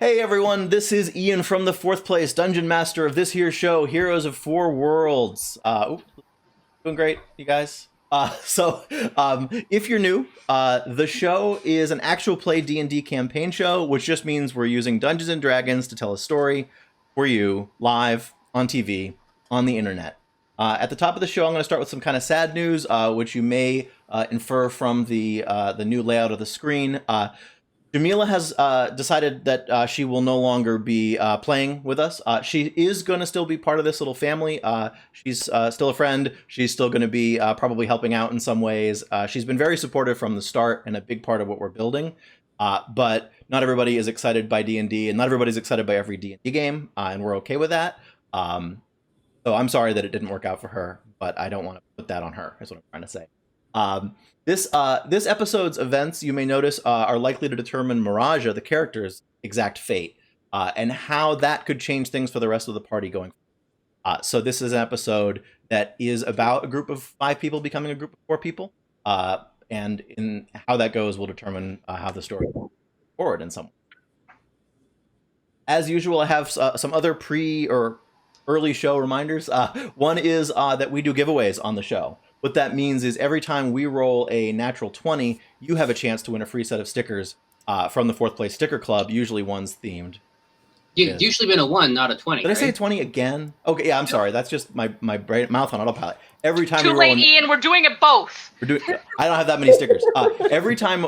Hey everyone, this is Ian from the Fourth Place, Dungeon Master of this here show, Heroes of Four Worlds. Doing great, you guys. If you're new, the show is an actual play D&D campaign show, which just means we're using Dungeons and Dragons to tell a story for you live on TV on the internet. At the top of the show, I'm going to start with some kind of sad news, which you may infer from the new layout of the screen. Jamila has decided that she will no longer be playing with us. She is going to still be part of this little family. She's still a friend. She's still going to be probably helping out in some ways. She's been very supportive from the start and a big part of what we're building. But not everybody is excited by D&D, and not everybody's excited by every D&D game, and we're okay with that. So I'm sorry that it didn't work out for her, but I don't want to put that on her, is what I'm trying to say. This episode's events, you may notice, are likely to determine Miraja, the character's exact fate, and how that could change things for the rest of the party going forward. So this is an episode that is about a group of 5 people becoming a group of 4 people, and in how that goes will determine how the story will go forward in some way. As usual, I have some other pre or early show reminders. One is that we do giveaways on the show. What that means is every time we roll a natural 20, you have a chance to win a free set of stickers from the Fourth Place Sticker Club, usually one's themed. You've usually been a 1, not a 20. Did I say 20 again? Okay, yeah, I'm sorry. That's just my mouth on autopilot. Every time Too we roll late, Ian. We're doing it both. I don't have that many stickers. Every time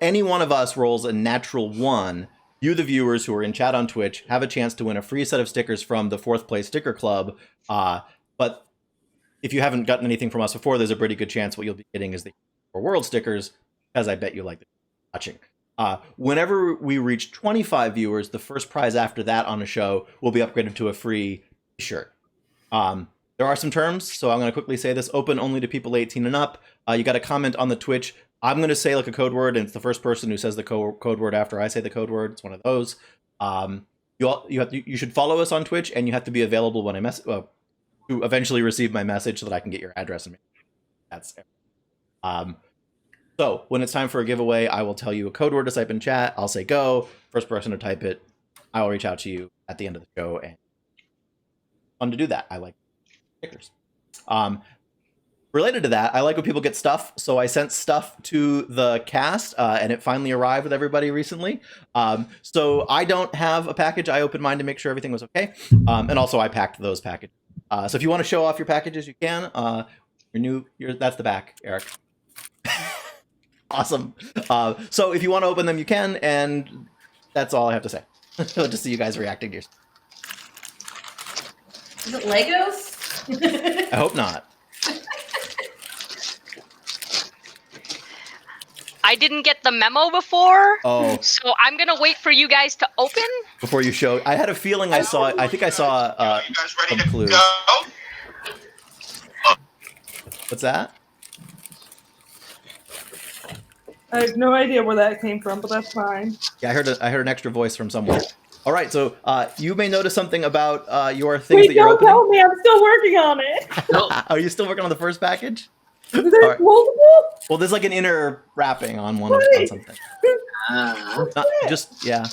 any one of us rolls a natural 1, you, the viewers who are in chat on Twitch, have a chance to win a free set of stickers from the Fourth Place Sticker Club. But if you haven't gotten anything from us before, there's a pretty good chance what you'll be getting is the Four World stickers, because I bet you like watching. Whenever we reach 25 viewers, the first prize after that on a show will be upgraded to a free t-shirt. There are some terms, so I'm going to quickly say this. Open only to people 18 and up. You got to comment on the Twitch. I'm going to say like a code word, and it's the first person who says the code word after I say the code word. It's one of those. You should follow us on Twitch, and you have to be available when I to eventually receive my message so that I can get your address. And that's it. So when it's time for a giveaway, I will tell you a code word to type in chat. I'll say go. First person to type it, I will reach out to you at the end of the show. And fun to do that. I like stickers. Related to that, I like when people get stuff. So I sent stuff to the cast, and it finally arrived with everybody recently. So I don't have a package. I opened mine to make sure everything was okay. And also I packed those packages. So if you want to show off your packages, you can. That's the back, Eric. Awesome. So if you want to open them, you can, and that's all I have to say. Just see you guys reacting to yours. Is it Legos? I hope not. I didn't get the memo before. Oh. So I'm going to wait for you guys to open. Before you show, I had a feeling I think I saw some clues. What's that? I have no idea where that came from, but that's fine. Yeah, I heard an extra voice from somewhere. All right, so you may notice something about your things Wait, that you're don't opening. tell me, I'm still working on it. Are you still working on the first package? Is there All right. multiple? Well, there's like an inner wrapping on one on something. Yeah.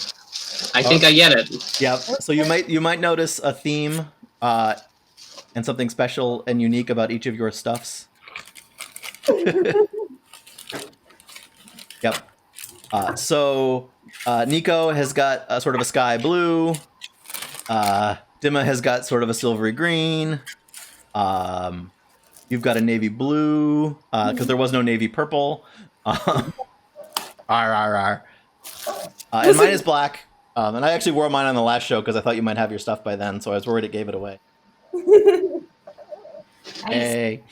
I think I get it. Yeah. So you might notice a theme and something special and unique about each of your stuffs. Yep. So Nico has got sort of a sky blue. Dima has got sort of a silvery green. You've got a navy blue because there was no navy purple. And mine is black. And I actually wore mine on the last show because I thought you might have your stuff by then, so I was worried it gave it away. Hey.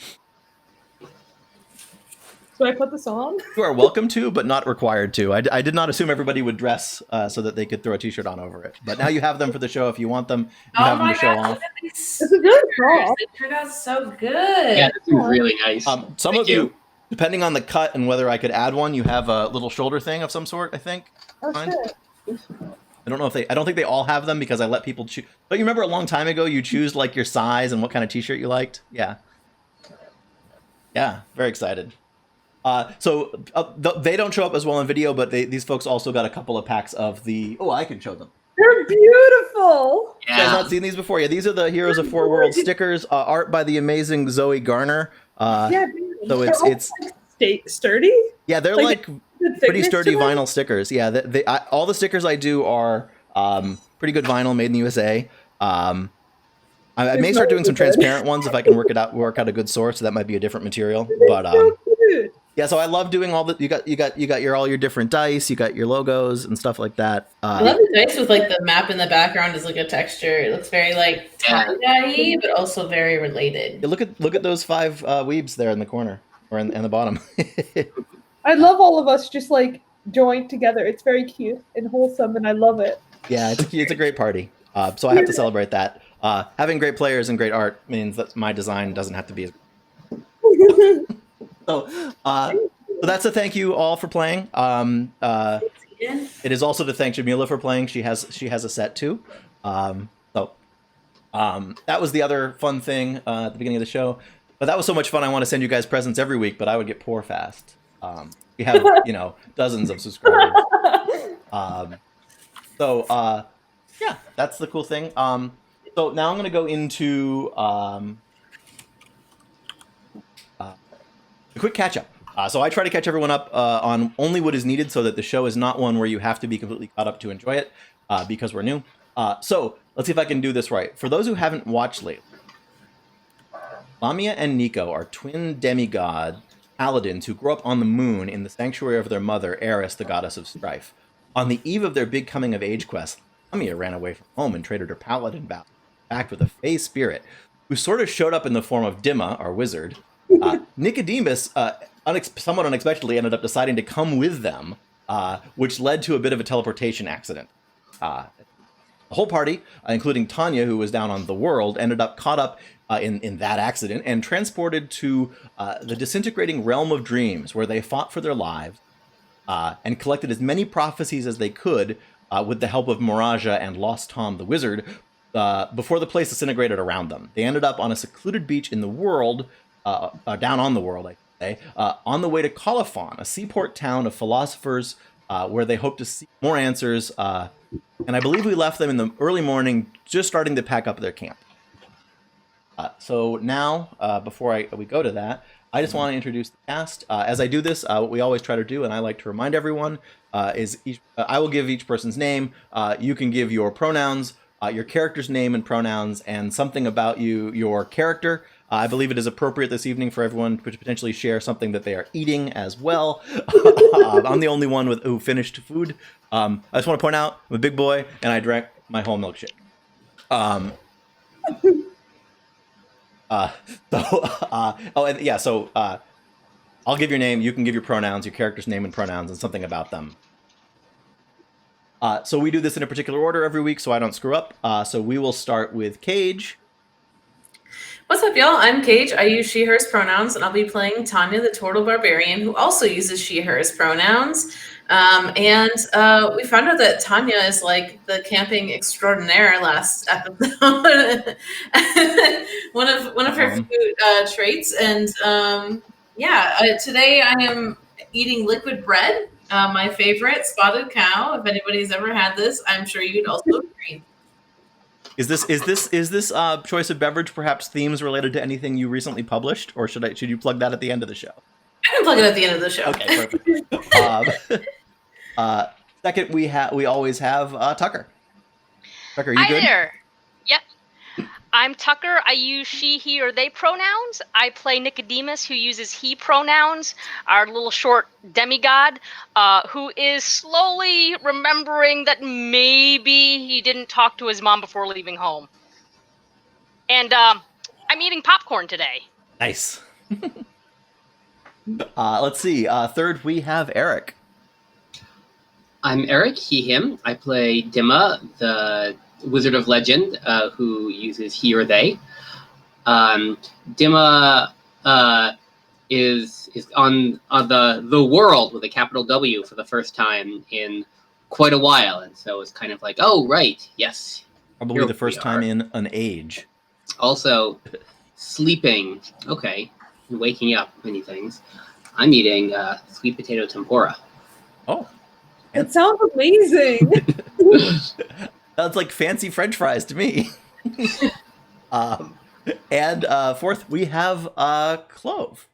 Do I put this on? You are welcome to, but not required to. I did not assume everybody would dress so that they could throw a t-shirt on over it. But now you have them for the show if you want them. You have them to show off. It's a good song. It turned out so good. Yeah, this is really nice. Some Thank of you, depending on the cut and whether I could add one, you have a little shoulder thing of some sort, I think. Oh, Fine. shit. I don't think they all have them because I let people choose. But you remember a long time ago you choose like your size and what kind of t-shirt you liked? Yeah. Yeah, very excited. They don't show up as well in video, but these folks also got a couple of packs of the... Oh, I can show them. They're beautiful. You guys Yeah. not seen these before? Yeah, these are the Heroes of Four Worlds stickers, art by the amazing Zoe Garner. Yeah, dude. So They're all, it's like, sturdy. yeah, they're like, like The pretty thickness sturdy to them. vinyl stickers. Yeah, all the stickers I do are pretty good vinyl, made in the USA. I may start doing some transparent ones if I can work out a good source. So that might be a different material, but So cute. yeah. So I love doing all the you got all your different dice, you got your logos and stuff like that. I love the dice with like the map in the background is like a texture. It looks very like tie-dye, but also very related. Yeah, look at those 5 weebs there in the corner or in the bottom. I love all of us just like joined together. It's very cute and wholesome, and I love it. Yeah, it's a great party. So I have to celebrate that. Having great players and great art means that my design doesn't have to be as. So that's a thank you all for playing. It is also to thank Jamila for playing. She has a set too. That was the other fun thing at the beginning of the show. But that was so much fun. I want to send you guys presents every week, but I would get poor fast. We have dozens of subscribers. Yeah, that's the cool thing. So now I'm going to go into a quick catch up. So I try to catch everyone up on only what is needed so that the show is not one where you have to be completely caught up to enjoy it because we're new. So let's see if I can do this right. For those who haven't watched lately, Lamia and Nico are twin demigod paladins who grew up on the moon in the sanctuary of their mother, Eris, the goddess of strife. On the eve of their big coming-of-age quest, Lamia ran away from home and traded her paladin vow back with a fey spirit, who sort of showed up in the form of Dimma, our wizard. Nicodemus, somewhat unexpectedly, ended up deciding to come with them, which led to a bit of a teleportation accident. The whole party, including Tanya, who was down on the world, ended up caught up in that accident and transported to the disintegrating realm of dreams, where they fought for their lives and collected as many prophecies as they could with the help of Moraja and Lost Tom the Wizard before the place disintegrated around them. They ended up on a secluded beach in the world, down on the world, I should say, on the way to Colophon, a seaport town of philosophers where they hope to see more answers. And I believe we left them in the early morning, just starting to pack up their camp. So now, before we go to that, I just want to introduce the cast. As I do this, what we always try to do, and I like to remind everyone, is I will give each person's name. You can give your pronouns, your character's name and pronouns, and something about your character. I believe it is appropriate this evening for everyone to potentially share something that they are eating as well. I'm the only one who finished food. I just want to point out, I'm a big boy, and I drank my whole milkshake. So I'll give your name, you can give your pronouns, your character's name and pronouns, and something about them. So we do this in a particular order every week so I don't screw up. So we will start with Cage. What's up, y'all? I'm Cage. I use she, hers pronouns, and I'll be playing Tanya, the Turtle Barbarian, who also uses she, hers pronouns. We found out that Tanya is like the camping extraordinaire last episode. one of her few traits. And today I am eating liquid bread, my favorite, Spotted Cow. If anybody's ever had this, I'm sure you'd also agree. Is this choice of beverage perhaps themes related to anything you recently published, or should you plug that at the end of the show? I can plug it at the end of the show. Okay, perfect. Second, we always have Tucker. Tucker, are you Hi good? there. Yep. I'm Tucker. I use she, he, or they pronouns. I play Nicodemus, who uses he pronouns, our little short demigod, who is slowly remembering that maybe he didn't talk to his mom before leaving home. And I'm eating popcorn today. Nice. Let's see. Third, we have Eric. I'm Eric, he, him. I play Dimma, the Wizard of Legend, who uses he or they. Dimma is on the world with a capital W for the first time in quite a while, and so it's kind of like, oh right, yes. Probably the first time in an age. Also, sleeping. Okay, and waking up. Many things. I'm eating sweet potato tempura. Oh. It sounds amazing. Sounds like fancy French fries to me. And fourth, we have Clove.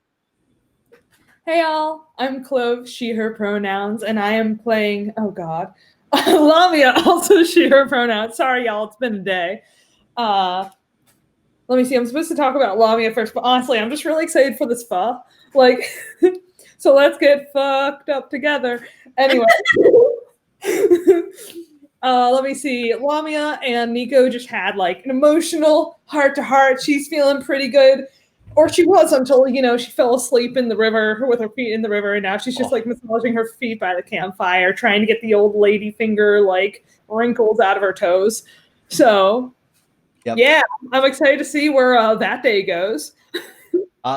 Hey y'all, I'm Clove, she, her pronouns, and I am playing, oh god, Lamia, also she, her pronouns. Sorry y'all, it's been a day. Let me see, I'm supposed to talk about Lamia first, but honestly, I'm just really excited for this pho. Like, so let's get fucked up together. Anyway. Let me see. Lamia and Nico just had like an emotional heart-to-heart. She's feeling pretty good. Or she was until, she fell asleep in the river with her feet in the river. And now she's just like massaging her feet by the campfire, trying to get the old lady finger like wrinkles out of her toes. So, yeah, I'm excited to see where that day goes.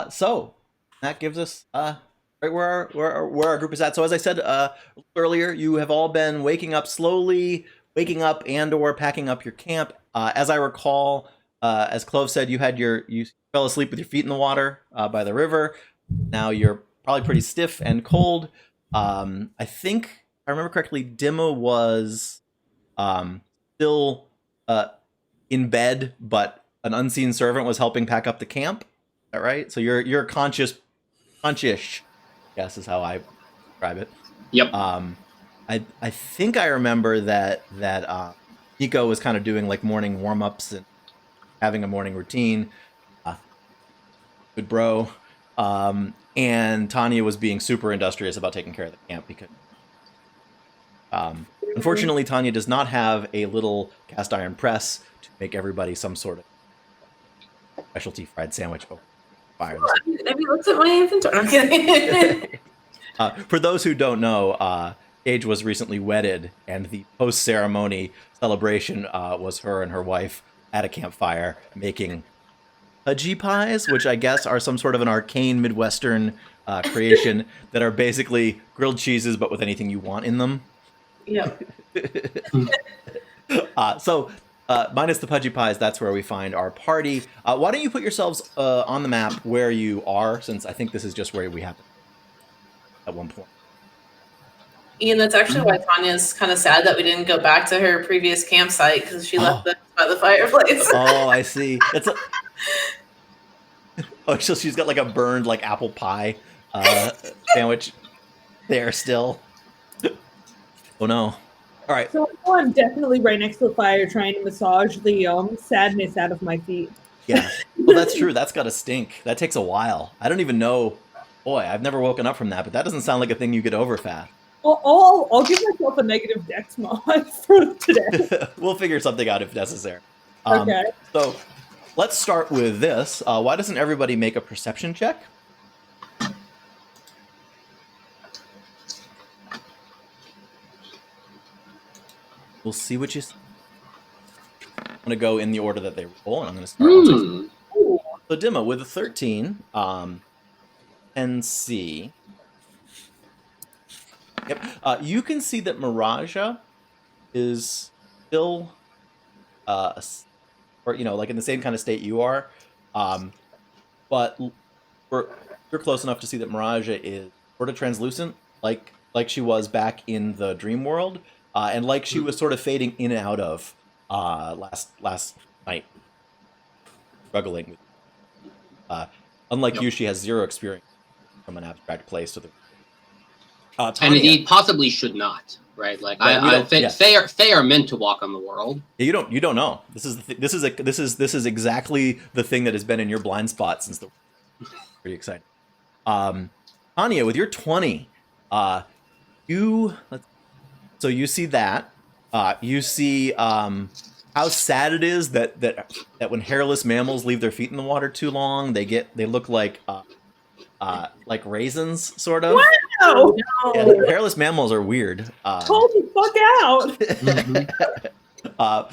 So that gives us right where our group is at. So as I said earlier, you have all been waking up and or packing up your camp. As I recall, as Clove said, you fell asleep with your feet in the water by the river. Now you're probably pretty stiff and cold. I think, if I remember correctly, Dimma was still in bed, but an unseen servant was helping pack up the camp. Is that right? So you're conscious, guess is how I describe it. Yep. I think I remember that Nico was kind of doing like morning warm-ups and having a morning routine. Good bro. And Tanya was being super industrious about taking care of the camp because unfortunately Tanya does not have a little cast iron press to make everybody some sort of specialty fried sandwich over fire. Maybe looked at my inventory. I'm kidding. For those who don't know, Gage was recently wedded, and the post-ceremony celebration was her and her wife at a campfire making pudgy pies, which I guess are some sort of an arcane Midwestern creation that are basically grilled cheeses, but with anything you want in them. Yep. So minus the pudgy pies, that's where we find our party. Why don't you put yourselves on the map where you are, since I think this is just where we happen at one point. Ian, that's actually why Tanya's kind of sad that we didn't go back to her previous campsite because she left us by the fireplace. Oh, I see. So she's got like a burned like apple pie sandwich there still. Oh no. All right. So I'm definitely right next to the fire trying to massage the sadness out of my feet. Yeah. Well, that's true. That's got to stink. That takes a while. I don't even know. Boy, I've never woken up from that, but that doesn't sound like a thing you get over fast. I'll give myself a negative dex mod for today. We'll figure something out if necessary. Okay. So let's start with this. Why doesn't everybody make a perception check? We'll see what you see. I'm going to go in the order that they roll, and I'm going to start. So Dimma with a 13, and see. Yep. You can see that Miraja is still, like in the same kind of state you are, but you're close enough to see that Miraja is sort of translucent, like she was back in the dream world, and like she was sort of fading in and out of last night, struggling with. Unlike you, she has zero experience from an abstract place to the. And indeed, possibly should not, right? Like I think Fae are meant to walk on the world. Yeah, you don't know. This is exactly the thing that has been in your blind spot since the. Pretty exciting. Tanya, with your 20, you see that. You see how sad it is that when hairless mammals leave their feet in the water too long, they look like raisins, sort of. Wow! Yeah, hairless mammals are weird. Hold the fuck out!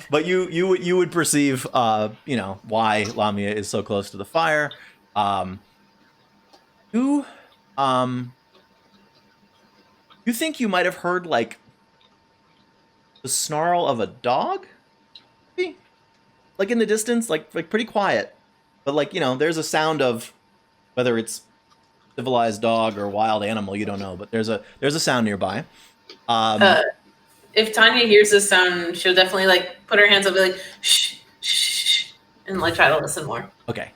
But you would perceive, why Lamia is so close to the fire. You think you might have heard like the snarl of a dog, maybe? Like in the distance, like pretty quiet, but there's a sound of whether it's civilized dog or wild animal, you don't know, but there's a sound nearby. if Tanya hears this sound, she'll definitely like put her hands up and be like, shh, shh, shh, and like try to listen more. Okay.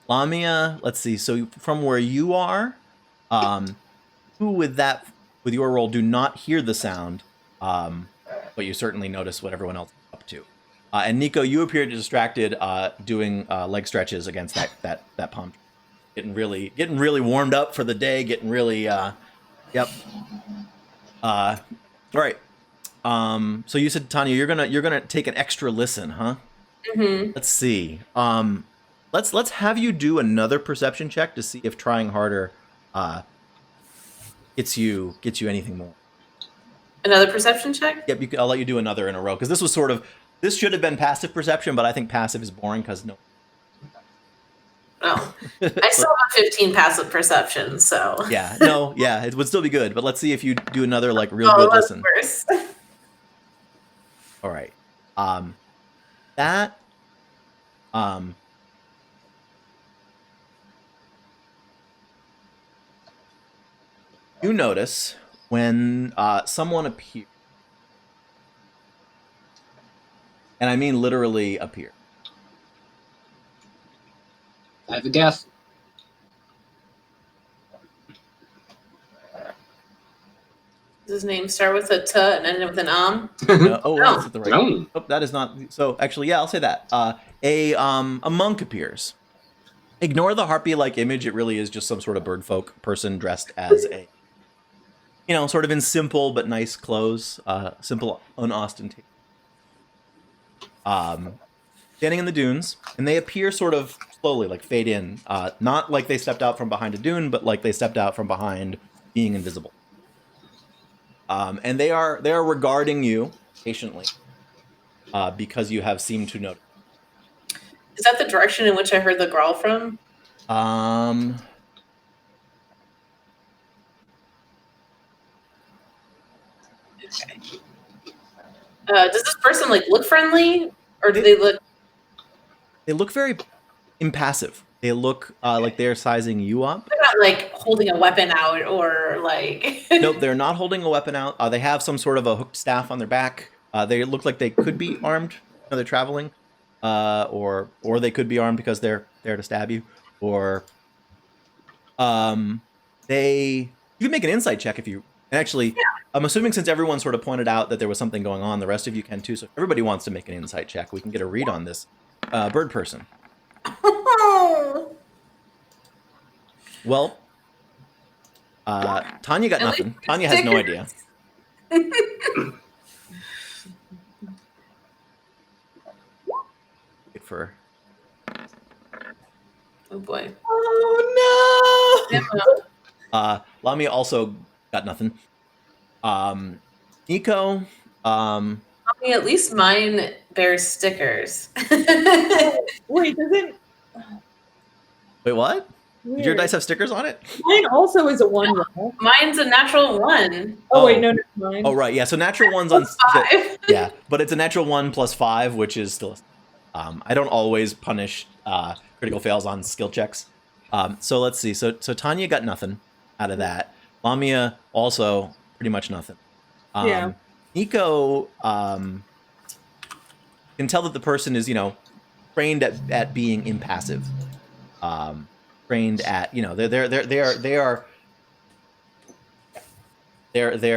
Lamia, let's see. So from where you are, who with your role do not hear the sound, but you certainly notice what everyone else is up to. And Nico, you appear distracted, doing leg stretches against that pump, getting really warmed up for the day, getting really, yep. All right. So you said, Tanya, you're gonna take an extra listen, huh? Mm-hmm. Let's see. Let's have you do another perception check to see if trying harder gets you anything more. Another perception check? Yep, I'll let you do another in a row because this should have been passive perception, but I think passive is boring because no. Oh, I still have 15 passive perception, so. Yeah, it would still be good, but let's see if you do another like real good that's listen. worse. All right. You notice when someone appears, and I mean literally appear. I have a guess. Does his name start with a T and end with an That's the right. No. Oh, that is not. So actually, yeah, I'll say that. A monk appears. Ignore the harpy-like image. It really is just some sort of birdfolk person dressed as a, sort of in simple but nice clothes. Simple, unostentatious. Standing in the dunes, and they appear sort of slowly, like fade in. Not like they stepped out from behind a dune, but like they stepped out from behind being invisible. And they are regarding you patiently, because you have seemed to notice. Is that the direction in which I heard the growl from? Okay. Does this person look friendly, or do they look? They look very impassive. They look like they're sizing you up. They're not holding a weapon out or Nope, they're not holding a weapon out. They have some sort of a hooked staff on their back. They look like they could be armed. They're traveling, or they could be armed because they're there to stab you. Or you can make an insight check if you. And actually, yeah. I'm assuming since everyone sort of pointed out that there was something going on, the rest of you can too. So if everybody wants to make an insight check, we can get a read on this bird person. Well, Tanya got nothing. Tanya has no idea. Wait for. Oh boy. Oh no! Lamia also got nothing. Nico. At least mine bears stickers. Wait, does it? Wait, what? Weird. Did your dice have stickers on it? Mine also is a 1 roll. Mine's a natural 1. Oh wait, no, never mind. Oh right, yeah. So natural one's on 5. Yeah, but it's a natural 1 plus 5, which is still. I don't always punish critical fails on skill checks. So let's see. So Tanya got nothing out of that. Lamia also pretty much nothing. Yeah. Nico can tell that the person is, trained at being impassive. Trained at, they're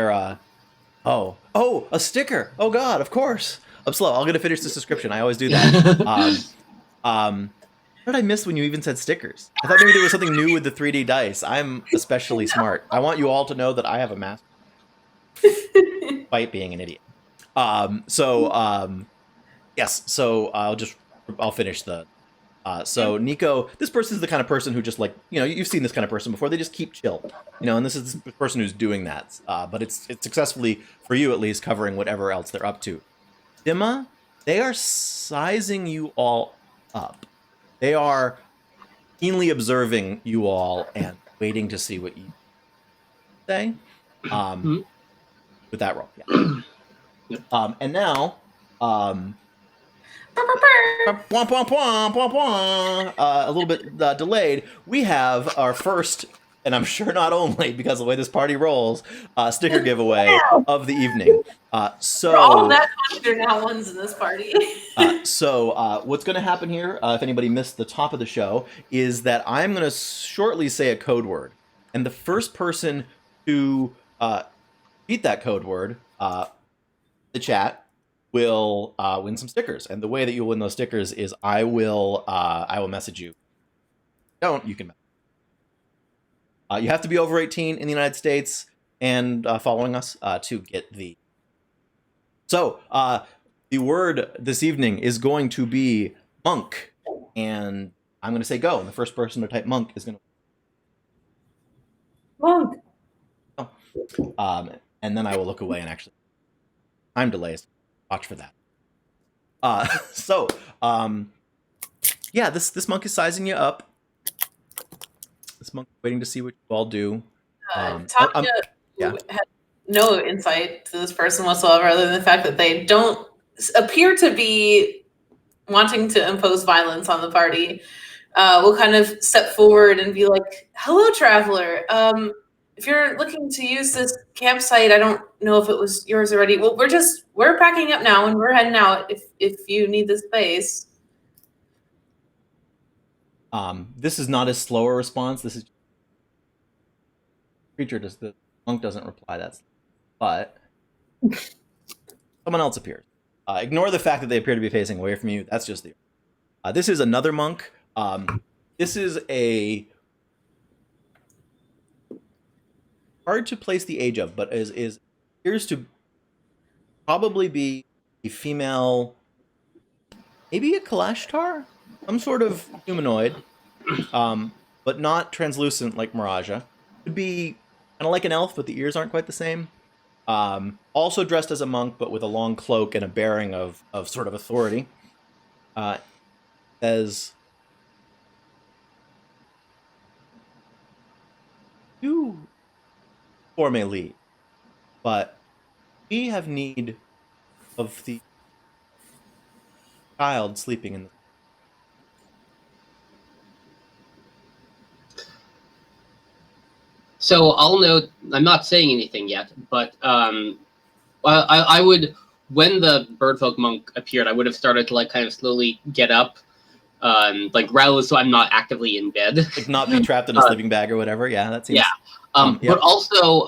a sticker. Oh God, of course. I'm slow. I'm gonna finish this description. I always do that. What did I miss when you even said stickers? I thought maybe there was something new with the 3D dice. I'm especially smart. I want you all to know that I have a master. Despite being an idiot. Yes. So I'll finish the. So Nico, this person is the kind of person who just you've seen this kind of person before. They just keep chill, and this is the person who's doing that. But it's successfully, for you at least, covering whatever else they're up to. Dima, they are sizing you all up. They are keenly observing you all and waiting to see what you say. With that roll, yeah. Yep. And now, a little bit delayed, we have our first and I'm sure not only because of the way this party rolls, sticker giveaway of the evening. For all of that much, there are now ones in this party. So what's going to happen here, if anybody missed the top of the show, is that I'm going to shortly say a code word. And the first person to beat that code word, the chat, will win some stickers. And the way that you'll win those stickers is I will message you. Don't, you can. You have to be over 18 in the United States and following us to get the... So, the word this evening is going to be monk, and I'm going to say go, and the first person to type monk is going Monk. to... and then I will look away and actually... Time delays. Watch for that. Yeah, this monk is sizing you up. This monk is waiting to see what you all do. Tanya yeah. had no insight to this person whatsoever, other than the fact that they don't appear to be wanting to impose violence on the party. Will kind of step forward and be like, "Hello, traveler. If you're looking to use this campsite, I don't know if it was yours already. Well, we're packing up now and we're heading out. If you need the space." This is not a slower response. This is the monk doesn't reply. But someone else appears. Ignore the fact that they appear to be facing away from you. That's just the. This is another monk. This is a hard to place the age of, but appears to probably be a female, maybe a Kalashtar, some sort of humanoid, but not translucent like Miraja. Could be kind of like an elf, but the ears aren't quite the same. Also dressed as a monk, but with a long cloak and a bearing of sort of authority. Says, "You four may lead, but we have need of the child sleeping in the..." So I'll note, I'm not saying anything yet, but I would, when the birdfolk monk appeared, I would have started to like kind of slowly get up, like rouse so I'm not actively in bed. Like not be trapped in a sleeping bag or whatever. Yeah, that seems... Yeah. But also,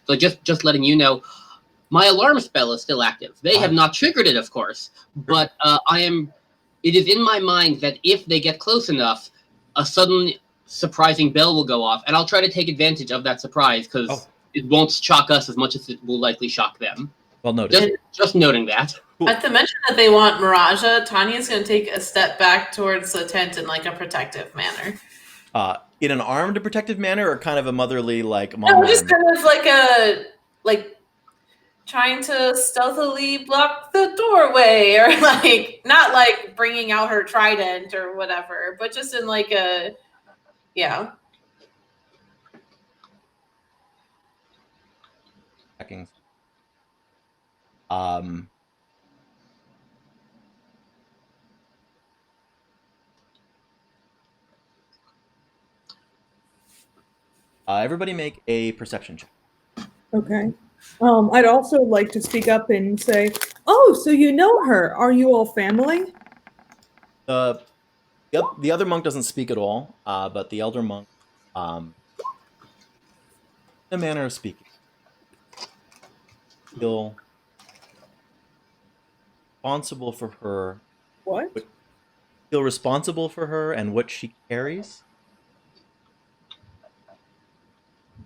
like just letting you know, my alarm spell is still active. They have not triggered it, of course, but it is in my mind that if they get close enough, a sudden surprising bell will go off, and I'll try to take advantage of that surprise because it won't shock us as much as it will likely shock them. Well noted. Just noting that. Cool. At the mention that they want Miraja, Tanya's going to take a step back towards the tent in like a protective manner. In an armed protective manner, or kind of a motherly, like, mom? No, just kind of like trying to stealthily block the doorway, or like not like bringing out her trident or whatever, but just in like a, yeah. Everybody make a perception check. Okay. I'd also like to speak up and say, "Oh, so you know her? Are you all family?" The other monk doesn't speak at all, but the elder monk, in a manner of speaking, feel responsible for her. What? Feel responsible for her and what she carries.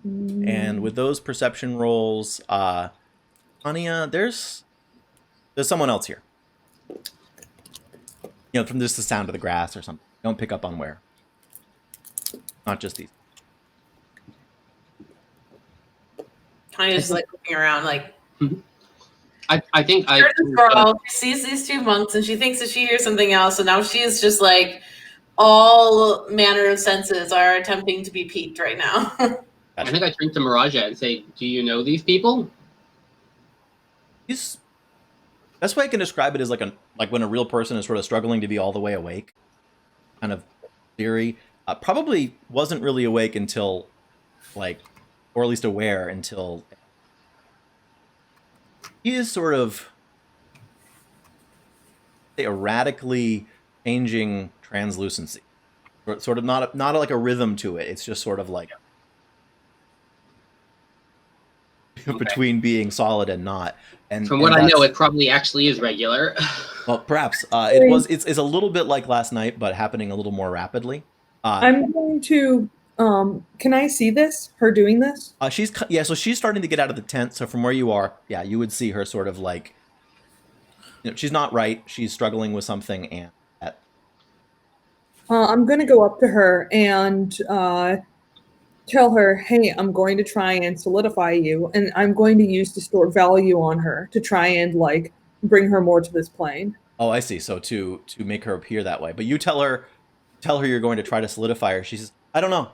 And with those perception rolls, Anya, there's someone else here. You know, from just the sound of the grass or something. Don't pick up on where. Not just these. Tanya's just like looking around, like. I think this girl sees these two monks and she thinks that she hears something else, and now she is just like, all manner of senses are attempting to be piqued right now. I think I turn to Miraja and say, "Do you know these people?" Best way I can describe it is like when a real person is sort of struggling to be all the way awake. Kind of theory. Probably wasn't really awake until like, or at least aware until he is sort of erratically changing translucency, sort of not like a rhythm to it. It's just sort of like between being solid and not. And From what I know, it probably actually is regular. Well, perhaps it's a little bit like last night, but happening a little more rapidly. I'm going to. Can I see this? Her doing this? So she's starting to get out of the tent. So from where you are, yeah, you would see her sort of like, she's not right. She's struggling with something, and I'm going to go up to her and tell her, hey, I'm going to try and solidify you, and I'm going to use distort value on her to try and like bring her more to this plane. Oh, I see. So to make her appear that way, but you tell her you're going to try to solidify her. She says, I don't know.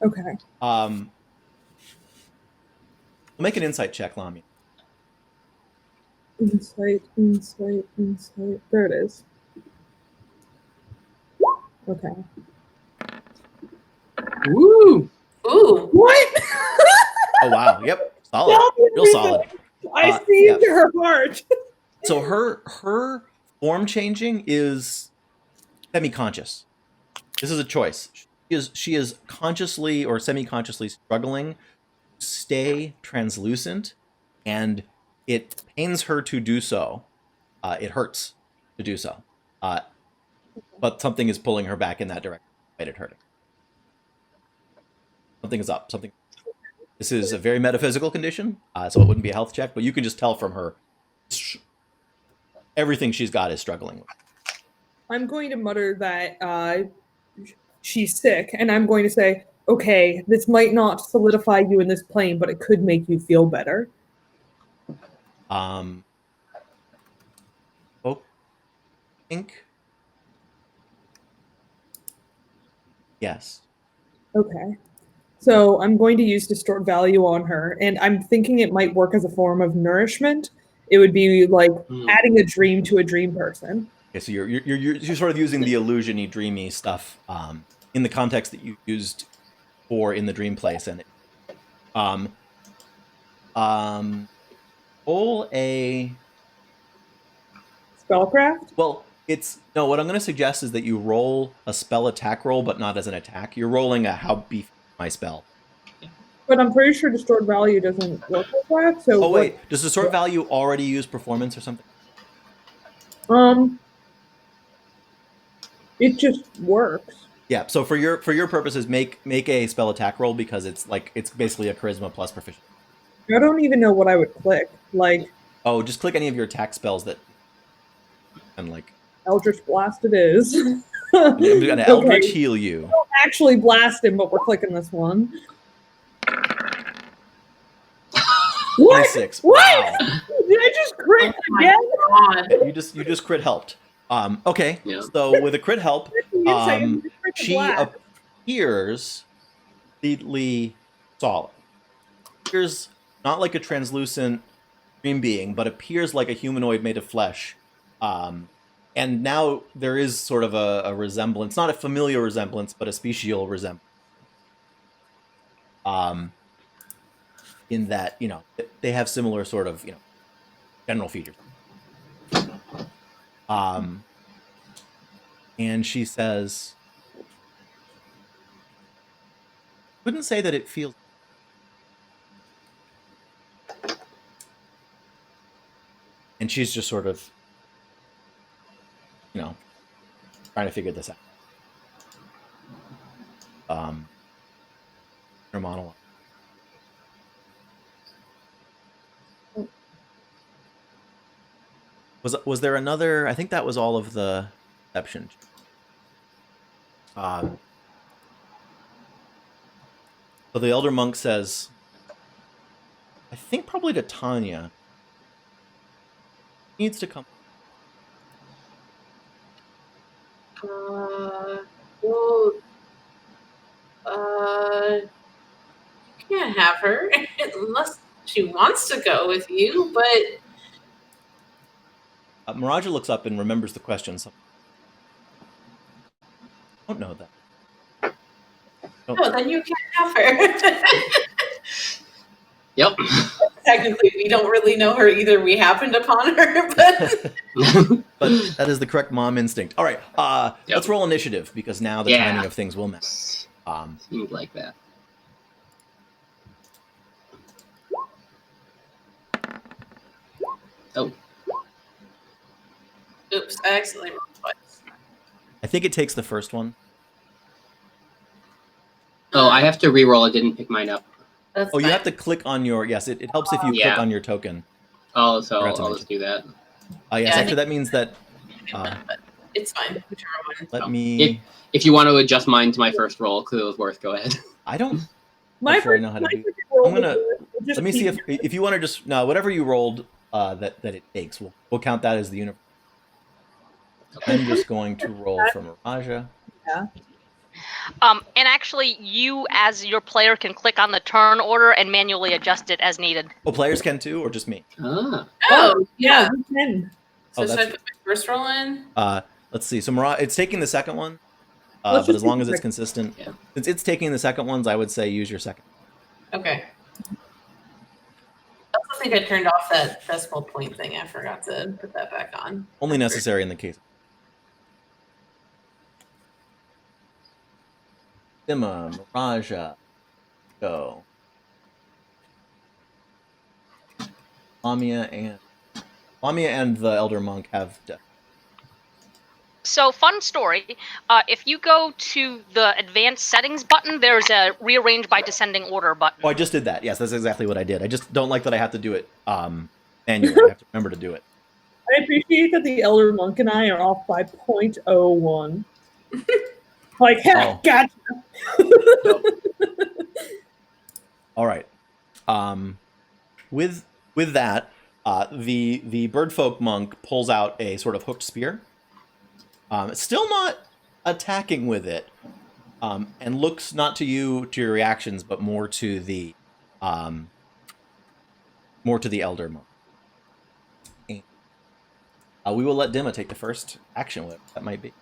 Okay. We'll make an insight check, Lamia. Insight. There it is. Okay. Woo! Ooh. What? Oh wow. Yep. Solid. Real solid. I see into her heart. So her form changing is semi-conscious. This is a choice. She is consciously or semi-consciously struggling to stay translucent, and it pains her to do so. It hurts to do so. But something is pulling her back in that direction. Made it hurting. Something is up. This is a very metaphysical condition, so it wouldn't be a health check, but you can just tell from her everything she's got is struggling with. I'm going to mutter that she's sick, and I'm going to say, okay, this might not solidify you in this plane, but it could make you feel better. Oh, I think yes. Okay. So I'm going to use distort value on her, and I'm thinking it might work as a form of nourishment. It would be like adding a dream to a dream person. Okay, so you're sort of using the illusion-y, dreamy stuff in the context that you used for in the dream place, and roll a spellcraft. Well, what I'm going to suggest is that you roll a spell attack roll, but not as an attack. You're rolling a how beefy my spell. But I'm pretty sure distort value doesn't work like that. So wait, does distort value already use performance or something? It just works. Yeah. So for your purposes, make a spell attack roll because it's basically a charisma plus proficiency. I don't even know what I would click. Like. Oh, just click any of your attack spells and like. Eldritch Blast it is. I'm gonna Eldritch heal you. We don't actually blast him, but we're clicking this one. What? 26. What? Wow. Did I just crit again? God. You just crit helped. Okay. Yeah. So with a crit help, she appears completely solid. Appears not like a translucent dream being, but appears like a humanoid made of flesh. And now there is sort of a resemblance, not a familiar resemblance, but a special resemblance. In that, they have similar sort of, general features. And she says, wouldn't say that it feels. And she's just sort of, trying to figure this out. Her monologue. Was there another? I think that was all of the exception. So the elder monk says, I think probably to Tanya, needs to come. Well, you can't have her unless she wants to go with you, but... Miraja looks up and remembers the question. So I don't know that. No, then you can't have her. Yep. Technically, we don't really know her either. We happened upon her, but But that is the correct mom instinct. All right, Yep. let's roll initiative because now the Yeah. timing of things will matter. Seems like that. Oh, oops, I accidentally rolled twice. I think it takes the first one. I have to re-roll. I didn't pick mine up. That's Oh, you fine. have to click on your. Yes, it helps if you Yeah. click on your token. Oh, so Forgot to I'll just do that. Yes, Yeah, I actually, think- that means that. But it's fine. Whichever one. Let Oh, me. If you want to adjust mine to my first roll, because it was worth, go ahead. I don't. My sure I first, know how to my do- first roll I'm gonna- was just Let me see keep- if you want to just no whatever you rolled that it takes. We'll count that as the universe. I'm just going to roll for Miraja. And actually, you as your player can click on the turn order and manually adjust it as needed. Oh, players can too, or just me? Ah, Oh, yeah. we can. So Oh, should I that's- put my first roll in? Let's see. So it's taking the second one, Let's but just as long take as the it's second. consistent, Yeah. since it's taking the second ones, I would say use your second. Okay. I also think I turned off that decimal point thing. I forgot to put that back on. Only necessary in the case. Sima, Miraja, go. Lamia and the Elder Monk have death. So, fun story. If you go to the advanced settings button, there's a rearrange by descending order button. Oh, I just did that. Yes, that's exactly what I did. I just don't like that I have to do it manually. I have to remember to do it. I appreciate that the Elder Monk and I are off by 0.01. Like, Oh. gotcha. All right. With that, the birdfolk monk pulls out a sort of hooked spear. Still not attacking with it, and looks not to you to your reactions, but more to the elder monk. And, we will let Dima take the first action. Whatever that might be.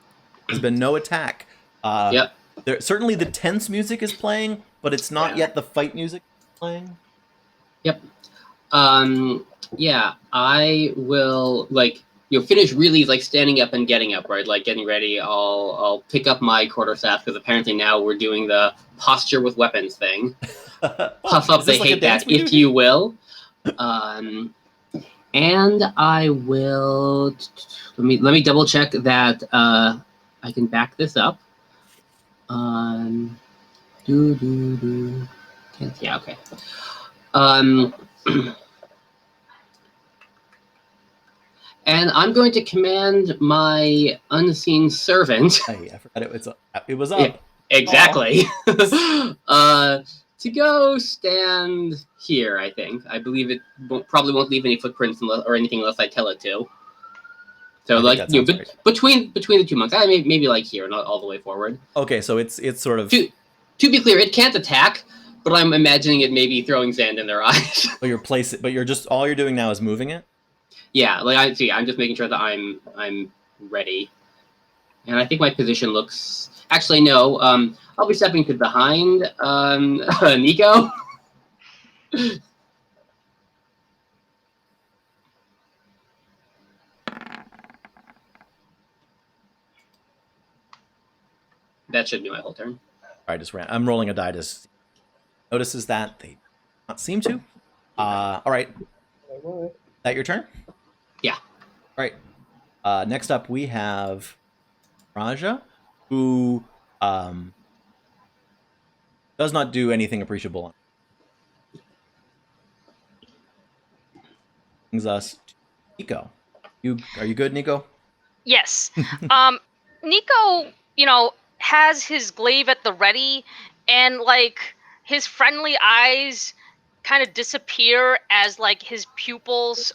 There's been no attack. Yep. Certainly the tense music is playing, but it's not yet the fight music playing. Yeah, I will finish really standing up and getting up, right? Like getting ready. I'll pick up my quarterstaff because apparently now we're doing the posture with weapons thing. Puff up Is the this like a hate dance that, we do if here? you will. And I will let me double check that I can back this up. Yeah, okay. And I'm going to command my unseen servant. Hey, I forgot it was up. Yeah. Exactly. To go stand here, I think. I believe it probably won't leave any footprints or anything unless I tell it to. So I think that sounds right. between the two monks, maybe here, not all the way forward. Okay, so it's sort of. To be clear, it can't attack, but I'm imagining it maybe throwing sand in their eyes. But you're just all you're doing now is moving it. Yeah, I'm just making sure that I'm ready. And I think my position looks. Actually, no. I'll be stepping to behind Nico. That should be my whole turn. I just ran. I'm rolling a die to notices that they not seem to. All right. That your turn? Yeah. All right. Next up, we have Raja, who does not do anything appreciable. Brings us to Nico. Are you good, Nico? Yes. Nico, has his glaive at the ready, and his friendly eyes kind of disappear as his pupils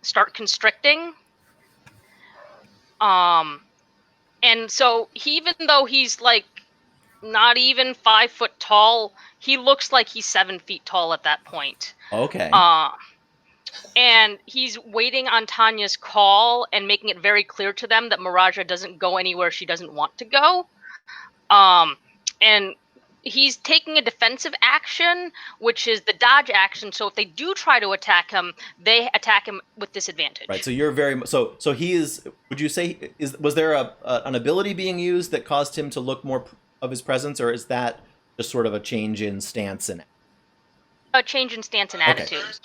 start constricting. And so even though he's not even 5 foot tall, he looks like he's 7 feet tall at that point. Okay. And he's waiting on Tanya's call and making it very clear to them that Miraja doesn't go anywhere she doesn't want to go. And he's taking a defensive action, which is the dodge action. So if they do try to attack him, they attack him with disadvantage. Right. So you're so he is. Would you say was there an ability being used that caused him to look more of his presence, or is that just sort of a change in stance and? A change in stance and Okay. attitude.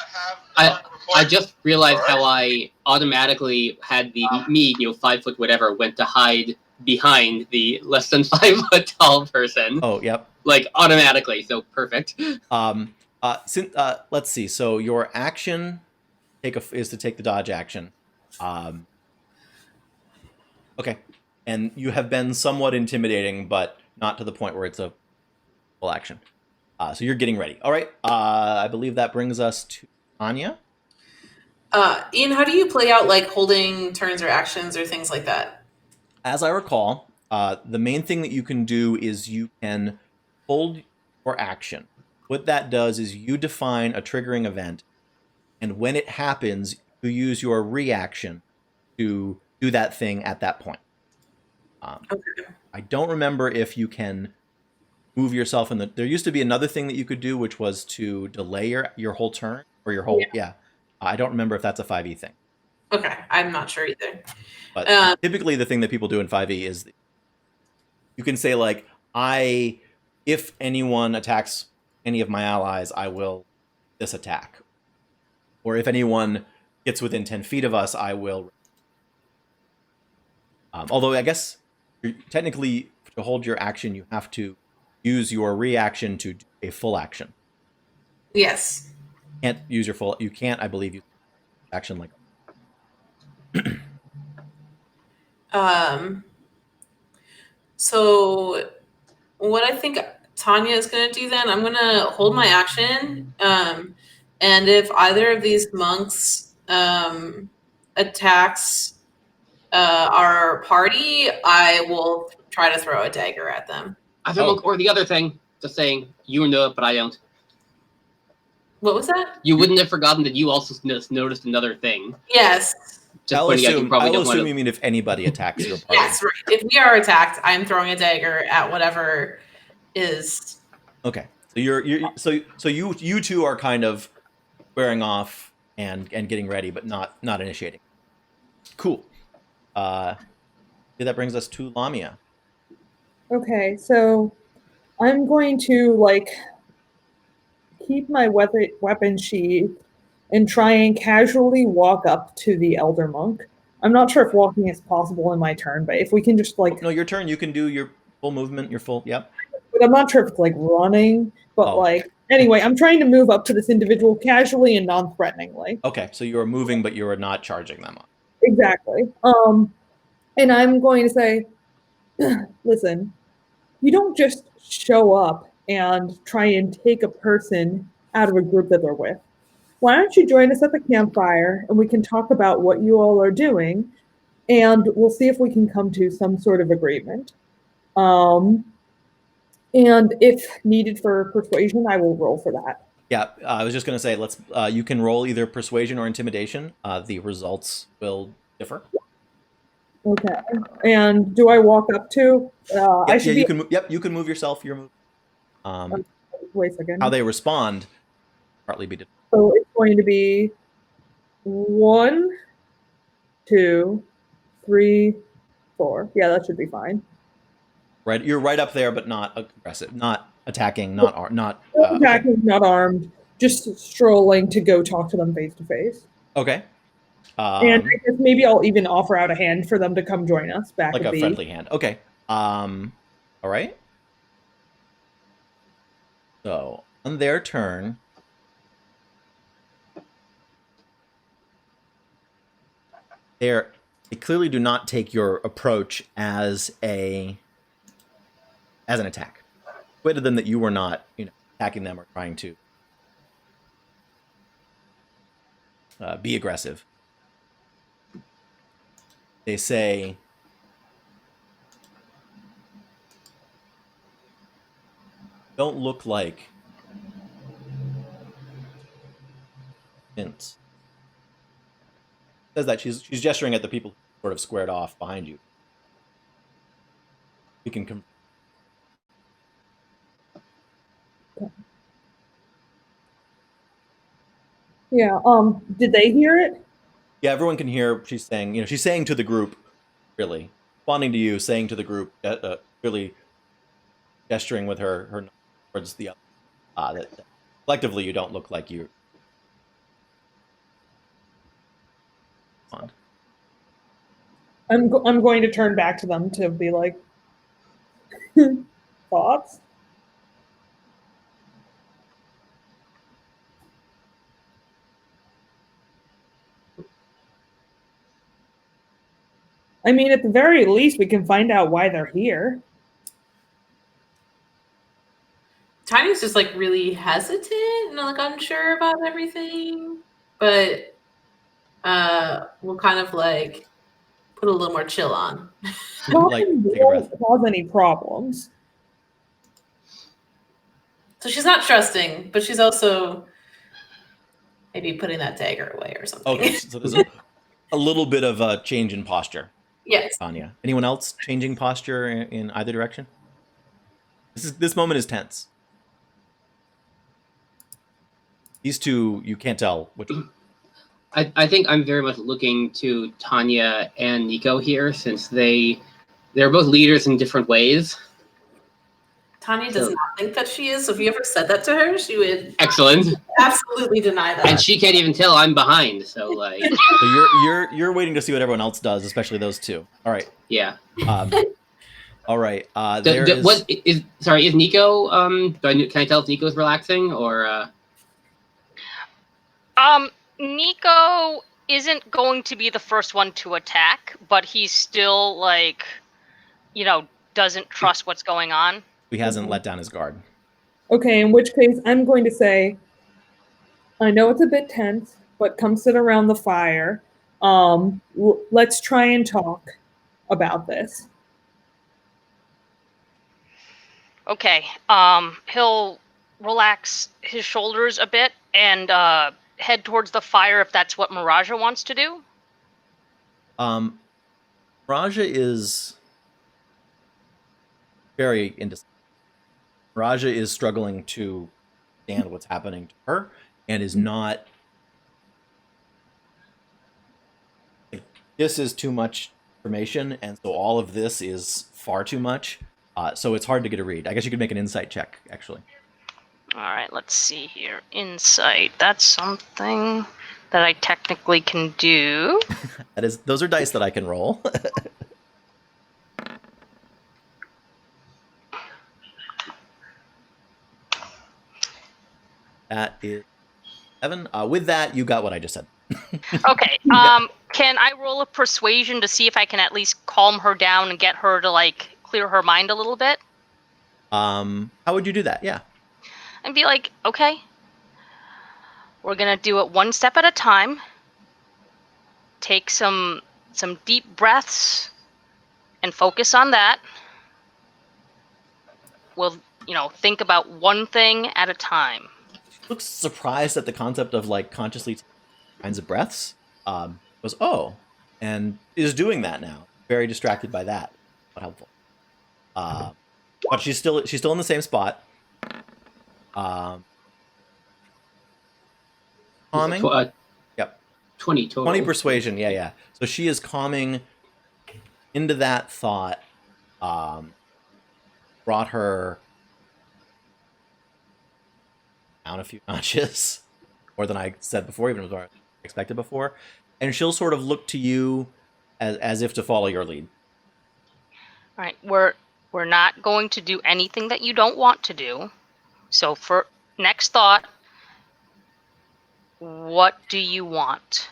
I just realized how I automatically had me, 5 foot whatever, went to hide behind the less than 5 foot tall person. Oh, yep. Like automatically, so perfect. Let's see. So your action is to take the dodge action. Okay, and you have been somewhat intimidating, but not to the point where it's a full action. So you're getting ready. All right. I believe that brings us to Anya. Ian, how do you play out like holding turns or actions or things like that? As I recall, the main thing that you can do is you can hold your action. What that does is you define a triggering event, and when it happens, you use your reaction to do that thing at that point. Okay. I don't remember if you can move yourself in the. There used to be another thing that you could do, which was to delay your whole turn or your whole. Yeah. I don't remember if that's a 5e thing. Okay, I'm not sure either. But typically, the thing that people do in 5e is you can say like, if anyone attacks any of my allies, I will this attack, or if anyone gets within 10 feet of us, I will. Although I guess technically to hold your action, you have to use your reaction to do a full action. Yes. Can't use your full. You can't, I believe, use action like. So what I think Tanya is going to do then, I'm going to hold my action. And if either of these monks attacks our party, I will try to throw a dagger at them. Either monk or the other thing, just saying, you know it, but I don't. What was that? You wouldn't have forgotten that you also noticed another thing. Yes. Just I'll pointing out, you probably don't want assume you mean if anybody attacks your party. Yes, right. If we are attacked, I'm throwing a dagger at whatever is. Okay, so you two are kind of squaring off and getting ready, but not initiating. Cool. That brings us to Lamia. Okay, so I'm going to keep my weapon sheath and try and casually walk up to the elder monk. I'm not sure if walking is possible in my turn, but if we can just no, your turn. You can do your full movement. Your full. Yep. But I'm not sure if it's running, but anyway, I'm trying to move up to this individual casually and non-threateningly. Okay, so you are moving, but you are not charging them up. Exactly. And I'm going to say, listen, you don't just show up and try and take a person out of a group that they're with. Why don't you join us at the campfire and we can talk about what you all are doing and we'll see if we can come to some sort of agreement. And if needed for persuasion, I will roll for that. Yeah, I was just going to say, you can roll either persuasion or intimidation. The results will differ. Okay. And do I walk up to? You can. Yep, you can move yourself. Your move. Wait a second. How they respond partly be different. So it's going to be 1, 2, 3, 4. Yeah, that should be fine. Right, you're right up there, but not aggressive, not attacking, not attacking, okay. Not armed, just strolling to go talk to them face to face. Okay. And I guess maybe I'll even offer out a hand for them to come join us back. Like a friendly hand. Okay. All right. So on their turn, they clearly do not take your approach as an attack. Quitted them that you were not, attacking them or trying to be aggressive. They say, "Don't look like Vince." Says that she's gesturing at the people sort of squared off behind you. We can Yeah. Did they hear it? Yeah, everyone can hear. She's saying, she's saying to the group, really responding to you, saying to the group, really gesturing with her nose towards the other. That collectively, you don't look like you. I'm going to turn back to them to be like, thoughts. I mean, at the very least, we can find out why they're here. Tiny's just like really hesitant and like unsure about everything, but we'll kind of like put a little more chill on. Like, take a breath. Won't cause any problems. So she's not trusting, but she's also maybe putting that dagger away or something. Okay, so there's a little bit of a change in posture. Yes. Tanya. Anyone else changing posture in either direction? This moment is tense. These two, you can't tell which. I think I'm very much looking to Tanya and Nico here, since they're both leaders in different ways. Tanya does not think that she is. So if you ever said that to her, she would Excellent. absolutely deny that. And she can't even tell I'm behind. So like. So you're waiting to see what everyone else does, especially those two. All right. Yeah. All right. Is Nico? Can I tell if Nico's relaxing or? Nico isn't going to be the first one to attack, but he's still like, doesn't trust what's going on. He hasn't let down his guard. Okay, in which case I'm going to say, I know it's a bit tense, but come sit around the fire. Let's try and talk about this. Okay. He'll relax his shoulders a bit and head towards the fire if that's what Miraja wants to do. Miraja is very indecisive. Miraja is struggling to understand what's happening to her and is not. This is too much information, and so all of this is far too much. So it's hard to get a read. I guess you could make an insight check, actually. All right, let's see here. Insight. That's something that I technically can do. Those are dice that I can roll. That is 7. With that, you got what I just said. Okay. Can I roll a persuasion to see if I can at least calm her down and get her to like clear her mind a little bit? How would you do that? Yeah. And be like, okay, we're gonna do it one step at a time. Take some deep breaths and focus on that. We'll, think about one thing at a time. Looks surprised at the concept of like consciously kinds of breaths. Goes, oh, and is doing that now. Very distracted by that. But helpful. But she's still in the same spot. Calming. Yep. 20 total. 20 persuasion. Yeah. So she is calming into that thought. Brought her down a few notches, more than I said before, even what I expected before. And she'll sort of look to you as if to follow your lead. All right, we're not going to do anything that you don't want to do. So for next thought, what do you want?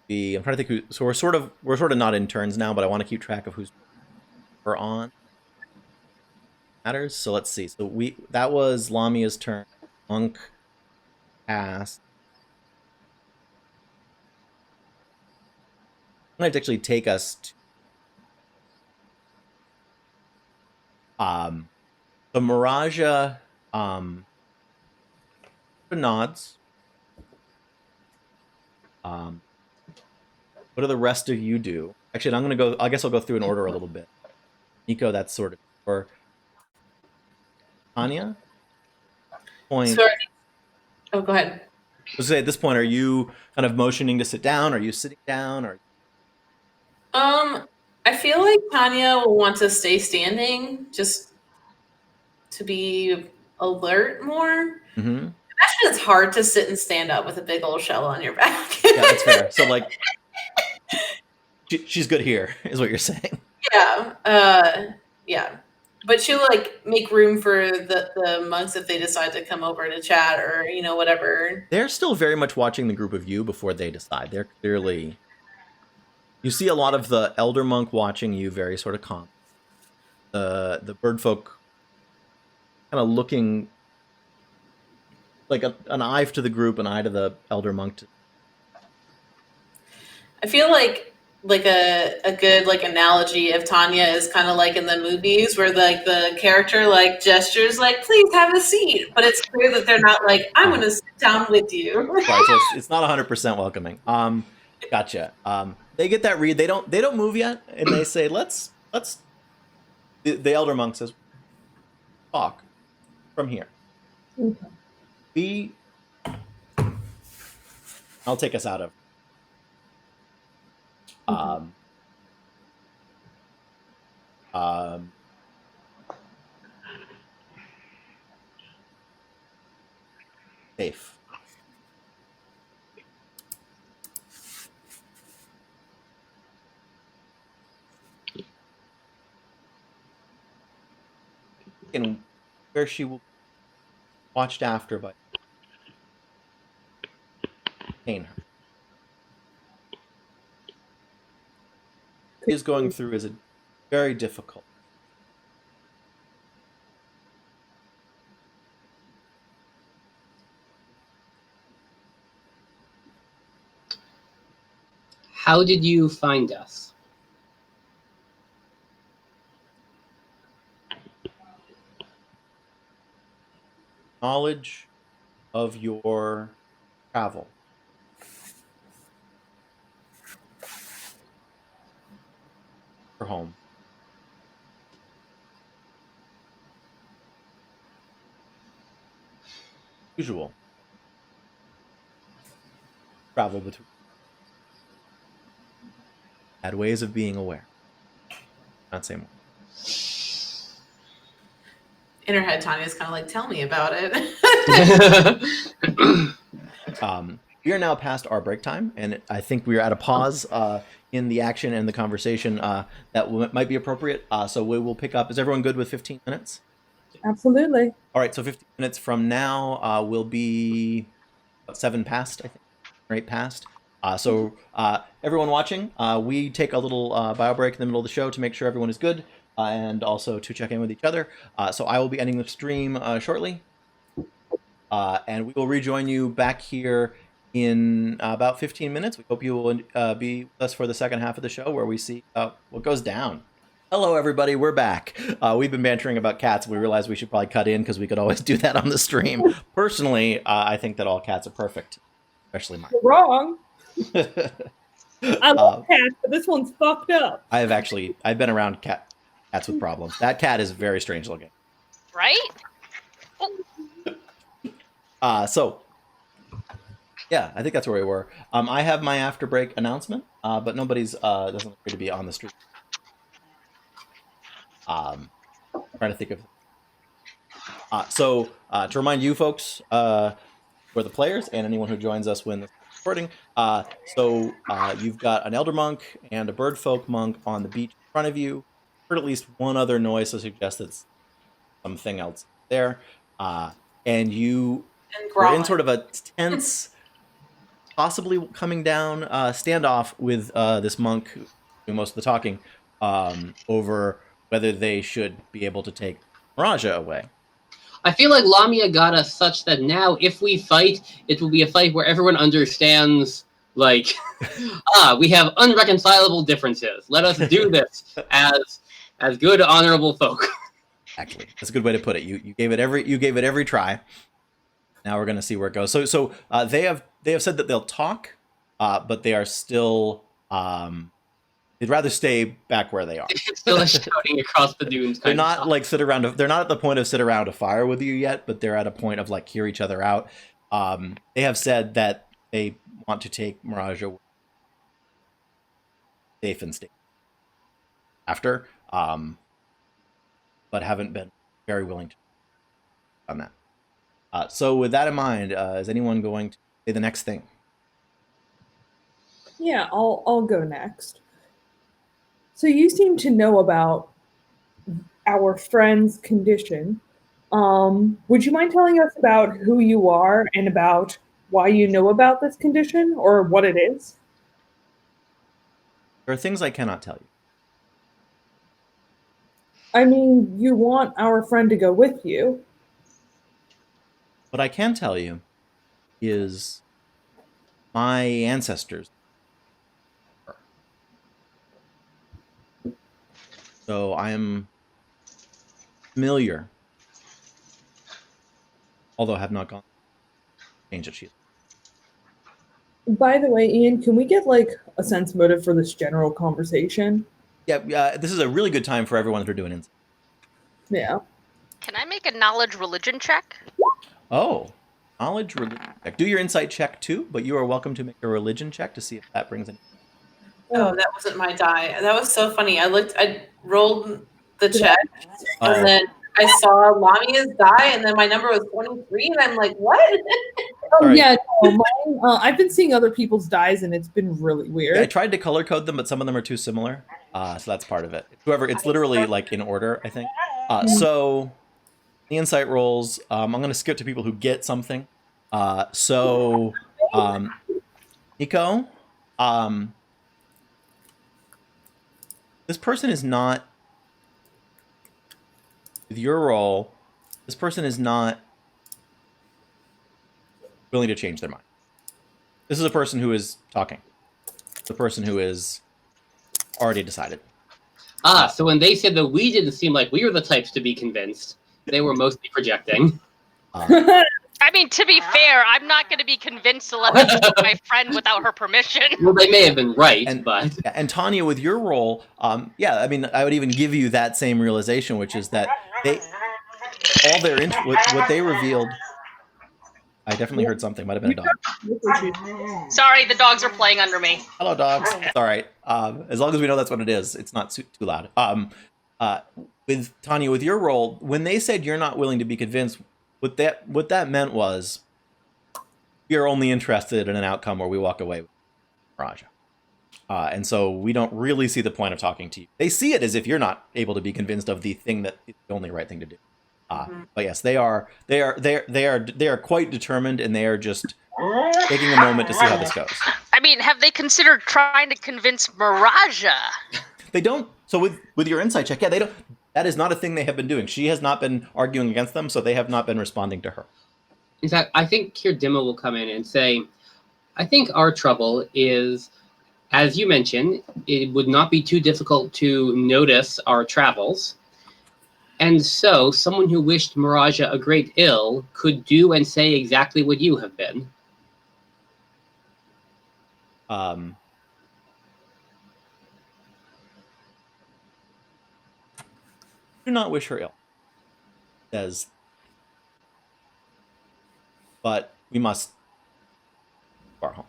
I'm trying to think who. So we're sort of not in turns now, but I want to keep track of who's we're on. Matters. So let's see. So that was Lamia's turn. Monk passed. I'm going to actually take us to the Miraja nods. What do the rest of you do? Actually, I guess I'll go through in order a little bit. Nico, that's sort of for Tanya. Point. Sorry. Oh, go ahead. Let's say at this point, are you kind of motioning to sit down? Are you sitting down? Or I feel like Tanya will want to stay standing just to be alert more. Mhm. Imagine it's hard to sit and stand up with a big old shell on your back. Yeah, that's fair. So like, she's good here, is what you're saying. Yeah. But she'll like make room for the monks if they decide to come over to chat or whatever. They're still very much watching the group of you before they decide. They're clearly. You see a lot of the elder monk watching you, very sort of calm. The bird folk kind of looking like an eye to the group, an eye to the elder monk. I feel like a good like analogy of Tanya is kind of like in the movies where like the character like gestures like please have a seat, but it's clear that they're not like I'm going to sit down with you. Right, so it's not 100% welcoming. Gotcha. They get that read. They don't move yet, and they say let's. The elder monk says, "Talk from here." Okay. I'll take us out of. Safe. And where she will be watched after by Kane. He is going through is a very difficult. How did you find us? Knowledge of your travel. For home. Usual. Travel between. Had ways of being aware. Not say more. In her head, Tanya's kind of like, tell me about it. We are now past our break time, and I think we are at a pause in the action and the conversation that might be appropriate. So we will pick up. Is everyone good with 15 minutes? Absolutely. All right, so 15 minutes from now will be 7 past, I think, or 8 past. So everyone watching, we take a little bio break in the middle of the show to make sure everyone is good. And also to check in with each other. So I will be ending the stream shortly. And we will rejoin you back here in about 15 minutes. We hope you will be with us for the second half of the show where we see what goes down. Hello, everybody. We're back. We've been bantering about cats. We realized we should probably cut in because we could always do that on the stream. Personally, I think that all cats are perfect, especially mine. You're wrong. I love cats, but this one's fucked up. I've been around cats with problems. That cat is very strange looking. Right? So yeah, I think that's where we were. I have my after break announcement, but nobody's doesn't appear to be on the street. Trying to think of. So to remind you folks, for the players and anyone who joins us when this is recording, you've got an elder monk and a bird folk monk on the beach in front of you. Heard at least one other noise to suggest that something else there, and you were in sort of a tense, possibly coming down standoff with this monk doing most of the talking over whether they should be able to take Miraja away. I feel like Lamia got us such that now if we fight, it will be a fight where everyone understands, like, we have unreconcilable differences. Let us do this as good, honorable folk. Actually, that's a good way to put it. You gave it every try. Now we're going to see where it goes. So they have said that they'll talk, but they are still they'd rather stay back where they are. Still shouting across the dunes. They're not like they're not at the point of sit around a fire with you yet, but they're at a point of like hear each other out. They have said that they want to take Miraja safe and stay after, but haven't been very willing to on that. So with that in mind, is anyone going to say the next thing? Yeah, I'll go next. So you seem to know about our friend's condition. Would you mind telling us about who you are and about why you know about this condition or what it is? There are things I cannot tell you. I mean, you want our friend to go with you. What I can tell you is my ancestors. So I am familiar, although I have not gone change that she's. By the way, Ian, can we get like a sense motive for this general conversation? Yeah, this is a really good time for everyone that are doing insight. Yeah. Can I make a knowledge religion check? Oh, knowledge religion check. Do your insight check too, but you are welcome to make a religion check to see if that brings any. Oh, that wasn't my die. That was so funny. I rolled the check, and then I saw Lamia's die, and then my number was 23, and I'm like, what? Oh Sorry. yeah, no, mine, I've been seeing other people's dies, and it's been really weird. Yeah, I tried to color code them, but some of them are too similar. So that's part of it. Whoever, it's literally like in order, I think. So the insight rolls. I'm going to skip to people who get something. Nico, this person is not, with your role, this person is not willing to change their mind. This is a person who is talking. The person who is already decided. So when they said that we didn't seem like we were the types to be convinced, they were mostly projecting. I mean, to be fair, I'm not going to be convinced to let them take my friend without her permission. Well, they may have been right, but... And Tanya, with your role, yeah, I mean, I would even give you that same realization, which is that what they revealed. I definitely heard something. Might have been a dog. Sorry, the dogs are playing under me. Hello, dogs. It's all right. As long as we know that's what it is, it's not too loud. With Tanya, with your role, when they said you're not willing to be convinced, what that meant was you're only interested in an outcome where we walk away with Raja. And so we don't really see the point of talking to you. They see it as if you're not able to be convinced of the thing that is the only right thing to do. But yes, they are quite determined, and they are just taking a moment to see how this goes. I mean, have they considered trying to convince Miraja? They don't. So with your insight check, yeah, they don't. That is not a thing they have been doing. She has not been arguing against them, so they have not been responding to her. In fact, I think Kirdima will come in and say, I think our trouble is, as you mentioned, it would not be too difficult to notice our travels. And so someone who wished Miraja a great ill could do and say exactly what you have been. Do not wish her ill, says, but we must go home.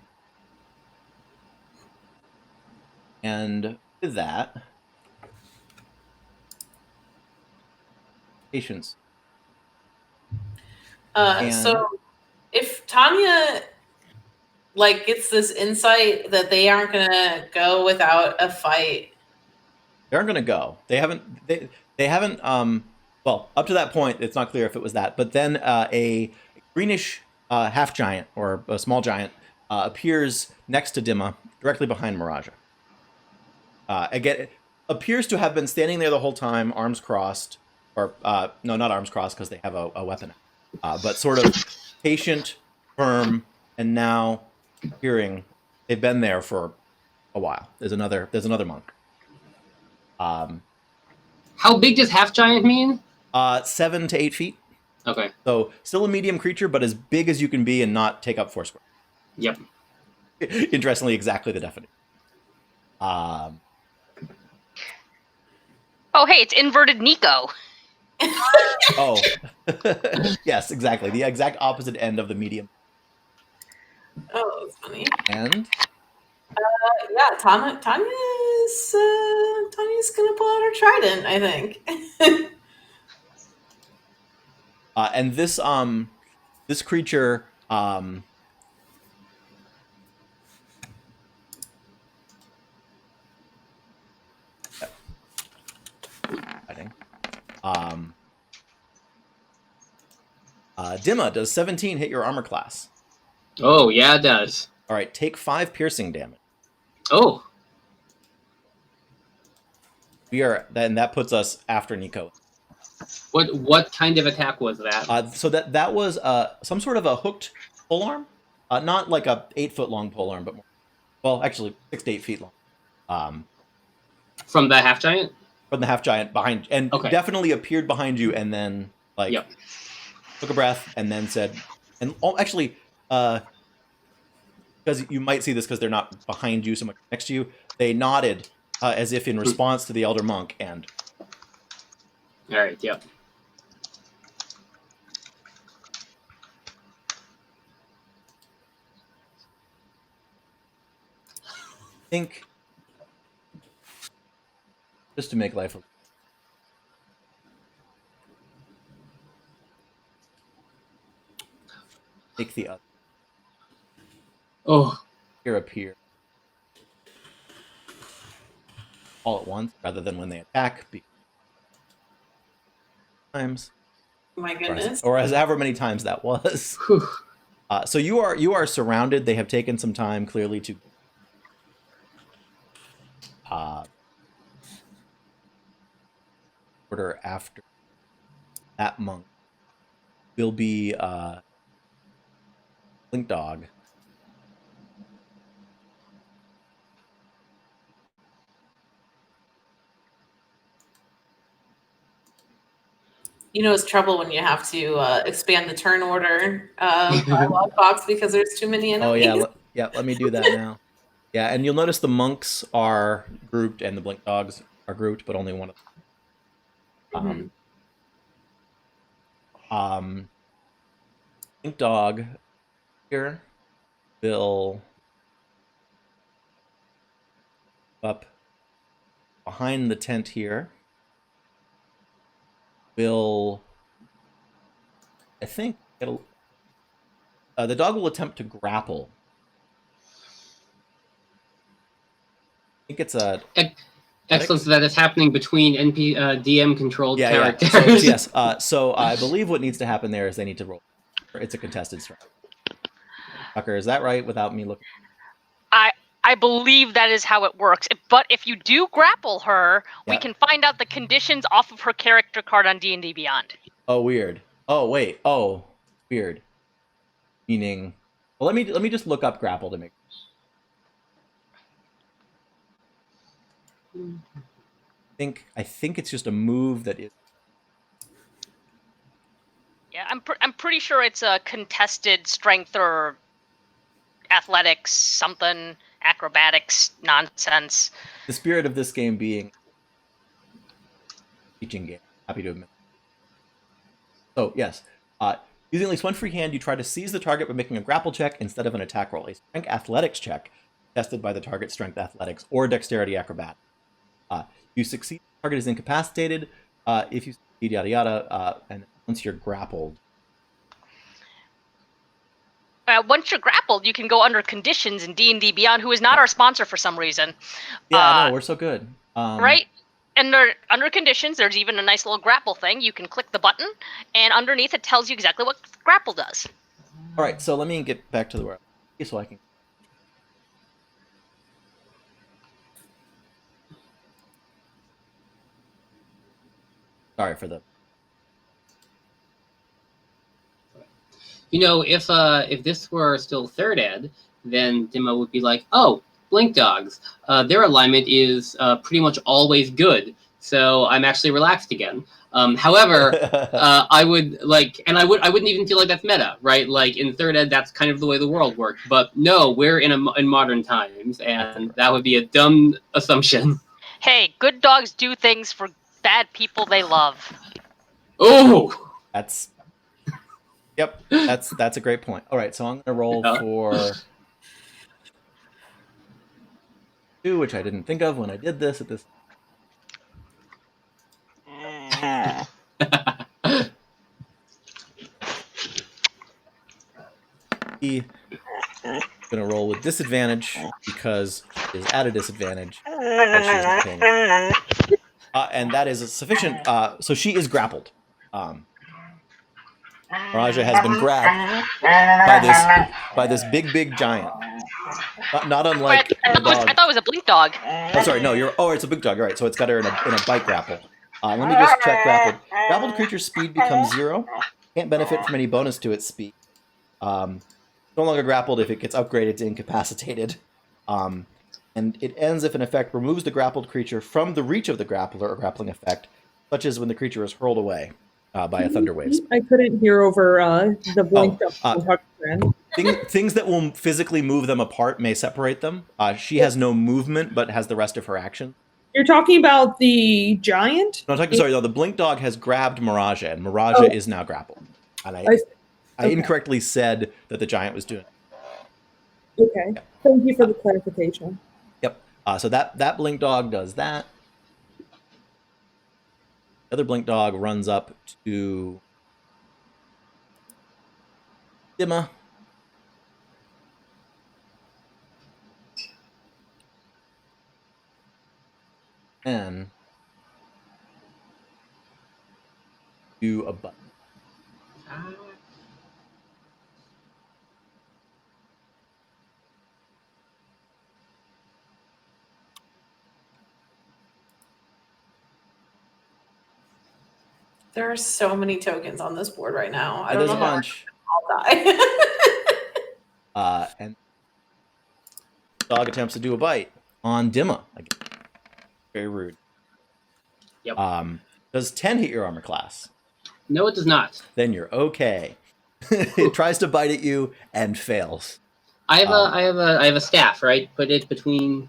And with that, patience. So if Tanya gets this insight that they aren't gonna go without a fight, they aren't gonna go. They haven't. Well, up to that point, it's not clear if it was that. But then a greenish half giant or a small giant appears next to Dimma, directly behind Miraja. Again, it appears to have been standing there the whole time, arms crossed, or no, not arms crossed because they have a weapon, but sort of patient, firm, and now appearing. They've been there for a while. There's another monk. How big does half giant mean? 7 to 8 feet. Okay. So still a medium creature, but as big as you can be and not take up 4 square. Yep. Interestingly, exactly the definition. Oh, hey, it's inverted Nico. Oh, yes, exactly. The exact opposite end of the medium Oh, that's funny. And Yeah, Tanya's gonna pull out her trident, I think. and this creature I think Dimma, does 17 hit your armor class? Oh, yeah, it does. All right, take 5 piercing damage. Oh, Then that puts us after Nico. what kind of attack was that? So that was some sort of a hooked polearm, not like a 8-foot long polearm, but more, well, actually 6 to 8 feet long. From the half giant? From the half giant behind, and Okay. definitely appeared behind you, and then like Yep. took a breath, and then said, and actually, because you might see this because they're not behind you so much next to you, they nodded as if in response to the elder monk, and All right, yep. think just to make life take the other Oh, here appear all at once rather than when they attack times My goodness. or as however many times that was. whew. So you are surrounded. They have taken some time clearly to order after that monk will be Blink Dog. You know, it's trouble when you have to expand the turn order dialogue box because there's too many enemies. Oh yeah, let me do that now. Yeah, and you'll notice the monks are grouped and the Blink Dogs are grouped, but only one of them. Blink Dog here will up behind the tent here. Will I think it'll the dog will attempt to grapple. I think it's a Excellent. So that is happening between DM controlled characters. Yeah. So, yes. So I believe what needs to happen there is they need to roll. It's a contested strike. Tucker, is that right? Without me looking. I believe that is how it works. But if you do grapple her, we Yeah. can find out the conditions off of her character card on D&D Beyond. Oh, weird. Oh, wait. Oh, weird. Meaning, well, let me just look up grapple to make. I think it's just a move that is. Yeah, I'm pretty sure it's a contested strength or athletics, something, acrobatics nonsense. The spirit of this game being teaching game. Happy to admit. So yes, using at least one free hand, you try to seize the target by making a grapple check instead of an attack roll. A strength athletics check tested by the target's strength athletics or dexterity acrobat. You succeed, the target is incapacitated. If you succeed, yada yada, and once you're grappled. Once you're grappled, you can go under conditions in D&D Beyond, who is not our sponsor for some reason. Yeah, no, we're so good. Right? And under conditions, there's even a nice little grapple thing. You can click the button, and underneath it tells you exactly what grapple does. All right, so let me get back to the word so I can. Sorry for the. You know, if this were still third ed, then Dimma would be like, oh, Blink Dogs. Their alignment is pretty much always good, so I'm actually relaxed again. However, I would like, and I wouldn't even feel like that's meta, right? Like in third ed, that's kind of the way the world worked. But no, we're in modern times, and that would be a dumb assumption. Hey, good dogs do things for bad people they love. Oh, That's Yep, that's a great point. All right, so I'm gonna roll Yeah. for 2, which I didn't think of when I did this. At this, he gonna roll with disadvantage because she is at a disadvantage. But she's not paying it. And that is sufficient. So she is grappled. Maraja has been grabbed by this big giant. Not unlike I the dog. thought it was a blink dog. Oh, sorry, no, it's a big dog. All right, so it's got her in a bite grapple. Let me just check grappled. Grappled creature's speed becomes 0. Can't benefit from any bonus to its speed. No longer grappled if it gets upgraded to incapacitated. And it ends if an effect removes the grappled creature from the reach of the grappler or grappling effect, such as when the creature is hurled away by a thunder wave. I couldn't hear over the blink Things that will physically move them apart may separate them. She has no movement, but has the rest of her action. You're talking about the giant? No, the blink dog has grabbed Maraja, and Maraja is now grappled. And I incorrectly said that the giant was doing it. Okay. Yeah. Thank you for the clarification. Yep. So that blink dog does that. The other blink dog runs up to Dimma. And do a button. There are so many tokens on this board right now. I don't There's know a how bunch. I'll die. And dog attempts to do a bite on Dimma. Again. Very rude. Yep. Does 10 hit your armor class? No, it does not. Then you're okay. It tries to bite at you and fails. I have a staff, right? Put it between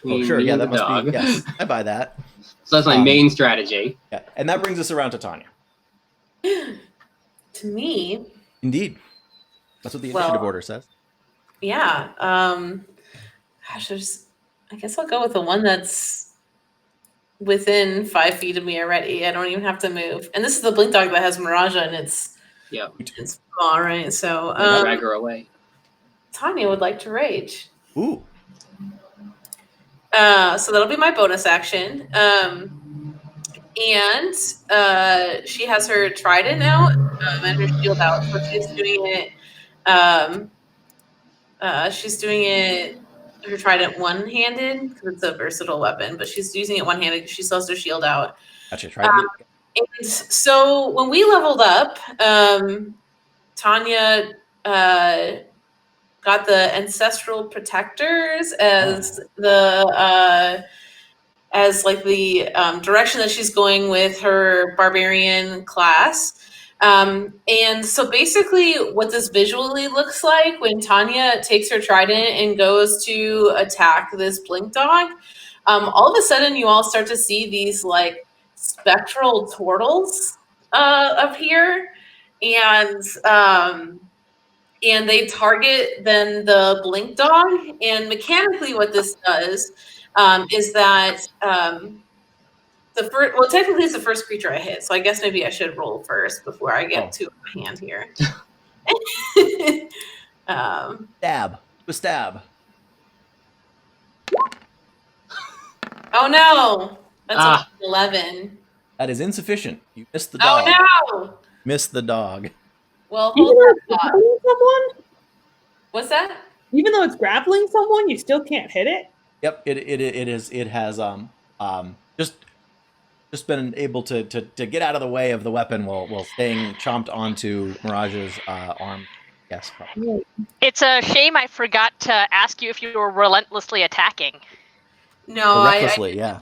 Oh, sure. me Yeah, and that the must dog. be. Yes, I buy that. So that's my main strategy. Yeah, and that brings us around to Tanya. To me, Indeed, that's what the initiative order says. yeah. Gosh, I guess I'll go with the one that's within 5 feet of me already. I don't even have to move. And this is the blink dog that has Miraja and it's all right. So Drag her away. Tanya would like to rage. Ooh. So that'll be my bonus action. And she has her trident out and her shield out. So she's doing it. She's doing it. Her trident one-handed because it's a versatile weapon, but she's using it one-handed. She still has her shield out. Gotcha. Trident. And so when we leveled up, Tanya got the Ancestral Protectors as the direction that she's going with her barbarian class. And so basically what this visually looks like when Tanya takes her trident and goes to attack this blink dog, all of a sudden you all start to see these like spectral turtles appear, and they target then the blink dog. And mechanically what this does is that technically it's the first creature I hit, so I guess maybe I should roll first before I get to my hand here. Stab. A stab. Oh no, that's 11. That is insufficient. You missed the dog. Oh no! Missed the dog. Well, Even hold though on. it's grappling someone? What's that? Even though it's grappling someone, you still can't hit it? Yep. It has just been able to get out of the way of the weapon while staying chomped onto Mirage's arm. Yes. Probably. It's a shame I forgot to ask you if you were relentlessly attacking. No, Recklessly, yeah.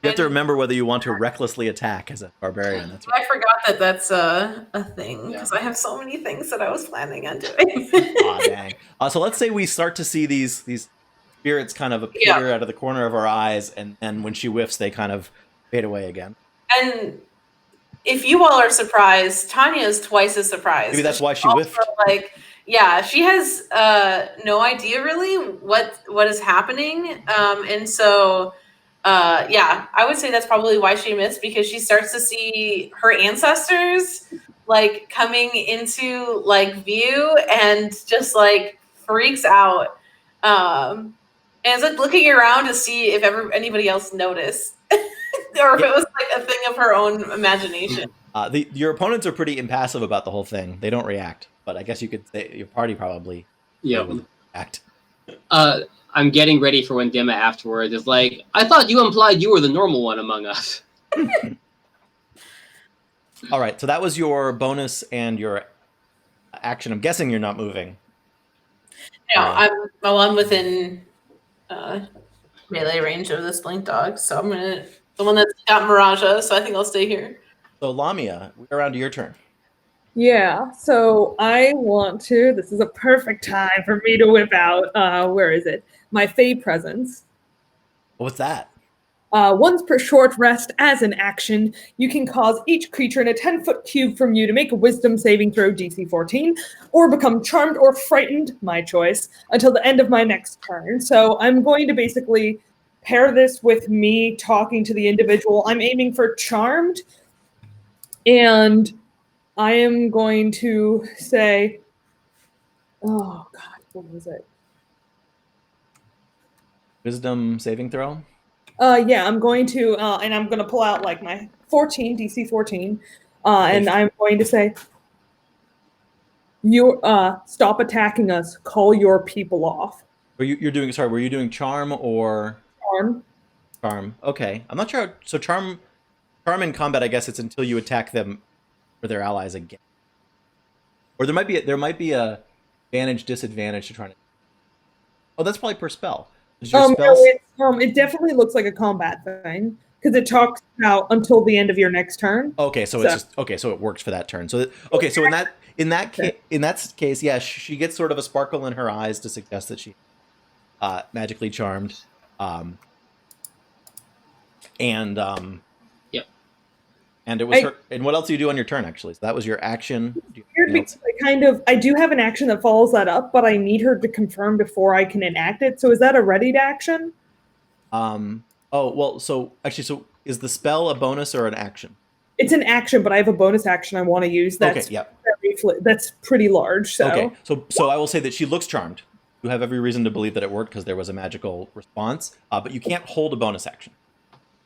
You have to remember whether you want to recklessly attack as a barbarian. That's I forgot that's a thing because I have so many things that I was planning on doing. Aw, dang. So let's say we start to see these spirits kind of appear out of the corner of our eyes, and when she whiffs, they kind of fade away again. And if you all are surprised, Tanya is twice as surprised. Maybe that's why she Also, whiffed. like, yeah, she has no idea really what is happening, and so yeah, I would say that's probably why she missed, because she starts to see her ancestors like coming into like view and just like freaks out, and it's like looking around to see if anybody else noticed or if it was like a thing of her own imagination. Your opponents are pretty impassive about the whole thing. They don't react, but I guess you could say your party probably would react. I'm getting ready for when Dima afterwards is like, I thought you implied you were the normal one among us. All right, so that was your bonus and your action. I'm guessing you're not moving. No, I'm within melee range of this blink dog, so I'm gonna the one that's got Miraja, so I think I'll stay here. So Lamia, we're around to your turn. Yeah, so I want to. This is a perfect time for me to whip out. Where is it? My Fey Presence. What's that? Once per short rest, as an action, you can cause each creature in a 10-foot cube from you to make a Wisdom saving throw DC 14, or become charmed or frightened, my choice, until the end of my next turn. So I'm going to basically pair this with me talking to the individual. I'm aiming for charmed, and I am going to say, oh God, what was it? Wisdom saving throw? Yeah, I'm going to, and I'm going to pull out like my 14, DC 14, and I'm going to say, you stop attacking us, call your people off. Were you doing charm or Charm. Charm? Okay. I'm not sure. So charm in combat, I guess it's until you attack them or their allies again. Or there might be a advantage, disadvantage to trying to. Oh, that's probably per spell. It definitely looks like a combat thing because it talks about until the end of your next turn. Okay, so it's just okay. So it works for that turn. So okay, so in that case, yeah, she gets sort of a sparkle in her eyes to suggest that she magically charmed, Yep. And it was her. And what else do you do on your turn? Actually, so that was your action. I do have an action that follows that up, but I need her to confirm before I can enact it. So is that a readied action? Oh well. So is the spell a bonus or an action? It's an action, but I have a bonus action I want to use. That's okay. Yep. That's pretty large. So okay. So I will say that she looks charmed. You have every reason to believe that it worked because there was a magical response. But you can't hold a bonus action.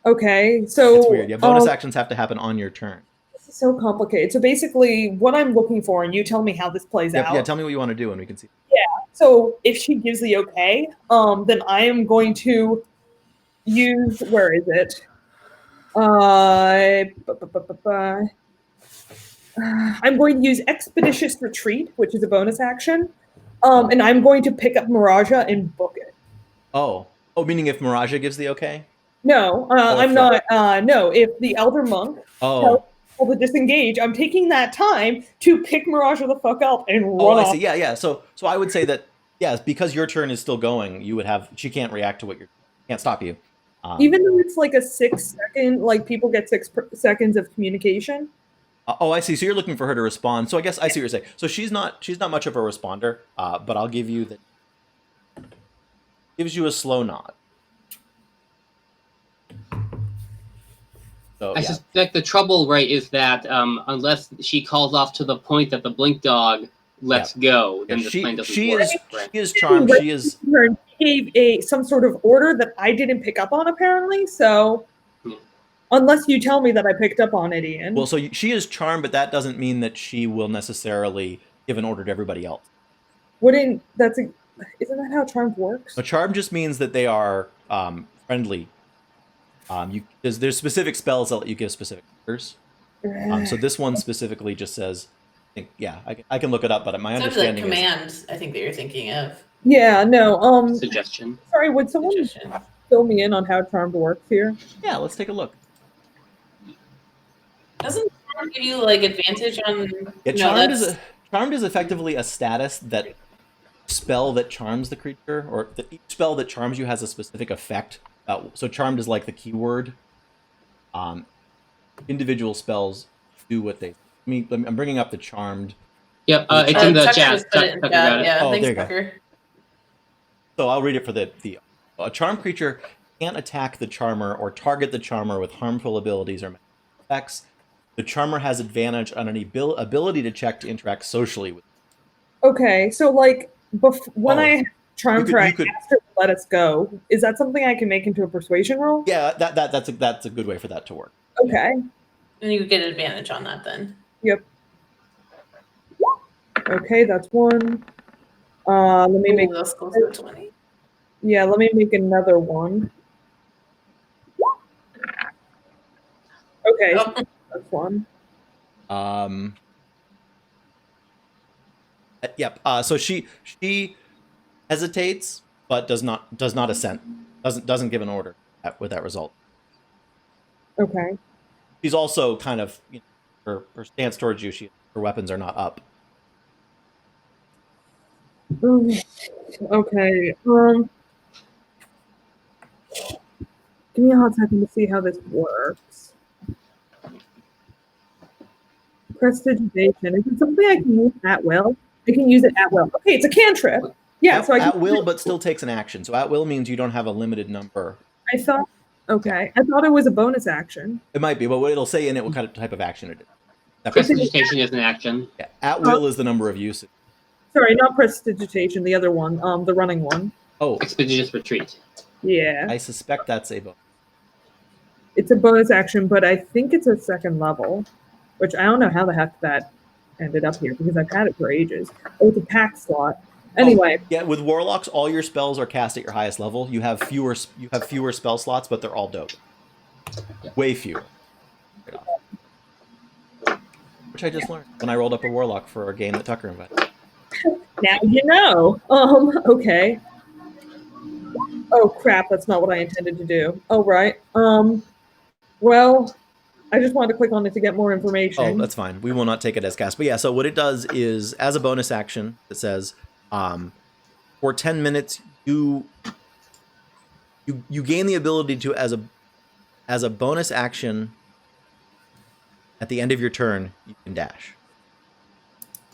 Okay, so it's weird. Yeah, bonus actions have to happen on your turn. This is so complicated. So basically, what I'm looking for, and you tell me how this plays out. Yeah, tell me what you want to do, and we can see. Yeah. So if she gives the okay, then I am going to use. Where is it? I'm going to use Expeditious Retreat, which is a bonus action, and I'm going to pick up Miraja and book it. Oh, meaning if Miraja gives the okay. No, I'm not. No, if the Elder Monk tells people to disengage, I'm taking that time to pick Miraja the fuck up and run off. I see. Yeah. So I would say that, yes, because your turn is still going, you would have. She can't react to what can't stop you. Even though it's like a 6 second, like people get 6 seconds of communication. I see. So you're looking for her to respond. So I guess I see what you're saying. So she's not much of a responder. But I'll give you that. Gives you a slow nod. So, I suspect the trouble, right, is that unless she calls off to the point that the blink dog lets go, then the plan doesn't work. She is charmed. She is. Gave some sort of order that I didn't pick up on, apparently. So, unless you tell me that I picked up on it, Ian. Well, so she is charmed, but that doesn't mean that she will necessarily give an order to everybody else. Isn't that how charmed works? A charm just means that they are friendly. There's specific spells that let you give specific orders. So this one specifically just says, I can look it up, but my understanding like command, I think that you're thinking of. Yeah, no. Suggestion. Sorry, would someone fill me in on how charmed works here? Yeah, let's take a look. Doesn't charm give you like advantage on? Yeah, charmed is effectively a status that spell that charms the creature, or each spell that charms you has a specific effect. So charmed is like the keyword. Individual spells do what they. I'm bringing up the charmed. Yep, it's in the Tucker chat. just put it in Tucker chat. got it. Yeah, Oh, thanks, there you go. Tucker. So I'll read it for the a charmed creature can't attack the charmer or target the charmer with harmful abilities or effects. The charmer has advantage on any ability to check to interact socially with. Okay, so like when Oh, I charm you her, I could- asked her to let us go. Is that something I can make into a persuasion roll? Yeah, that's a good way for that to work. Okay. And you get advantage on that then. Yep. Okay, that's one. Let me make. Ooh, that's close to 20. Yeah, let me make another one. Okay, Oh. that's one. Yep. So she hesitates, but does not assent. Doesn't give an order with that result. Okay. She's also kind of her stance towards you. Her weapons are not up. Okay. Give me a hot second to see how this works. Prestidigitation. Is it something I can use at will? I can use it at will. Okay, it's a cantrip. Yeah, so I can at will, but still takes an action. So at will means you don't have a limited number. I thought. Okay, I thought it was a bonus action. It might be, but it'll say in it what kind of type of action it is. Prestidigitation is an action. Yeah, at will is the number of uses. Sorry, not prestidigitation. The other one, the running one. Oh, Expeditious retreat. Yeah, I suspect that's a bonus. it's a bonus action, but I think it's a second level, which I don't know how the heck that ended up here because I've had it for ages. Oh, it's a pack slot. Anyway, Yeah, with warlocks, all your spells are cast at your highest level. You have fewer spell slots, but they're all dope. Way fewer. Which I just learned when I rolled up a warlock for a game that Tucker invited. now you know. Okay. Oh crap, that's not what I intended to do. Oh right. Well, I just wanted to click on it to get more information. Oh, that's fine. We will not take it as cast. But yeah, so what it does is, as a bonus action, it says, for 10 minutes, you gain the ability to, as a bonus action, at the end of your turn, you can dash.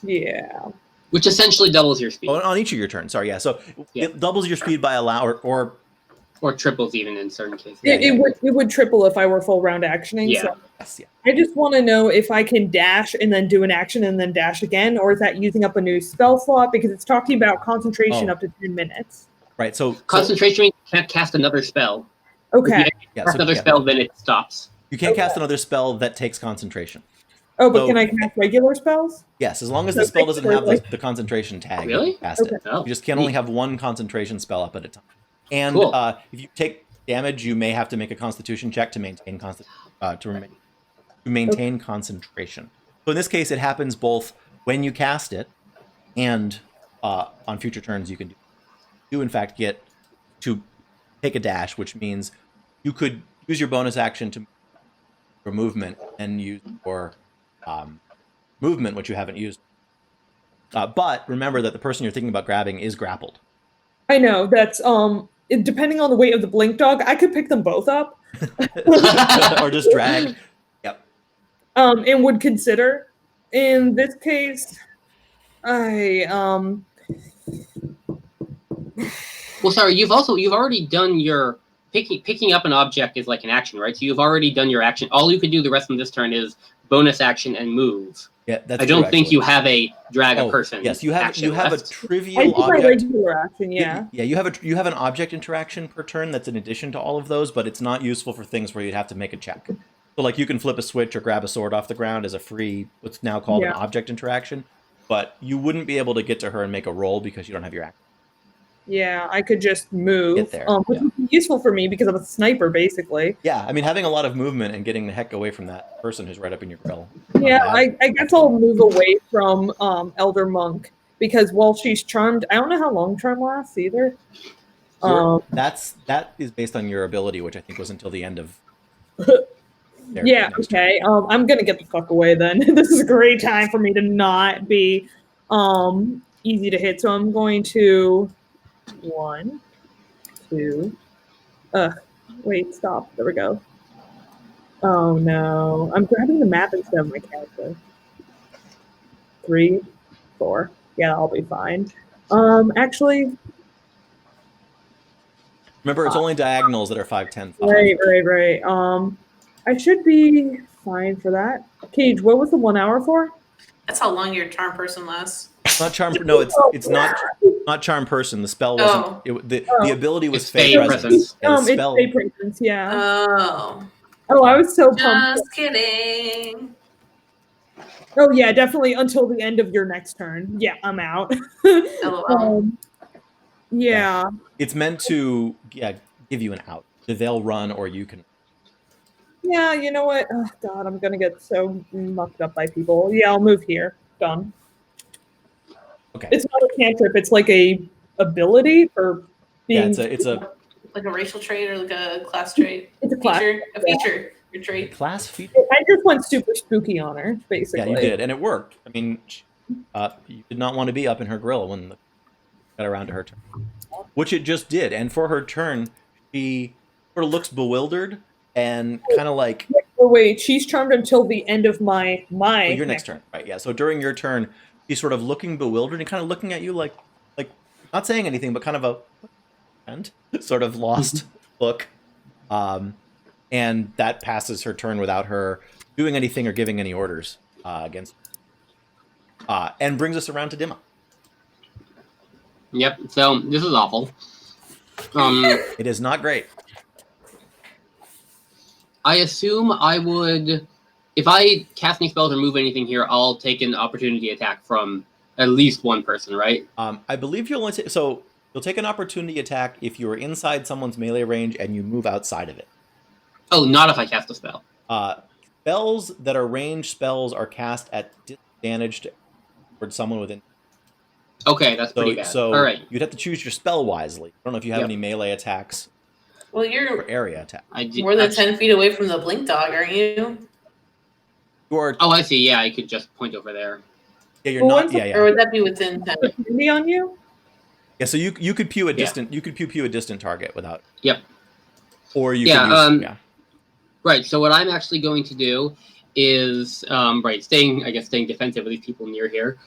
Yeah. Which essentially doubles your speed. Oh, on each of your turns. Sorry, yeah. So Yeah. it doubles your speed by Or triples even in certain cases. It would triple if I were full round actioning. Yeah. So yes, yeah. I just want to know if I can dash and then do an action and then dash again, or is that using up a new spell slot? Because it's talking about concentration Oh. up to 10 minutes. Right. So Concentration means you can't cast another spell. Okay. If you cast another spell, then it stops. you can't cast another spell that takes concentration. Oh, but So- can I cast regular spells? Yes, as long as So the spell doesn't have like- the concentration tag. Really? You can cast it. Okay. Oh. You just can only have one concentration spell up at a time. And Cool. if you take damage, you may have to make a Constitution check to maintain concentration. So in this case, it happens both when you cast it and on future turns. You can do in fact get to take a dash, which means you could use your bonus action to for movement and use your movement, which you haven't used. But remember that the person you're thinking about grabbing is grappled. I know that's depending on the weight of the blink dog, I could pick them both up. Or just drag. Yep. And would consider. In this case, I Well, sorry, you've already done your picking up an object is like an action, right? So you've already done your action. All you can do the rest of this turn is bonus action and move. Yeah, that's I don't true, think actually. you have a drag a person. Yes, you have action a left. trivial I do my object. regular action, yeah. Yeah, you have an object interaction per turn that's in addition to all of those, but it's not useful for things where you'd have to make a check. So like you can flip a switch or grab a sword off the ground as a free what's now called an Yeah. object interaction, but you wouldn't be able to get to her and make a roll because you don't have your action. Yeah, I could just move. Get there, Which would be useful for me because I'm a sniper, basically. Yeah, I mean having a lot of movement and getting the heck away from that person who's right up in your grill. Yeah, bad. I guess I'll move away from Elder Monk because while she's charmed, I don't know how long charm lasts either. That is based on your ability, which I think was until the end of. Yeah, okay. I'm gonna get the fuck away then. This is a great time for me to not be easy to hit. So I'm going to 1, 2. Wait, stop. There we go. Oh no. I'm grabbing the map instead of my character. 3, 4. Yeah, I'll be fine. Actually, Remember, it's only diagonals that are 5, 10, 5. right. I should be fine for that. Cage, what was the 1 hour for? That's how long your charm person lasts. It's not charm. No, it's not charm person. The spell wasn't. Oh. The ability was It's fey Fey presence. Presence. Yeah, the It's spell. Fey Presence, yeah. Oh. I was so pumped. Just kidding. Oh yeah, definitely until the end of your next turn. Yeah, I'm out. LOL. Yeah. It's meant to give you an out. They'll run or you can. Yeah, you know what? Oh, God, I'm gonna get so mucked up by people. Yeah, I'll move here. Done. Okay. It's not a cantrip. It's like a ability for being. Yeah, it's a Like a racial trait or like a class trait. It's a class. Feature. A feature. Your trait. class feature. I just went super spooky on her, basically. Yeah, you did, and it worked. I mean, you did not want to be up in her grill when got around to her turn, which it just did. And for her turn, she sort of looks bewildered and kind of like. Oh, wait, she's charmed until the end of my Your next turn, right? Yeah. So during your turn, she's sort of looking bewildered and kind of looking at you like not saying anything, but kind of and sort of lost look. And that passes her turn without her doing anything or giving any orders against. And brings us around to Dima. Yep. So this is awful. It is not great. I assume I would, if I cast any spells or move anything here, I'll take an opportunity attack from at least one person, right? I believe you'll only you'll take an opportunity attack if you are inside someone's melee range and you move outside of it. Oh, not if I cast a spell. Spells that are ranged spells are cast at disadvantage towards someone within. Okay, that's pretty bad. So all right. you'd have to choose your spell wisely. I don't know if you have Yep. any melee attacks Well, or you're area attacks. I did, more than actually- 10 feet away from the blink dog, aren't you? You are, Oh, I see. Yeah, I could just point over there. yeah, you're Well, not. once- Yeah. Or would that be within 10? Me on you? Yeah, so you could pew a Yeah. distant you could pew a distant target without. Yep. Or you Yeah, could use Right. So what I'm actually going to do is staying defensive with these people near here.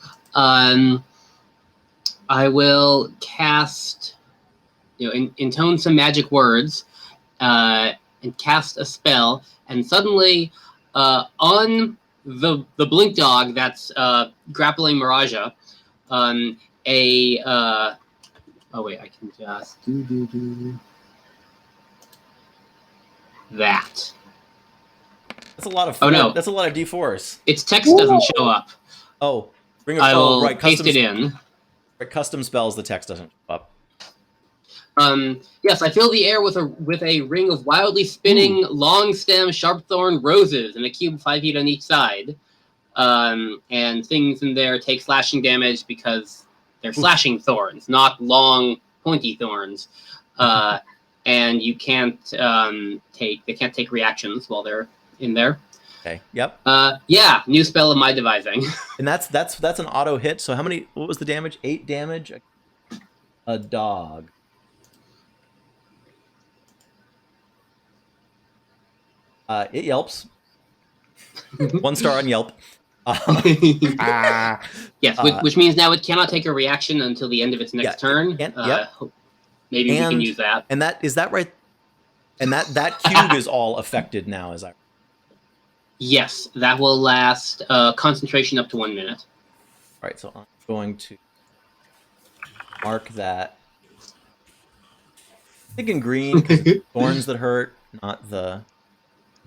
I will cast, intone some magic words, and cast a spell, and suddenly, on the blink dog that's grappling Miraja, oh wait, I can just do that. That's a lot of. Oh, no. That's a lot of D4s. Its text doesn't show up. Oh, bring a I spell. will Right, paste custom, it in. right, custom spells. The text doesn't show up. Yes, I fill the air with a ring of wildly spinning, long stem, sharp thorn roses in a cube 5 feet on each side. And things in there take slashing damage because they're slashing thorns, not long, pointy thorns. And you can't they can't take reactions while they're in there. Okay. Yep. Yeah, new spell of my devising. And that's an auto hit. So how many? What was the damage? 8 damage. A dog. It yelps. 1 star on Yelp. Yes, which means now it cannot take a reaction until the end of its next Yeah, turn. yep. Maybe we can And- use that. And is that right? And that cube is all affected now. As I. Yes, that will last concentration up to 1 minute. All right. So I'm going to mark that. Thinking green, 'cause thorns that hurt, not the.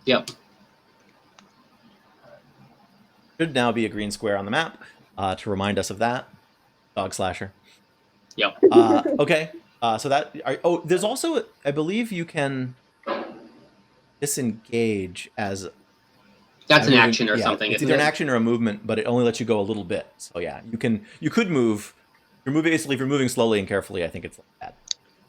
Yep. Should now be a green square on the map to remind us of that. Dog slasher. Yep. Okay. So that. There's also, I believe, you can disengage as. That's an moving- action or yeah, something. It's isn't either an it? action or a movement, but it only lets you go a little bit. So yeah, you could move. You're moving basically. If you're moving slowly and carefully, I think it's like that.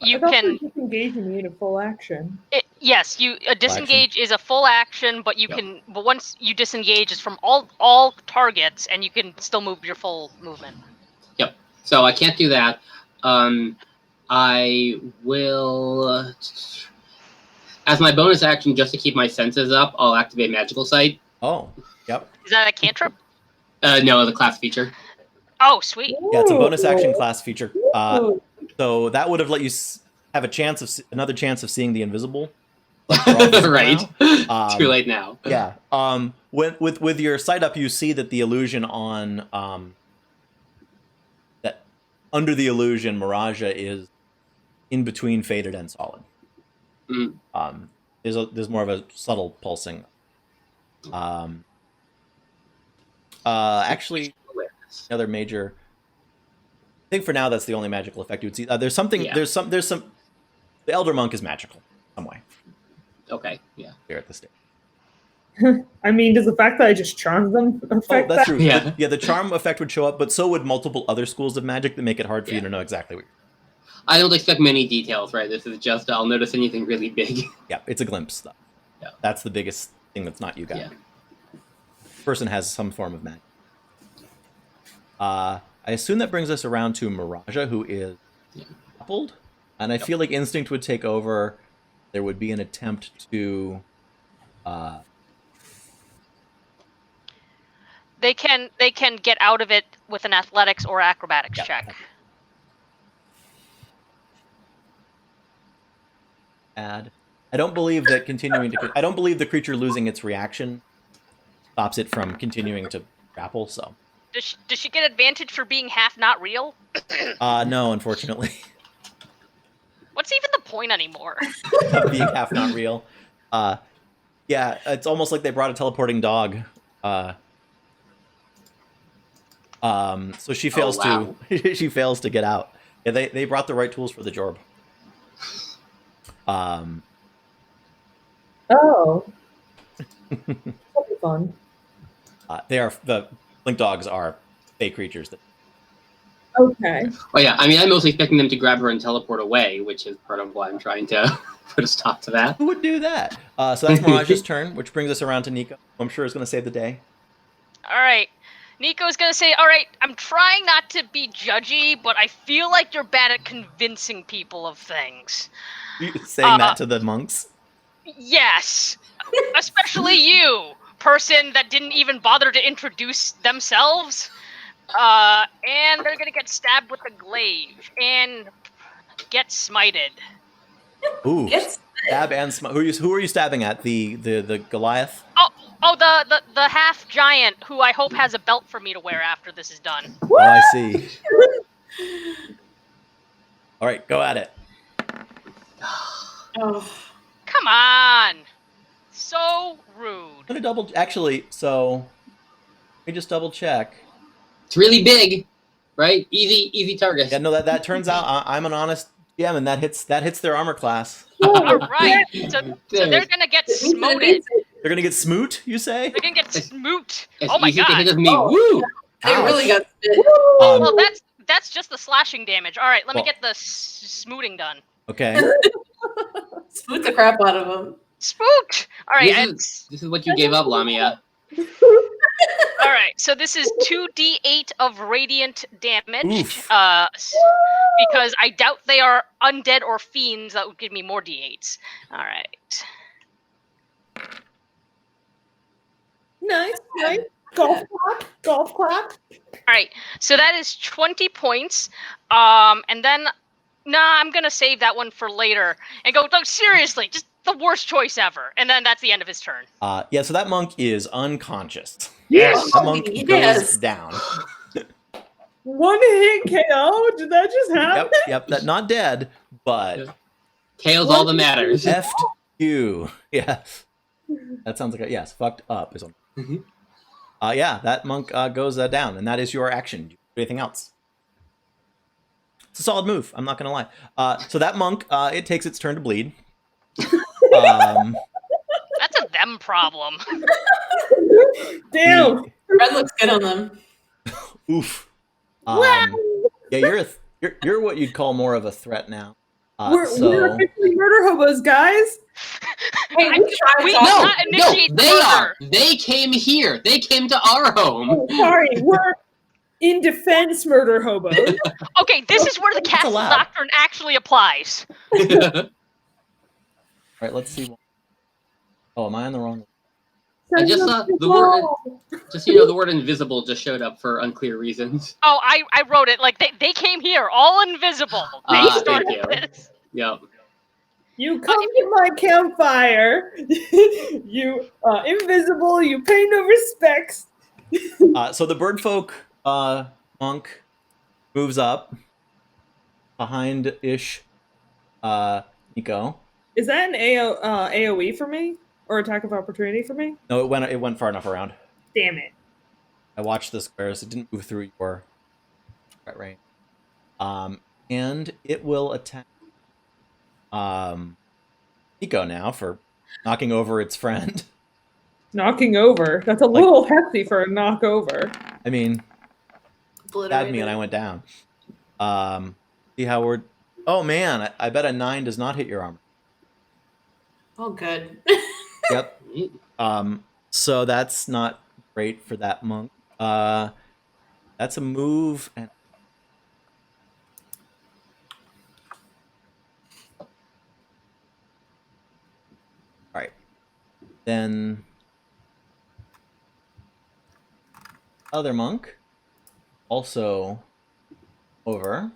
You I thought can. disengage and need a full action. Yes, disengage is a full action, but Yep. but once you disengage, it's from all targets, and you can still move your full movement. So I can't do that. I will. As my bonus action, just to keep my senses up, I'll activate Magical Sight. Oh, yep. Is that a cantrip? No, the class feature. Oh, sweet. Yeah, it's a bonus action class feature. Ooh. So that would have let you have another chance of seeing the invisible. Like we're all visible Right. now. Too late now. Yeah. With your sight up, you see that the illusion on that under the illusion, Miraja is in between faded and solid. Mm. There's more of a subtle pulsing. Actually, Awareness. another major. I think for now that's the only magical effect you would see. There's something. Yeah. There's some. The Elder Monk is magical some way Okay, yeah. here at the stage. I mean, does the fact that I just charmed them affect Oh, that's that? true. Yeah. The charm effect would show up, but so would multiple other schools of magic that make it hard for you Yeah. to know exactly what. I don't expect many details, right? This is just, I'll notice anything really big. Yeah, it's a glimpse stuff. Yeah. That's the biggest thing that's not you guys. Yeah. Person has some form of magic. I assume that brings us around to Miraja, who is Yeah. coupled, and I feel like instinct would take over. There would be an attempt to. They can get out of it with an athletics or acrobatics Yeah. check. Add. I don't believe that continuing to. I don't believe the creature losing its reaction stops it from continuing to grapple. So, Does she get advantage for being half not real? no, unfortunately, What's even the point anymore? being half not real. Yeah, it's almost like they brought a teleporting dog. So she fails wow. to. She fails to get out. Yeah, they brought the right tools for the job. Oh. That'd be fun. The blink dogs are fake creatures that. Okay. Oh yeah, I mean, I'm mostly expecting them to grab her and teleport away, which is part of why I'm trying to put a stop to that. Who would do that? So that's Mirage's turn, which brings us around to Nico. Who I'm sure is going to save the day. All right. Nico's gonna say, all right, I'm trying not to be judgy, but I feel like you're bad at convincing people of things. You saying that to the monks? Yes. Especially you, person that didn't even bother to introduce themselves. And they're gonna get stabbed with a glaive and get smited. Ooh, Yes. stab and who are you stabbing at? The Goliath? Oh, the half giant who I hope has a belt for me to wear after this is done. Oh, I see. All right, go at it. Oh. Come on. So rude. I'm gonna actually. So let me just double check. It's really big, right? Easy target. Yeah, no, that turns out I'm an honest GM, and that hits their armor class. All right. So they're gonna get smoted. They're gonna get smoot, you say? They're gonna get smoot. It's Oh my easy to hit god. of me. Oh. Woo! They really got spit. Well, that's just the slashing damage. All right, let me Well- get the smooting done. Okay. Spoot the crap out of them. Spooked. All right. This is what you gave up, Lamia. All right. So this is 2d8 of radiant damage. Oof. Because I doubt they are undead or fiends. That would give me more d8s. All right. Nice. Golf clap. All right. So that is 20 points. And then, I'm gonna save that one for later and go. No, seriously, just the worst choice ever. And then that's the end of his turn. Yeah. So that monk is unconscious. Yes. That monk Yes. goes down. One hit KO. Did that just happen? Yep. That not dead, but Tails all that matters. effed you. Yeah. That sounds like yes. Fucked up is. Mhm. Yeah. That monk goes down, and that is your action. Do you do anything else? It's a solid move. I'm not gonna lie. So that monk, it takes its turn to bleed. That's a them problem. Damn. Red looks good on them. Oof. Wow. Yeah, you're what you'd call more of a threat now. We're officially murder hobos, guys. Hey, We No, not initiate they murder. are. They came here. They came to our home. Oh, sorry, we're in defense murder hobos. Okay, this is where the castle allowed. doctrine actually applies. All right, let's see. Oh, am I on the wrong? I just saw the word. Just so you know, the word invisible just showed up for unclear reasons. Oh, I wrote it like they came here all invisible. They Thank started you. this. Yep. You come to my campfire. You invisible. You pay no respects. So the bird folk monk moves up behind Ish Nico. Is that an AOE for me or attack of opportunity for me? No, it went far enough around. Damn it! I watched the squares. It didn't move through your right range. And it will attack Nico now for knocking over its friend. Knocking over. That's a little hefty for a knockover. I mean, stabbed me Obliterated. and I went down. See how we're... Oh, man. I bet a 9 does not hit your armor. Oh, good. Yep. So that's not great for that monk. That's a move. And all right. Then other monk also over.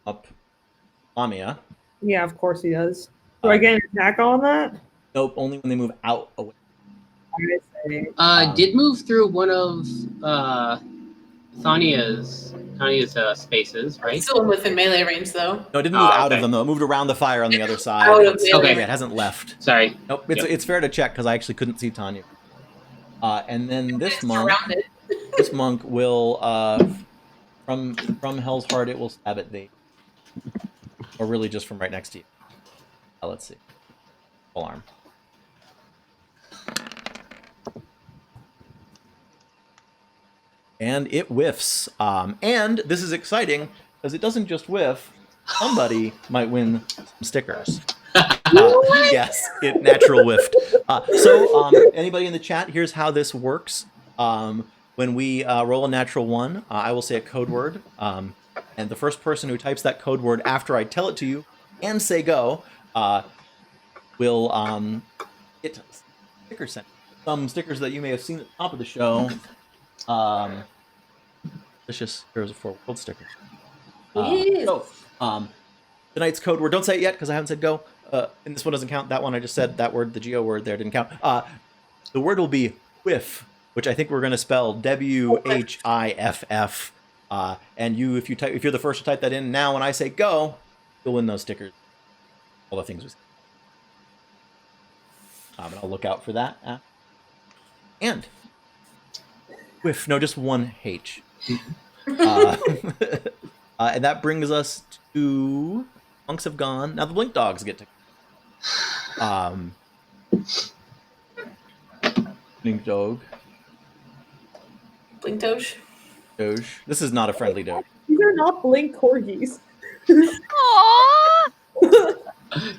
Up Lamia. Yeah, of course he does. Do I get an attack on that? Nope, only when they move out away. Did move through one of Tanya's spaces, right? It's still within melee range, though. No, it didn't move out okay. of them though. It moved around the fire on the other side. Out of It's- melee. Okay. Yeah, it hasn't left. Sorry. Nope, Yep. it's fair to check because I actually couldn't see Tanya. And then this It's monk, surrounded. this monk will from Hell's Heart, it will stab at thee, or really just from right next to you. Let's see, full arm. And it whiffs. And this is exciting because it doesn't just whiff. Somebody might win some stickers. Yes, it natural whiffed. Anybody in the chat, here's how this works. When we roll a natural 1, I will say a code word. And the first person who types that code word after I tell it to you and say go will get stickers sent. Some stickers that you may have seen at the top of the show. Delicious Heroes of 4 World stickers. Yes. Tonight's code word, don't say it yet because I haven't said go. And this one doesn't count. That one I just said, that word, the Geo word there didn't count. The word will be whiff, which I think we're going to spell WHIFF. And if you're the first to type that in now, when I say go, you'll win those stickers. All the things we said. And I'll look out for that. And whiff, no, just one H. And that brings us to Monks Have Gone. Now the Blink Dogs get to Blink Dog. Blink Doge. Doge. This is not a friendly Doge. These are not blink corgis. Aww.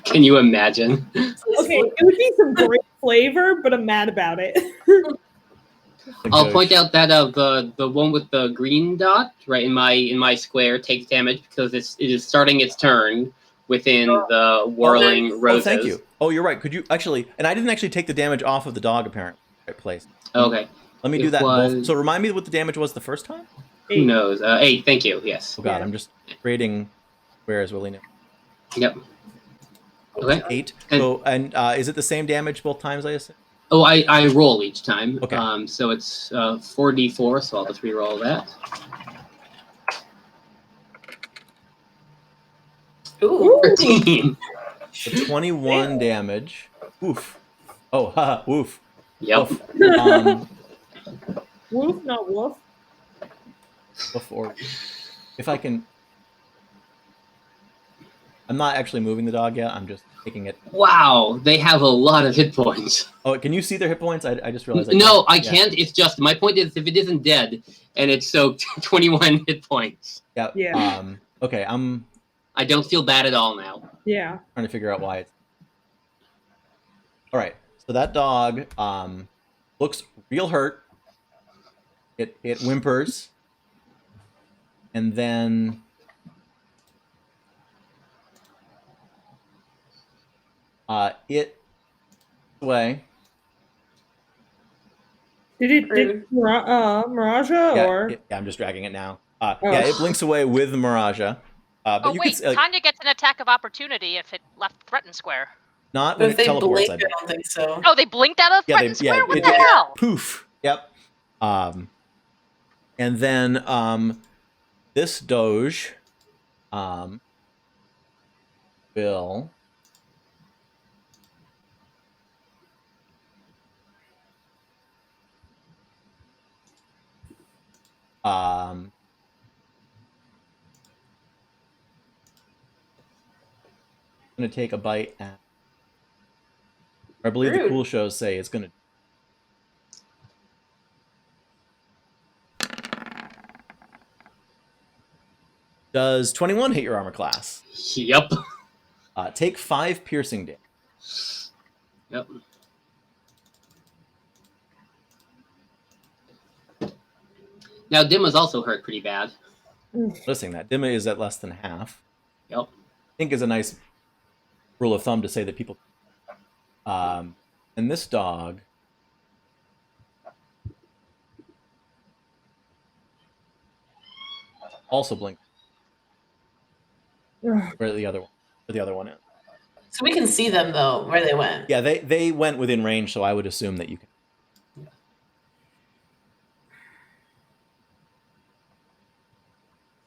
Can you imagine? Okay, it would be some great flavor, but I'm mad about it. I'll point out that the one with the green dot right in my square takes damage because it is starting its turn within the whirling roses. Oh, thank you. Oh, you're right. Could you actually? And I didn't actually take the damage off of the dog apparently. Right place. Okay. Let me It do that. was- So remind me what the damage was the first time. Who knows? 8. Thank you. Yes. Oh God, Yeah. I'm just creating squares willy-nilly. Yep. Okay. 8. And- So is it the same damage both times? I assume. Oh, I roll each time. Okay. So it's 4d4. So I'll just re-roll that. Ooh. 13. So 21 damage. Oof. Oh, haha, woof. Yep. Woof. Woof, not woof. Before, if I can, I'm not actually moving the dog yet. I'm just taking it. Wow, they have a lot of hit points. Oh, can you see their hit points? I just realized. No, I Yeah. can't. It's just my point is if it isn't dead and it's soaked 21 hit points. Yeah. Yeah. Okay, I'm I don't feel bad at all now. Yeah. trying to figure out why it's. All right. So that dog looks real hurt. It whimpers. and then it away. Did Rude. Miraja Yeah, or? yeah, I'm just dragging it now. Oh. Yeah, it blinks away with Miraja. But Oh you wait, could Tanya gets an attack of opportunity if it left threatened square. not But when if it they teleports. blink, I I don't. don't think so. Oh, they blinked out of Yeah, threatened square. What the it- hell? Poof. Yep. And then this Doge will going to take a bite at. I believe the Rude. cool shows say it's going to. Does 21 hit your armor class? Yep. Take 5 piercing damage. Yep. Now Dimma's also hurt pretty bad. Noticing that Dimma is at less than half. Yep. I think is a nice rule of thumb to say that people. And this dog. Also blink. Where the other one? Where the other one is? So we can see them though, where they went. Yeah, they went within range, so I would assume that you can.